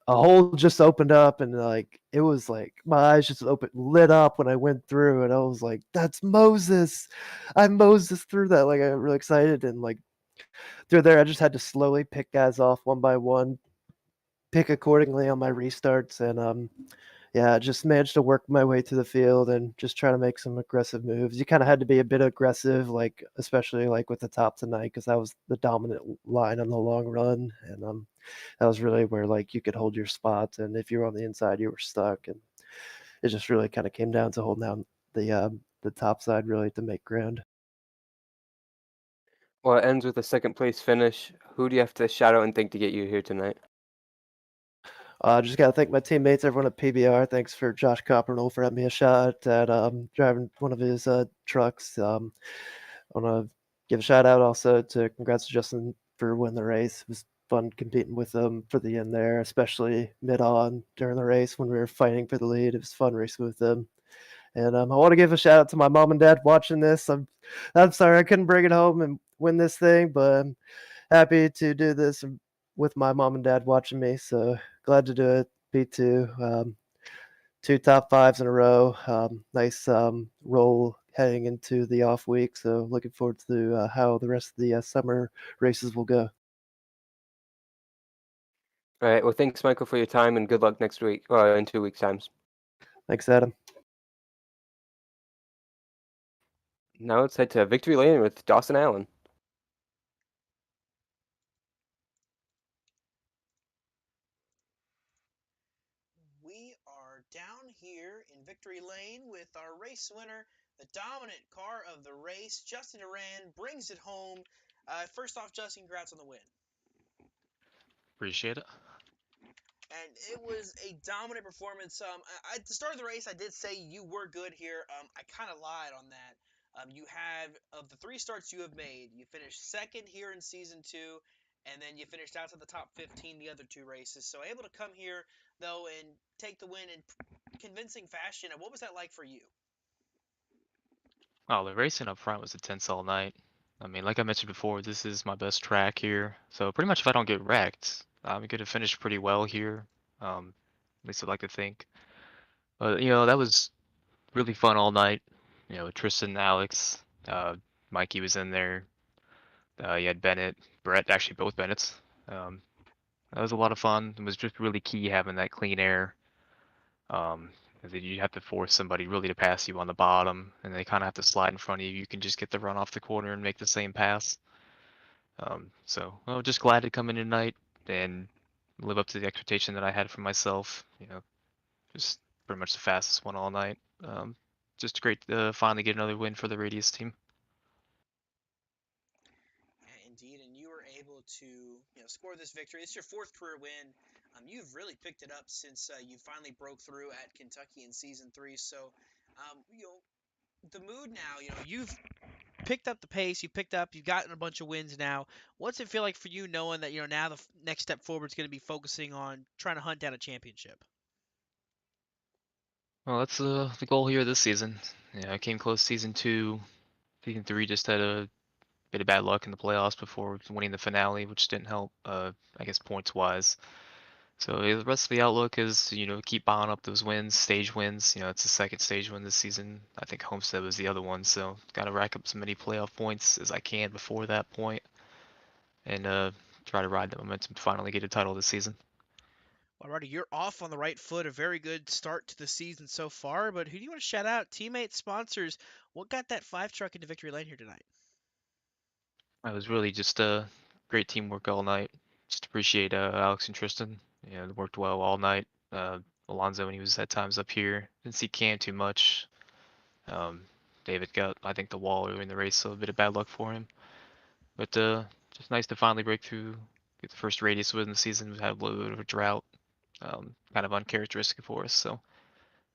a hole just opened up, and like it was like my eyes just lit up when I went through, and I was like, "That's Moses! I Moses through that!" Like I got really excited, and like through there, I just had to slowly pick guys off one by one, pick accordingly on my restarts, and yeah, I just managed to work my way to the field and just try to make some aggressive moves. You kind of had to be a bit aggressive, like especially like with the top tonight, because that was the dominant line on the long run, and that was really where like you could hold your spot, and if you were on the inside, you were stuck, and it just really kind of came down to holding down the top side really to make ground. Well, it ends with a second place finish. Who do you have to shout out and thank to get you here tonight? Just got to thank my teammates, everyone at PBR. Thanks for Josh Coppernoll for having me a shot at driving one of his trucks. I want to give a shout out also to congrats to Justin for winning the race. It was fun competing with him for the end there, especially mid on during the race when we were fighting for the lead. It was fun racing with them. And I want to give a shout out to my mom and dad watching this. I'm sorry I couldn't bring it home and win this thing, but I'm happy to do this with my mom and dad watching me. So glad to do it. P2, 2 top 5s in a row. Nice roll heading into the off week. So looking forward to how the rest of the summer races will go. All right. Well, thanks, Michael, for your time, and good luck next week, in 2 weeks' times. Thanks, Adam. Now let's head to Victory Lane with Dawson Allen. We are down here in Victory Lane with our race winner, the dominant car of the race, Justin Duran, brings it home. First off, Justin, congrats on the win. Appreciate it. And it was a dominant performance. At the start of the race, I did say you were good here. I kind of lied on that. You have, of the 3 starts you have made, you finished second here in Season 2, and then you finished out to the top 15 the other 2 races. So able to come here, though, and take the win in convincing fashion. And what was that like for you? Oh, the racing up front was intense all night. I mean, like I mentioned before, this is my best track here. So pretty much if I don't get wrecked, We could have finished pretty well here. At least I'd like to think. But you know, that was really fun all night. You know, Tristan, Alex, Mikey was in there. You had Bennett, Brett, actually both Bennett's. Um, that was a lot of fun. It was just really key having that clean air. Um, 'Cause then you have to force somebody really to pass you on the bottom, and they kind of have to slide in front of you. You can just get the run off the corner and make the same pass. So, well, just glad to come in tonight and live up to the expectation that I had for myself. You know, just pretty much the fastest one all night. Just great to finally get another win for the Radius team. Yeah, indeed, and you were able to score this victory. It's your fourth career win. You've really picked it up since you finally broke through at Kentucky in season 3. So, the mood now. You've picked up the pace. You've gotten a bunch of wins now. What's it feel like for you knowing that now the next step forward is going to be focusing on trying to hunt down a championship? Well, that's the goal here this season. Yeah, I came close season 2. Season 3 just had a bit of bad luck in the playoffs before winning the finale, which didn't help, I guess, points wise. So the rest of the outlook is, keep piling up those wins, stage wins. It's the second stage win this season. I think Homestead was the other one, so got to rack up as many playoff points as I can before that point, and try to ride the momentum to finally get a title this season. Alrighty, you're off on the right foot. A very good start to the season so far. But who do you want to shout out? Teammates, sponsors. What got that 5 truck into victory lane here tonight? It was really just great teamwork all night. Just appreciate Alex and Tristan. They worked well all night. Alonzo, when he was at times up here, didn't see Cam too much. Um, David got, I think, the wall early in the race, so a bit of bad luck for him. But just nice to finally break through, get the first Radius win of the season. We had a little bit of a drought, kind of uncharacteristic for us. So,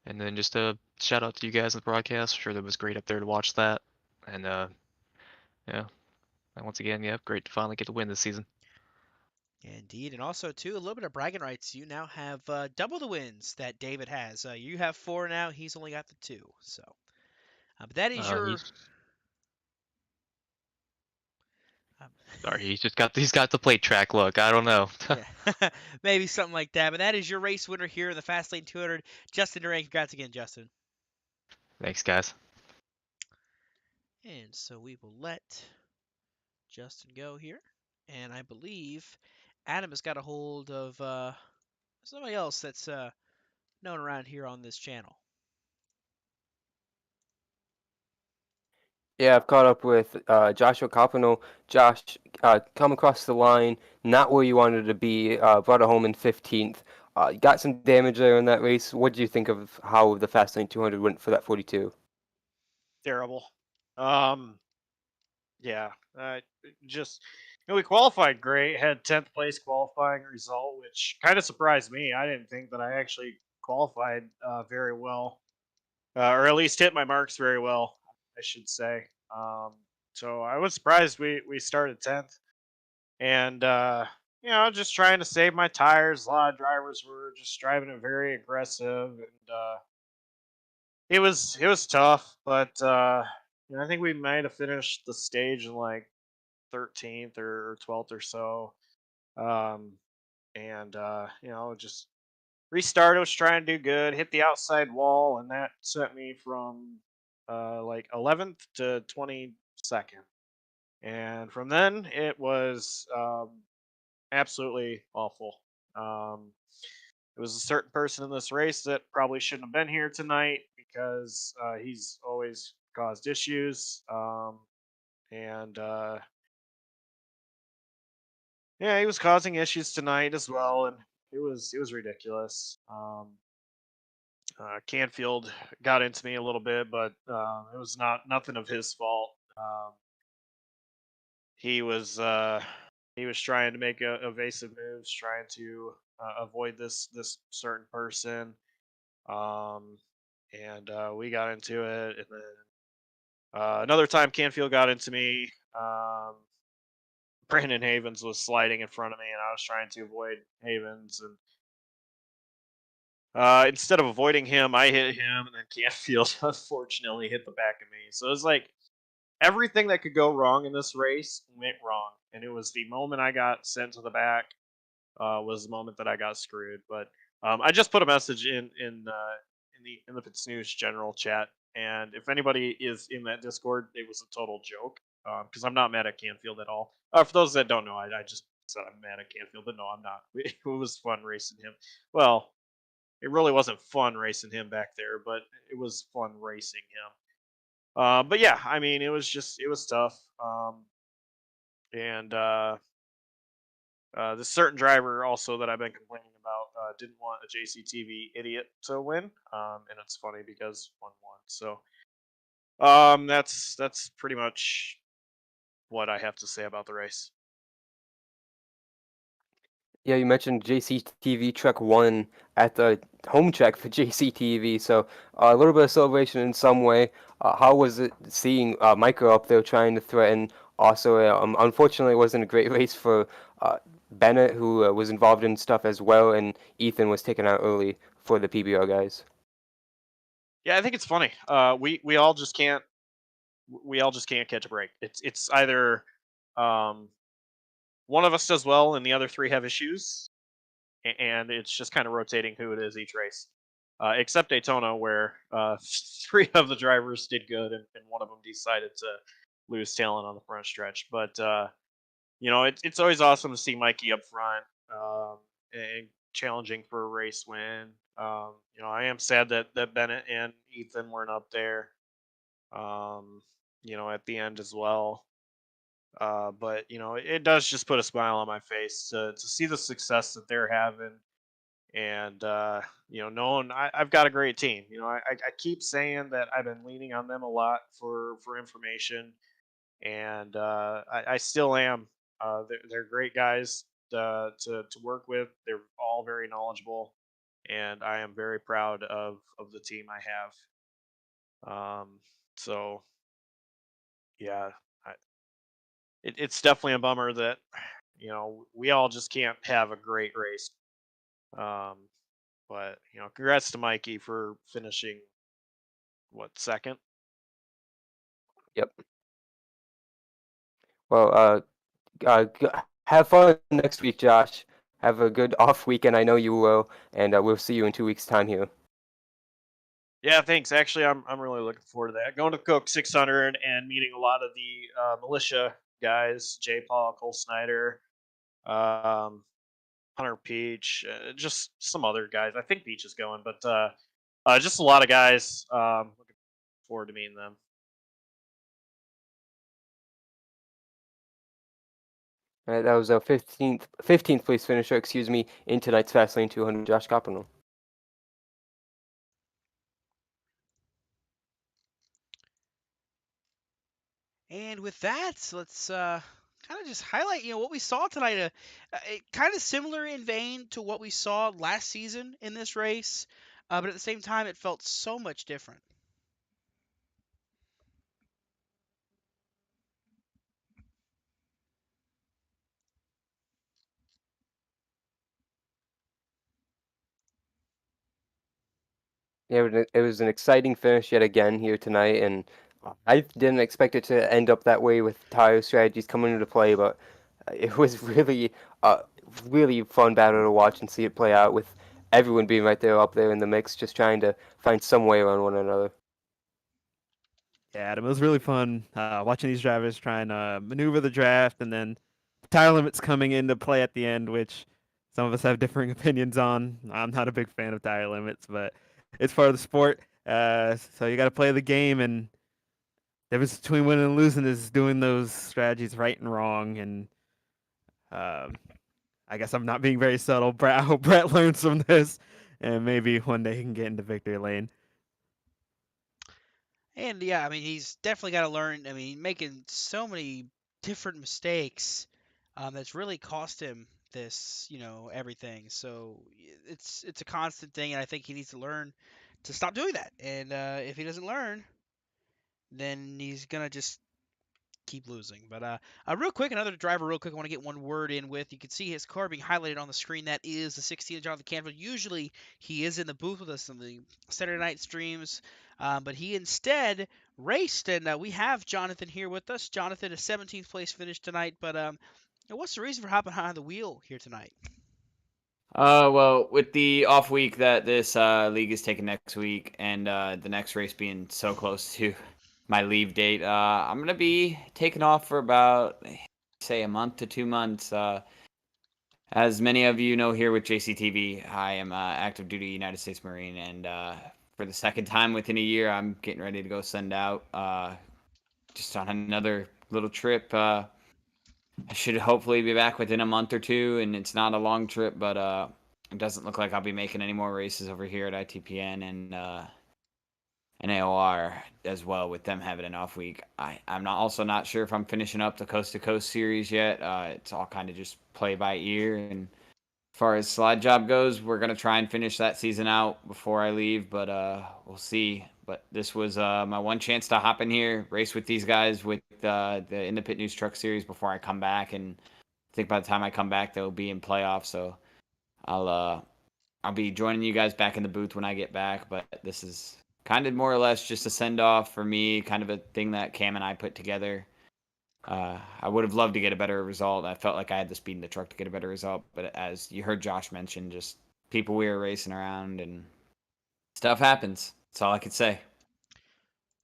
and then just a shout out to you guys in the broadcast. Sure, that was great up there to watch that. And yeah, and once again, yeah, great to finally get the win this season. Indeed, and also too a little bit of bragging rights. You now have double the wins that David has. You have 4 now. He's only got the 2. So, but that is your. He's sorry, he's got the plate track look. I don't know. Yeah, maybe something like that. But that is your race winner here in the Fastlane 200, Justin Durant. Congrats again, Justin. Thanks, guys. And so we will let Justin go here. And I believe Adam has got a hold of somebody else that's known around here on this channel. Yeah, I've caught up with Joshua Copano. Josh, come across the line, not where you wanted to be, brought it home in 15th. Got some damage there in that race. What do you think of how the Fastlane 200 went for that 42? Terrible. Yeah, just we qualified great. Had 10th place qualifying result, which kind of surprised me. I didn't think that I actually qualified very well, or at least hit my marks very well, I should say. So I was surprised we started 10th, and just trying to save my tires. A lot of drivers were just driving it very aggressive, and it was tough, but I think we might have finished the stage in like 13th or 12th or so. Um, and just restarted, was trying to do good, hit the outside wall, and that sent me from like 11th to 22nd. And from then, it was absolutely awful. Um, it was a certain person in this race that probably shouldn't have been here tonight because he's always caused issues. And Yeah, he was causing issues tonight as well, and it was ridiculous. Canfield got into me a little bit, but it was nothing of his fault. He was he was trying to make evasive moves, trying to avoid this certain person, um, and we got into it. And then another time, Canfield got into me. Brandon Havens was sliding in front of me, and I was trying to avoid Havens, and instead of avoiding him, I hit him, and then Canfield unfortunately hit the back of me. So it was like everything that could go wrong in this race went wrong, and it was the moment I got sent to the back was the moment that I got screwed. But I just put a message in the Pits News general chat, and if anybody is in that Discord, it was a total joke because I'm not mad at Canfield at all. For those that don't know, I just said I'm mad at Canfield, but no, I'm not. It was fun racing him. Well, it really wasn't fun racing him back there, but it was fun racing him. But yeah, I mean, it was tough. And this certain driver also that I've been complaining about didn't want a JCTV idiot to win, and it's funny because one won. So that's pretty much what I have to say about the race. Yeah, you mentioned JCTV Trek 1 at the home check for JCTV, so a little bit of celebration in some way. How was it seeing Micah up there trying to threaten? Also, unfortunately, it wasn't a great race for Bennett, who was involved in stuff as well, and Ethan was taken out early for the PBR guys. Yeah, I think it's funny. We all just can't catch a break. It's either um, one of us does well and the other three have issues, and it's just kind of rotating who it is each race. Except Daytona, where three of the drivers did good, and one of them decided to lose talent on the front stretch. But it's always awesome to see Mikey up front and challenging for a race win. I am sad that Bennett and Ethan weren't up there. At the end as well. But it does just put a smile on my face to see the success that they're having, and knowing I've got a great team. I keep saying that I've been leaning on them a lot for information, and I still am. They're great guys to work with. They're all very knowledgeable, and I am very proud of the team I have. So yeah, it's definitely a bummer that we all just can't have a great race. Um, but congrats to Mikey for finishing what, second. Yep. Well, have fun next week, Josh. Have a good off weekend. I know you will, and we'll see you in 2 weeks' time here. Yeah, thanks. Actually, I'm really looking forward to that. Going to Coke 600 and meeting a lot of the militia guys, J. Paul, Cole Snyder, um, Hunter Peach, just some other guys. I think Peach is going, but just a lot of guys. Looking forward to meeting them. That was a 15th place finisher, excuse me, in tonight's Fastlane 200, Josh Coppernoll. And with that, let's kind of just highlight, what we saw tonight. Kind of similar in vein to what we saw last season in this race, but at the same time, it felt so much different. Yeah, it was an exciting finish yet again here tonight, and I didn't expect it to end up that way with tire strategies coming into play, but it was really fun battle to watch and see it play out with everyone being right there up there in the mix, just trying to find some way around one another. Yeah, Adam, it was really fun watching these drivers trying to maneuver the draft, and then tire limits coming into play at the end, which some of us have differing opinions on. I'm not a big fan of tire limits, but it's part of the sport. So you got to play the game, and the difference between winning and losing is doing those strategies right and wrong. And um, I guess I'm not being very subtle. I hope Brett learns from this, and maybe one day he can get into victory lane. And yeah, I mean, he's definitely got to learn. I mean, making so many different mistakes, that's really cost him this, everything. So it's a constant thing, and I think he needs to learn to stop doing that. And if he doesn't learn, then he's gonna just keep losing. But real quick, another driver, real quick, I want to get one word in with. You can see his car being highlighted on the screen. That is the 16 of Jonathan Canfield. Usually he is in the booth with us on the Saturday night streams, but he instead raced, and we have Jonathan here with us. Jonathan, a 17th place finish tonight, but what's the reason for hopping behind the wheel here tonight? Well, with the off week that this league is taking next week, and the next race being so close to my leave date, I'm gonna be taking off for about, say, a month to 2 months. As many of you know here with JCTV, I am active duty United States Marine, and for the second time within a year, I'm getting ready to go send out just on another little trip. I should hopefully be back within a month or two, and it's not a long trip, but it doesn't look like I'll be making any more races over here at ITPN and AOR as well, with them having an off week. I'm also not sure if I'm finishing up the Coast to Coast series yet. It's all kind of just play by ear, and as far as slide job goes, we're gonna try and finish that season out before I leave, but we'll see. But this was my one chance to hop in here, race with these guys with the In the Pit News Truck Series before I come back, and I think by the time I come back, they'll be in playoffs. So I'll be joining you guys back in the booth when I get back. But this is kind of more or less just a send off for me, kind of a thing that Cam and I put together. I would have loved to get a better result. I felt like I had the speed in the truck to get a better result, but as you heard Josh mention, just people we were racing around and stuff happens. That's all I could say.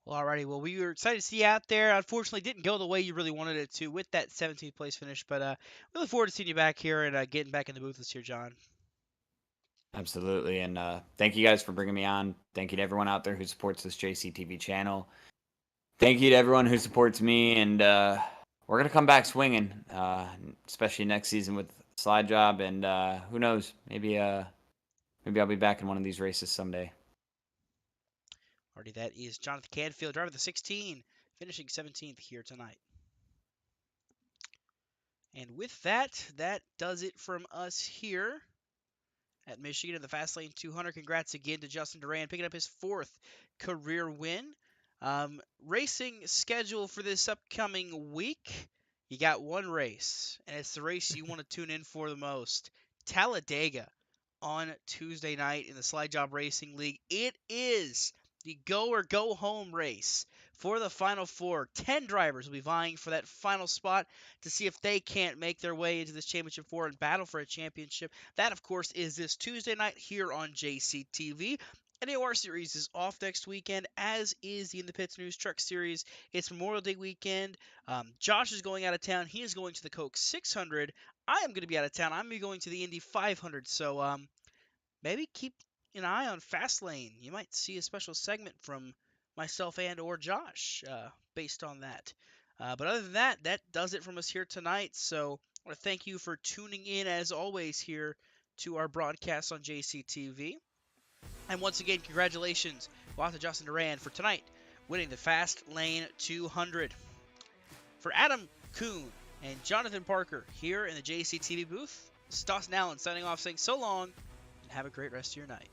Well, alrighty. Well, we were excited to see you out there. Unfortunately, didn't go the way you really wanted it to with that 17th place finish, but we look forward to seeing you back here and getting back in the booth this year, John. Absolutely, and thank you guys for bringing me on. Thank you to everyone out there who supports this JCTV channel. Thank you to everyone who supports me, and we're gonna come back swinging, especially next season with Slide Job, and who knows, maybe I'll be back in one of these races someday. Already, that is Jonathan Canfield, driver of the 16, finishing 17th here tonight. And with that, that does it from us here at Michigan in the Fastlane 200. Congrats again to Justin Duran, picking up his 4th career win. Racing schedule for this upcoming week. You got one race, and it's the race you want to tune in for the most. Talladega on Tuesday night in the Slide Job Racing League. It is the go or go home race for the Final Four. 10 drivers will be vying for that final spot to see if they can't make their way into this championship four and battle for a championship. That, of course, is this Tuesday night here on JCTV. NAOR Series is off next weekend, as is the In the Pits News Truck Series. It's Memorial Day weekend. Josh is going out of town. He is going to the Coke 600. I am going to be out of town. I'm going to be going to the Indy 500. So maybe keep an eye on Fastlane. You might see a special segment from myself and or Josh based on that. But other than that, that does it from us here tonight. So I want to thank you for tuning in, as always, here to our broadcast on JCTV. And once again, congratulations to Justin Duran for tonight winning the Fast Lane 200. For Adam Kuhn and Jonathan Parker here in the JCTV booth, this is Dawson Allen signing off, saying so long and have a great rest of your night.